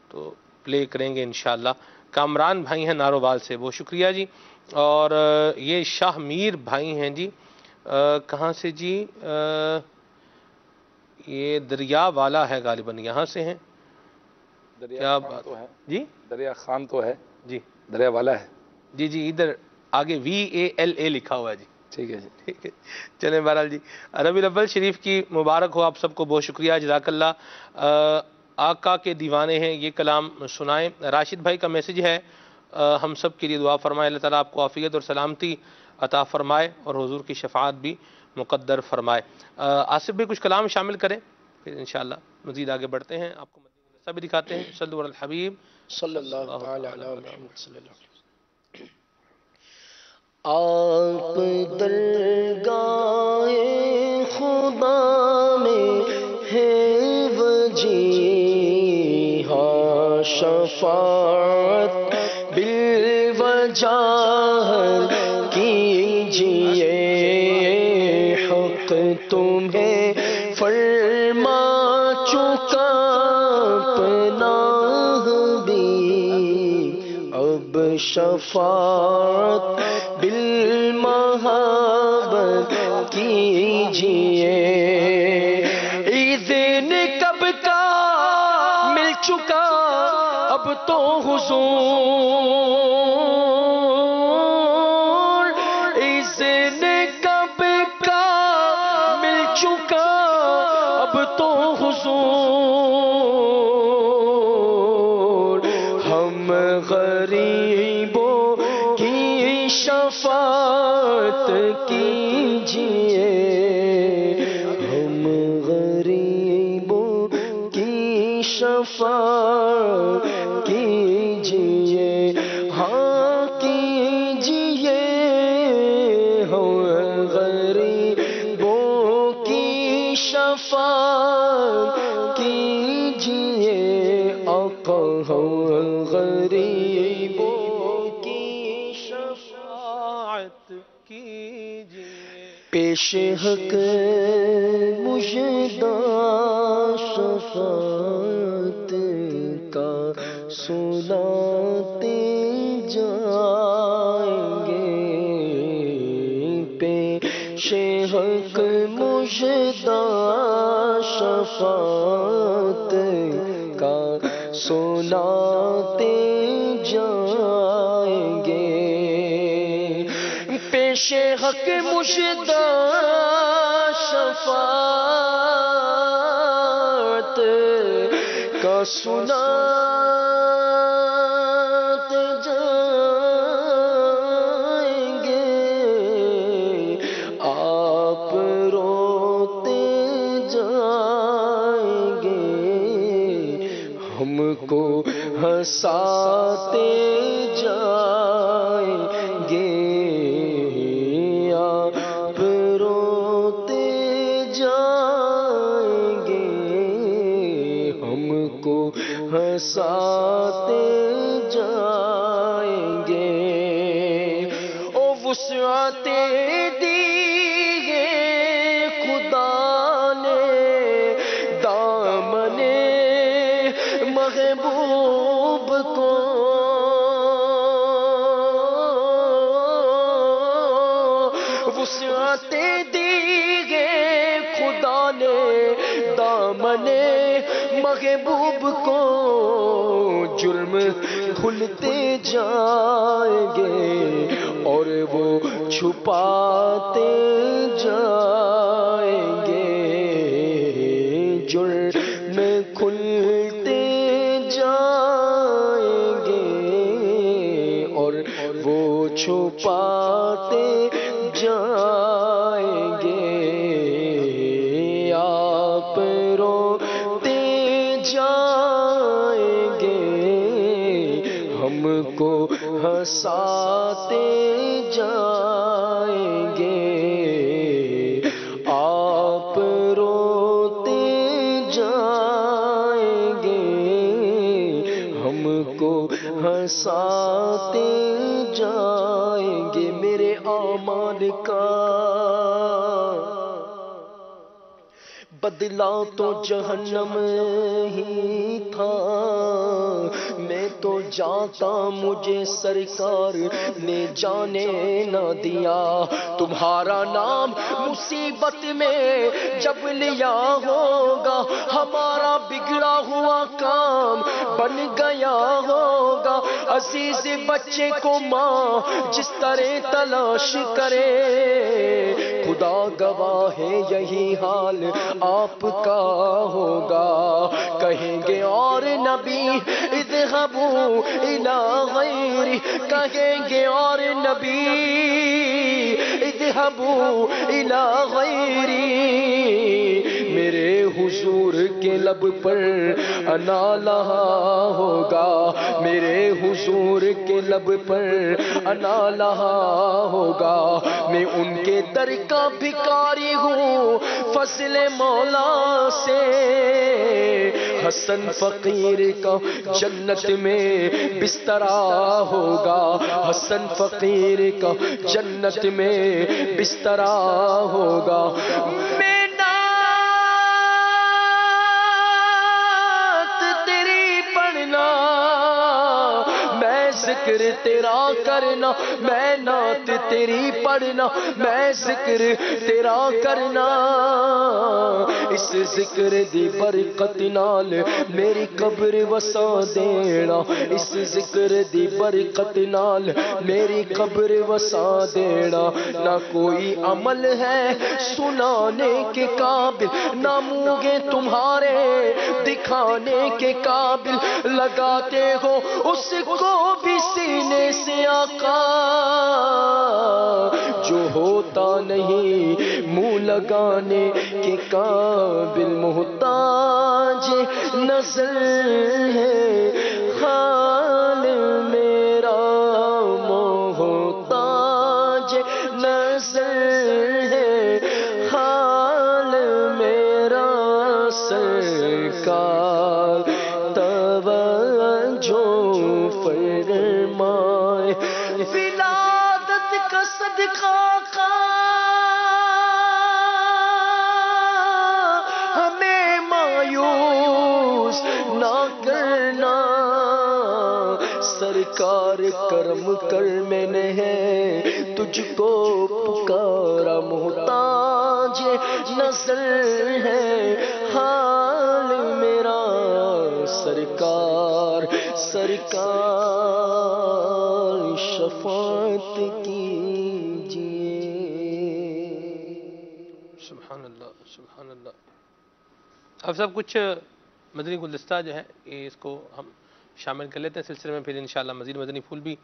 تو پلے کریں گے انشاءاللہ۔ کامران بھائی ہیں نارووال سے، بہت شکریہ جی۔ اور یہ شاہ میر بھائی ہیں جی، کہاں سے جی؟ یہ دریا والا ہے غالباً، یہاں سے ہیں۔ کیا بات تو ہے جی؟ دریا خان تو ہے جی، دریا والا ہے جی جی، ادھر آگے VALA لکھا ہوا ہے جی، ٹھیک ہے جی، ٹھیک ہے چلیں بہرحال جی۔ ربیع الاول شریف کی مبارک ہو آپ سب کو، بہت شکریہ، جزاک اللہ۔ آقا کے دیوانے ہیں، یہ کلام سنائیں۔ راشد بھائی کا میسج ہے، ہم سب کے لیے دعا فرمائے، اللہ تعالیٰ آپ کو عافیت اور سلامتی عطا فرمائے اور حضور کی شفاعت بھی مقدر فرمائے۔ آصف بھی کچھ کلام شامل کریں، پھر انشاءاللہ مزید آگے بڑھتے ہیں، آپ کو مدینہ بھی دکھاتے ہیں۔ صلو علی الحبیب صلی اللہ تعالی علی محمد صلی اللہ علیہ وسلم۔ آپ درگاہ خدا میں ہے وجیہاں، شفاعت بالوجاہ کیجئے، حق تمہیں فرما چکا اپنا حبیب، اب شفاعت بالمحبت کیجئے۔ اذن کب کا مل چکا اب تو حضور، اذن کب کا مل چکا اب تو حضور، ہم غریبوں کی شفاعت کیجئے، ہم غریبوں کی شفاعت کیجئے، ہاں کیجئے، ہم غریبوں کی شفاعت کیجئے، آقا ہم غریبوں کی شفاعت کیجئے۔ پیش حق مجدہ شفاعت کا سناتے جائیں گے، پیش حق مجدہ شفاعت کا سناتے جائیں گے، پیش حق مجدہ شفاعت کا سناتے جائیں گے، آپ روتے جائیں گے، ہم کو ہنساتے جائیں گے، آپ روتے جائیں گے، ہم کو ہنساتے جائیں گے، او وسعت دی ہے خدا نے دامن محبوب کو، وسعت دی ہے خدا خدا نے دامن محبوب کو جرم کھلتے جائیں گے اور وہ چھپاتے جائیں گے، جرم کھلتے جائیں گے اور وہ چھپاتے جائیں گے، آپ روتے جائیں گے ہم کو ہنساتے جائیں گے، آپ روتے جائیں گے ہم کو ہنساتے جائیں گے۔ میرے اعمال کا بدلا تو جہنم ہی تھا، میں تو جاتا مجھے سرکار نے جانے نہ دیا، تمہارا نام مصیبت میں جب لیا ہوگا ہمارا بگڑا ہوا کام بن گیا ہوگا، عزیز بچے کو ماں جس طرح تلاش کرے، خدا گواہ ہے یہی حال آپ کا ہوگا، کہیں گے اور نبی اذهبوا الى غیری، کہیں گے اور نبی اذهبوا الى غیری، میرے حضور کے لب پر انا لہا ہوگا، میرے حضور کے لب پر انا لہا ہوگا، میں ان کے در کا بھکاری ہوں فضل مولا سے، حسن فقیر کا جنت میں بسترا ہوگا، حسن فقیر کا جنت میں بسترا ہوگا، میں نعت تیری پڑھنا، میں ذکر تیرا کرنا، میں نعت تیری پڑھنا، میں ذکر تیرا کرنا، اس ذکر دی برکت نال میری قبر وسا دینا، اس ذکر دی برکت نال میری قبر وسا دینا، نہ کوئی عمل ہے سنانے کے قابل، نہ منہ تمہارے دکھانے کے قابل، لگاتے ہو اس کو بھی سینے سے آقا، جو ہوتا نہیں منہ لگانے کے قابل، محتاج نظر ہے حال میرا، محتاج نظر ہے حال میرا، سرکار توجہ فرمائے، ولادت کا صدقہ ہمیں مایوس نہ کرنا، سرکار کرم کر میں نے تجھ کو پکارا، محتاج نظر ہے حال میرا، سرکار سرکار شفاعت کیجیے۔ سبحان اللہ سبحان اللہ۔ اب سب کچھ مدنی گلدستہ جو ہے اس کو ہم شامل کر لیتے ہیں سلسلے میں، پھر انشاءاللہ مزید مدنی پھول بھی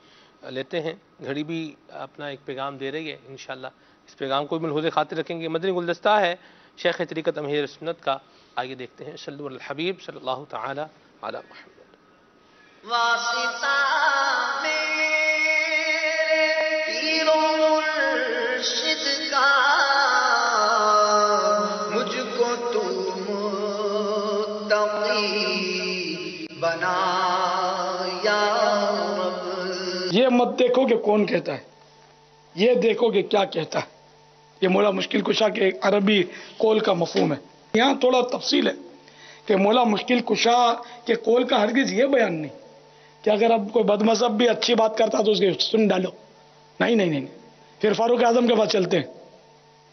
لیتے ہیں، گھڑی بھی اپنا ایک پیغام دے رہی ہے، انشاءاللہ اس پیغام کو بھی ملحوظ خاطر رکھیں گے۔ مدنی گلدستہ ہے شیخ طریقت امیر سنت کا، آئیے دیکھتے ہیں۔ صلو علی الحبیب صلی اللہ تعالی علی محمد۔ واسطہ میرے پیر و مرشد کا، مجھ کو تو متقی بنا یا رب۔ یہ مت دیکھو کہ کون کہتا ہے، یہ دیکھو کہ کیا کہتا ہے۔ یہ مولا مشکل کشا کے عربی قول کا مفہوم ہے۔ یہاں تھوڑا تفصیل ہے کہ مولا مشکل کشا کے قول کا ہرگز یہ بیان نہیں کہ اگر اب کوئی بد مذہب بھی اچھی بات کرتا تو اس کے سن ڈالو، نہیں نہیں نہیں، پھر فاروق اعظم کے پاس چلتے ہیں،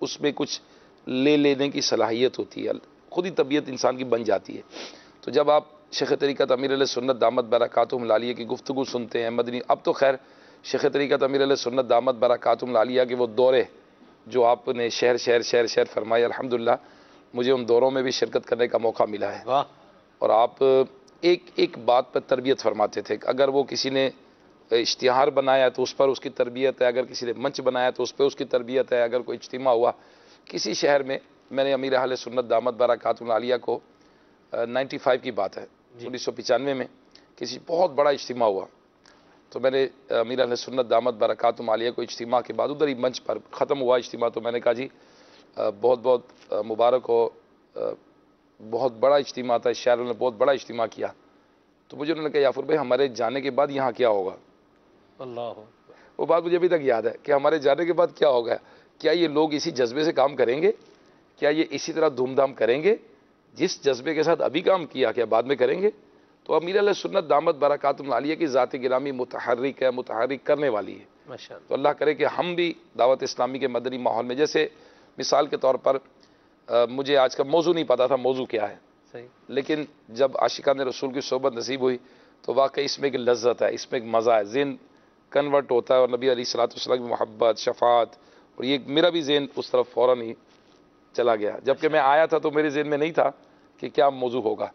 اس میں کچھ لے لینے کی صلاحیت ہوتی ہے، خود ہی طبیعت انسان کی بن جاتی ہے۔ تو جب آپ شیخ طریقت امیر علیہ سنت دامت برکاتہم العالیہ کی گفتگو سنتے ہیں مدنی، اب تو خیر شیخ طریقت امیر علیہ سنت دامت برکاتہم العالیہ کے وہ دورے جو آپ نے شہر فرمائے، الحمدللہ مجھے ان دوروں میں بھی شرکت کرنے کا موقع ملا ہے۔ اور آپ ایک بات پر تربیت فرماتے تھے کہ اگر وہ کسی نے اشتہار بنایا تو اس پر اس کی تربیت ہے، اگر کسی نے منچ بنایا تو اس پہ اس کی تربیت ہے، اگر کوئی اجتماع ہوا کسی شہر میں، میں نے امیر اہل سنت دامت برکاتہم العالیہ کو 95 کی بات ہے، 1995 میں کسی بہت بڑا اجتماع ہوا، تو میں نے امیر اہل سنت دامت برکاتہم العالیہ کو اجتماع کے بعد ادھر ہی منچ پر ختم ہوا اجتماع، تو میں نے کہا جی بہت بہت مبارک ہو، بہت بڑا اجتماع تھا، اس شہر نے بہت بڑا اجتماع کیا۔ تو مجھے انہوں نے کہا یافر بھائی ہمارے جانے کے بعد یہاں کیا ہوگا؟ اللہ، وہ بات مجھے ابھی تک یاد ہے کہ ہمارے جانے کے بعد کیا ہوگا، کیا یہ لوگ اسی جذبے سے کام کریں گے؟ کیا یہ اسی طرح دھوم دھام کریں گے جس جذبے کے ساتھ ابھی کام کیا، کیا بعد میں کریں گے؟ تو امیر علیہ سنت دامت برکاتہم العالیہ کی ذات گرامی متحرک ہے، متحرک کرنے والی ہے۔ ماشاءاللہ۔ تو اللہ کرے کہ ہم بھی دعوت اسلامی کے مدنی ماحول میں، جیسے مثال کے طور پر مجھے آج کا موضوع نہیں پتا تھا موضوع کیا ہے، صحیح، لیکن جب عاشقان رسول کی صحبت نصیب ہوئی تو واقعی اس میں ایک لذت ہے، اس میں ایک مزہ ہے، ذہن کنورٹ ہوتا ہے، اور نبی علیہ الصلوۃ والسلام کی محبت، شفاعت، اور یہ میرا بھی ذہن اس طرف فوراً ہی چلا گیا، جبکہ میں آیا تھا تو میرے ذہن میں نہیں تھا کہ کیا موضوع ہوگا،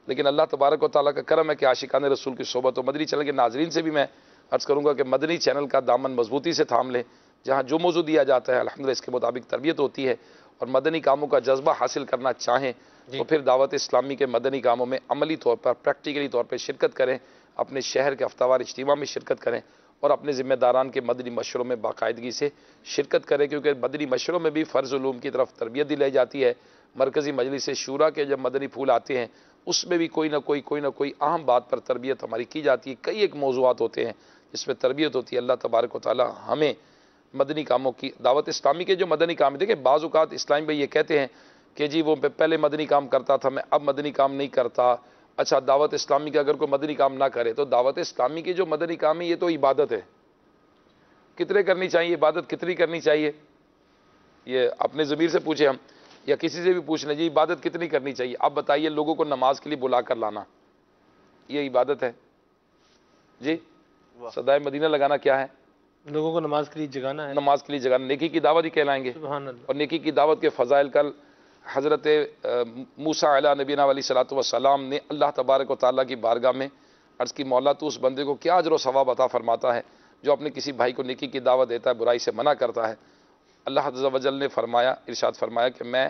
لیکن اللہ تبارک و تعالیٰ کا کرم ہے کہ عاشقان رسول کی صحبت و مدنی چینل کے ناظرین سے بھی میں عرض کروں گا کہ مدنی چینل کا دامن مضبوطی سے تھام لیں، جہاں جو موضوع دیا جاتا ہے الحمدللہ اس کے مطابق تربیت ہوتی ہے، اور مدنی کاموں کا جذبہ حاصل کرنا چاہیں تو پھر دعوت اسلامی کے مدنی کاموں میں عملی طور پر، پریکٹیکلی طور پہ شرکت کریں، اپنے شہر کے ہفتہ وار اجتماع میں شرکت کریں، اور اپنے ذمہ داران کے مدنی مشوروں میں باقاعدگی سے شرکت کریں، کیونکہ مدنی مشوروں میں بھی فرض علوم کی طرف تربیت دی جاتی ہے۔ مرکزی مجلس شورا کے جب مدنی پھول آتے ہیں اس میں بھی کوئی نہ کوئی اہم بات پر تربیت ہماری کی جاتی ہے، کئی ایک موضوعات ہوتے ہیں جس میں تربیت ہوتی ہے۔ اللہ تبارک و تعالی ہمیں مدنی کاموں کی، دعوت اسلامی کے جو مدنی کام، دیکھیں بعض اوقات اسلام بھائی یہ کہتے ہیں کہ جی وہ پہلے مدنی کام کرتا تھا، میں اب مدنی کام نہیں کرتا۔ اچھا، دعوت اسلامی کا اگر کوئی مدنی کام نہ کرے تو دعوت اسلامی کی جو مدنی کام ہے یہ تو عبادت ہے، کتنے کرنی چاہیے، عبادت کتنی کرنی چاہیے؟ یہ اپنے ضمیر سے پوچھیں ہم، یا کسی سے بھی پوچھ لیں جی عبادت کتنی کرنی چاہیے؟ اب بتائیے، لوگوں کو نماز کے لیے بلا کر لانا یہ عبادت ہے؟ جی صدائے مدینہ لگانا کیا ہے؟ لوگوں کو نماز کے لیے جگانا ہے، نماز کے لیے جگانا، نیکی کی دعوت ہی کہلائیں گے۔ سبحان اللہ۔ اور نیکی کی دعوت کے فضائل کل حضرت موسیٰ علیہ نبینا علیہ الصلوۃ والسلام نے اللہ تبارک و تعالیٰ کی بارگاہ میں عرض کی، مولا تو اس بندے کو کیا اجر و ثواب عطا فرماتا ہے جو اپنے کسی بھائی کو نیکی کی دعوت دیتا ہے، برائی سے منع کرتا ہے۔ اللہ عز و جل نے فرمایا، ارشاد فرمایا کہ میں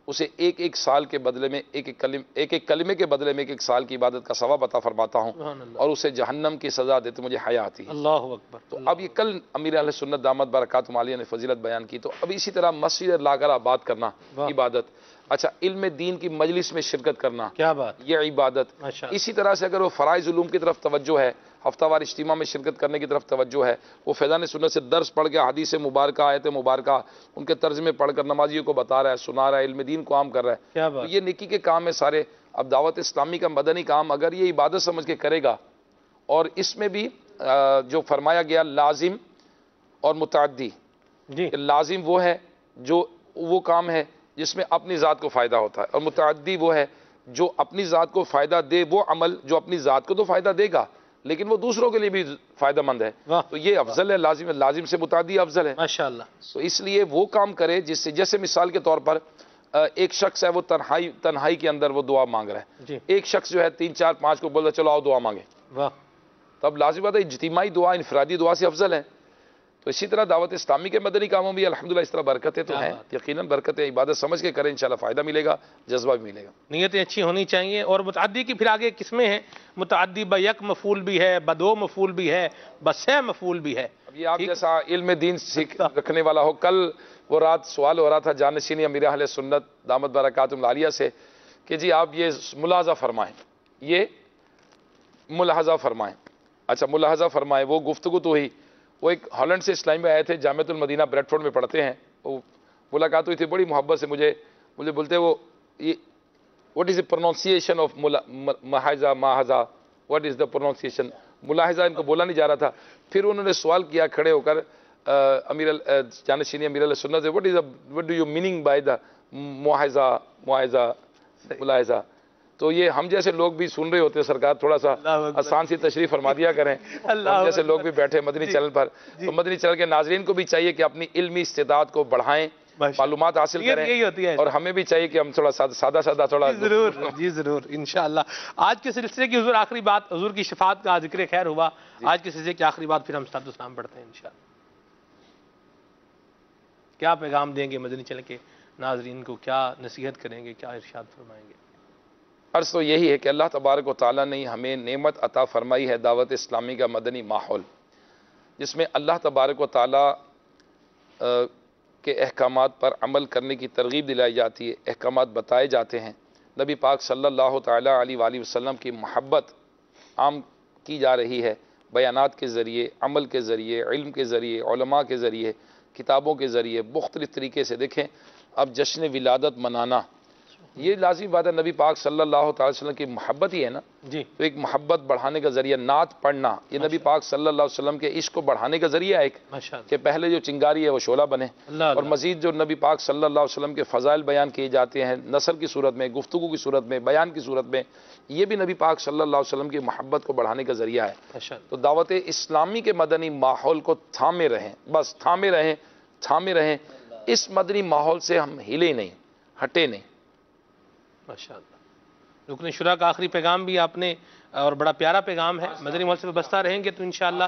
اسے ایک ایک سال کے بدلے میں ایک ایک کلمے کے بدلے میں ایک ایک سال کی عبادت کا ثواب عطا فرماتا ہوں، اور اسے جہنم کی سزا دیتے مجھے حیا آتی ہے۔ اللہ اکبر۔ تو اب یہ کل امیر اہل سنت دامت برکاتہم العالیہ نے فضیلت بیان کی، تو اب اسی طرح مسجد لا کر آباد کرنا عبادت، اچھا علم دین کی مجلس میں شرکت کرنا، کیا بات، یہ عبادت۔ اسی طرح سے اگر وہ فرائض علوم کی طرف توجہ ہے، ہفتہ وار اجتماع میں شرکت کرنے کی طرف توجہ ہے، وہ فیضان سنت سے درس پڑھ کے حدیث مبارکہ، آیت مبارکہ ان کے ترجمے پڑھ کر نمازیوں کو بتا رہا ہے، سنا رہا ہے، علم دین کو عام کر رہا ہے، کیا تو بات، یہ نیکی کے کام ہے سارے۔ اب دعوت اسلامی کا مدنی کام اگر یہ عبادت سمجھ کے کرے گا، اور اس میں بھی جو فرمایا گیا لازم اور متعدی، لازم وہ ہے جو وہ کام ہے جس میں اپنی ذات کو فائدہ ہوتا ہے، اور متعدی وہ ہے جو اپنی ذات کو فائدہ دے، وہ عمل جو اپنی ذات کو تو فائدہ دے گا لیکن وہ دوسروں کے لیے بھی فائدہ مند ہے، تو یہ افضل ہے، لازم سے متعدی افضل ہے ماشاءاللہ۔ تو اس لیے وہ کام کرے جس سے، جیسے مثال کے طور پر ایک شخص ہے وہ تنہائی کے اندر وہ دعا مانگ رہا ہے، ایک شخص جو ہے 3 4 5 کو بولتا چلو آؤ دعا مانگے، تب لازم بات ہے اجتماعی دعا انفرادی دعا سے افضل ہے۔ تو اسی طرح دعوت اسلامی کے مدنی کاموں بھی الحمدللہ اس طرح برکتیں تو ہیں، یقیناً برکتیں، عبادت سمجھ کے کریں انشاءاللہ فائدہ ملے گا، جذبہ بھی ملے گا، نیتیں اچھی ہونی چاہیے۔ اور متعدی کی پھر آگے قسمیں ہیں، متعدی بیک مفعول بھی ہے، بدو مفعول بھی ہے، بسہ مفعول بھی ہے۔ اب یہ آپ جیسا علم دین سیکھ رکھنے والا ہو، کل وہ رات سوال ہو رہا تھا جانشینی امیر اہل سنت دامت برکاتہم العالیہ سے کہ جی آپ یہ ملاحظہ فرمائیں، یہ ملاحظہ فرمائیں، اچھا ملاحظہ فرمائیں، وہ گفتگو تو ہوئی، وہ ایک ہالینڈ سے اسلام میں آئے تھے، جامعۃ المدینہ بریڈ فورڈ میں پڑھتے ہیں، وہ ملاقات ہوئی تھی بڑی محبت سے، مجھے بولتے وہ what is the pronunciation of ماہزہ، واٹ از دا پروننسیشن ملاحظہ ان کو بولا نہیں جا رہا تھا. پھر انہوں نے سوال کیا کھڑے ہو کر جانشینی امیر علیہ سنت سے, what do you meaning by the معاہضہ ملاحظہ. تو یہ ہم جیسے لوگ بھی سن رہے ہوتے ہیں, سرکار تھوڑا سا آسان سی تشریح فرما دیا کریں. ہم جیسے لوگ بھی بیٹھے مدنی چینل پر, تو مدنی چینل کے ناظرین کو بھی چاہیے کہ اپنی علمی استعداد کو بڑھائیں, معلومات حاصل کریں, اور ہمیں بھی چاہیے کہ ہم تھوڑا سادہ تھوڑا. جی ضرور انشاءاللہ. آج کے سلسلے کی حضور آخری بات, حضور کی شفاعت کا ذکر خیر ہوا. آج کے سلسلے کی آخری بات پھر ہم صلاۃ والسلام پڑھتے ہیں انشاءاللہ. کیا پیغام دیں گے مدنی چینل کے ناظرین کو, کیا نصیحت کریں گے, کیا ارشاد فرمائیں گے؟ عرض تو یہی ہے کہ اللہ تبارک و تعالیٰ نے ہمیں نعمت عطا فرمائی ہے دعوت اسلامی کا مدنی ماحول, جس میں اللہ تبارک و تعالیٰ کے احکامات پر عمل کرنے کی ترغیب دلائی جاتی ہے, احکامات بتائے جاتے ہیں. نبی پاک صلی اللہ تعالیٰ علیہ وآلہ وسلم کی محبت عام کی جا رہی ہے, بیانات کے ذریعے, عمل کے ذریعے, علم کے ذریعے, علماء کے ذریعے, کتابوں کے ذریعے, مختلف طریقے سے. دیکھیں اب جشن ولادت منانا یہ لازمی بات ہے, نبی پاک صلی اللہ تعالی وسلم کی محبت ہی ہے نا جی. تو ایک محبت بڑھانے کا ذریعہ نعت پڑھنا, یہ نبی پاک صلی اللہ علیہ وسلم کے عشق کو بڑھانے کا ذریعہ ہے ایک, کہ پہلے جو چنگاری ہے وہ شعلہ بنے, اور مزید جو نبی پاک صلی اللہ علیہ وسلم کے فضائل بیان کیے جاتے ہیں نثر کی صورت میں, گفتگو کی صورت میں, بیان کی صورت میں, یہ بھی نبی پاک صلی اللہ علیہ وسلم کی محبت کو بڑھانے کا ذریعہ ہے. تو دعوت اسلامی کے مدنی ماحول کو تھامے رہیں, بس تھامے رہیں. اس مدنی ماحول سے ہم ہلے نہیں, ہٹے نہیں. ماشاءاللہ. رکن شورا کا آخری پیغام بھی آپ نے, اور بڑا پیارا پیغام ہے, مدنی ماحول سے بستا رہیں گے تو انشاءاللہ.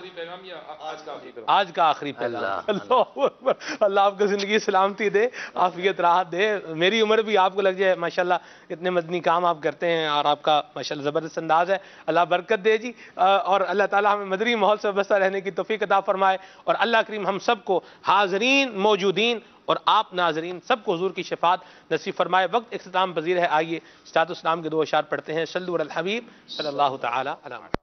آج کا آخری پیغام. اللہ اکبر. اللہ آپ کو زندگی سلامتی دے, عافیت راحت دے, میری عمر بھی آپ کو لگ جائے. ماشاءاللہ اتنے مدنی کام آپ کرتے ہیں اور آپ کا ماشاءاللہ زبردست انداز ہے. اللہ برکت دے جی, اور اللہ تعالیٰ ہمیں مدنی ماحول سے بستا رہنے کی توفیق عطا فرمائے, اور اللہ کریم ہم سب کو, حاضرین موجودین اور آپ ناظرین سب کو حضور کی شفاعت نصیب فرمائے. وقت اختتام پذیر ہے, آئیے صلاۃ والسلام کے 2 اشعار پڑھتے ہیں. صلو علی الحبیب صلی اللہ تعالی علی محمد.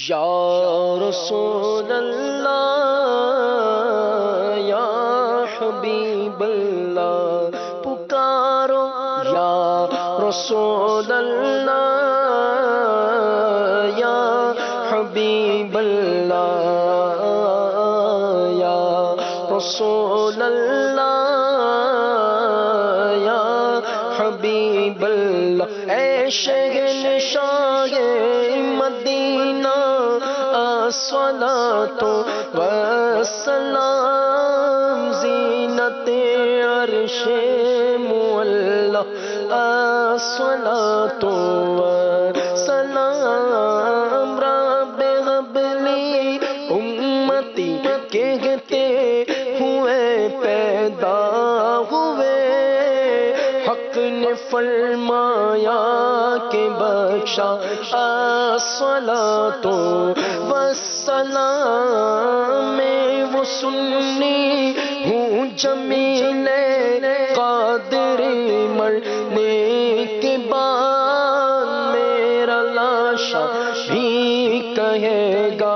یا رسول اللہ یا حبیب اللہ پکارو, یا رسول اللہ یا حبیب اللہ, یا رسول اللہ یا حبیب اللہ. اے شہنشاہ مدینہ الصلاۃ والسلام, زینت عرش معلا الصلاۃ والسلام. رب هب لی امتی کہتے ہوئے پیدا ہوئے, حق نے فرمایا کہ بخشا الصلاۃ والسلام. میں وہ سنی ہوں جمیل قادری مرنے کے بعد, میرا لاشا بھی کہے گا.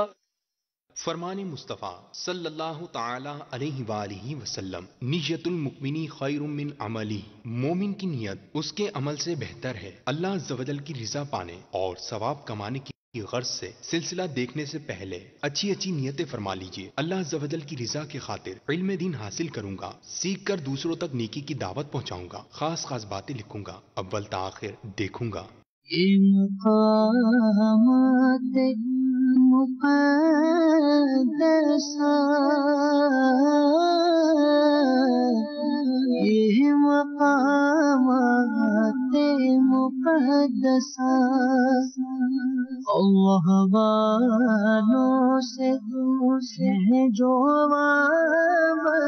فرمان مصطفیٰ صلی اللہ تعالی علیہ وآلہ وسلم, نیت المؤمنی خیر من عملی, مومن کی نیت اس کے عمل سے بہتر ہے. اللہ عز و جل کی رضا پانے اور ثواب کمانے کی غرض سے سلسلہ دیکھنے سے پہلے اچھی نیتیں فرما لیجئے. اللہ عز و جل کی رضا کی خاطر علم دین حاصل کروں گا, سیکھ کر دوسروں تک نیکی کی دعوت پہنچاؤں گا, خاص باتیں لکھوں گا, اول تا آخر دیکھوں گا. یہ مقامات مقدسہ اللہ والوں سے جو وابستہ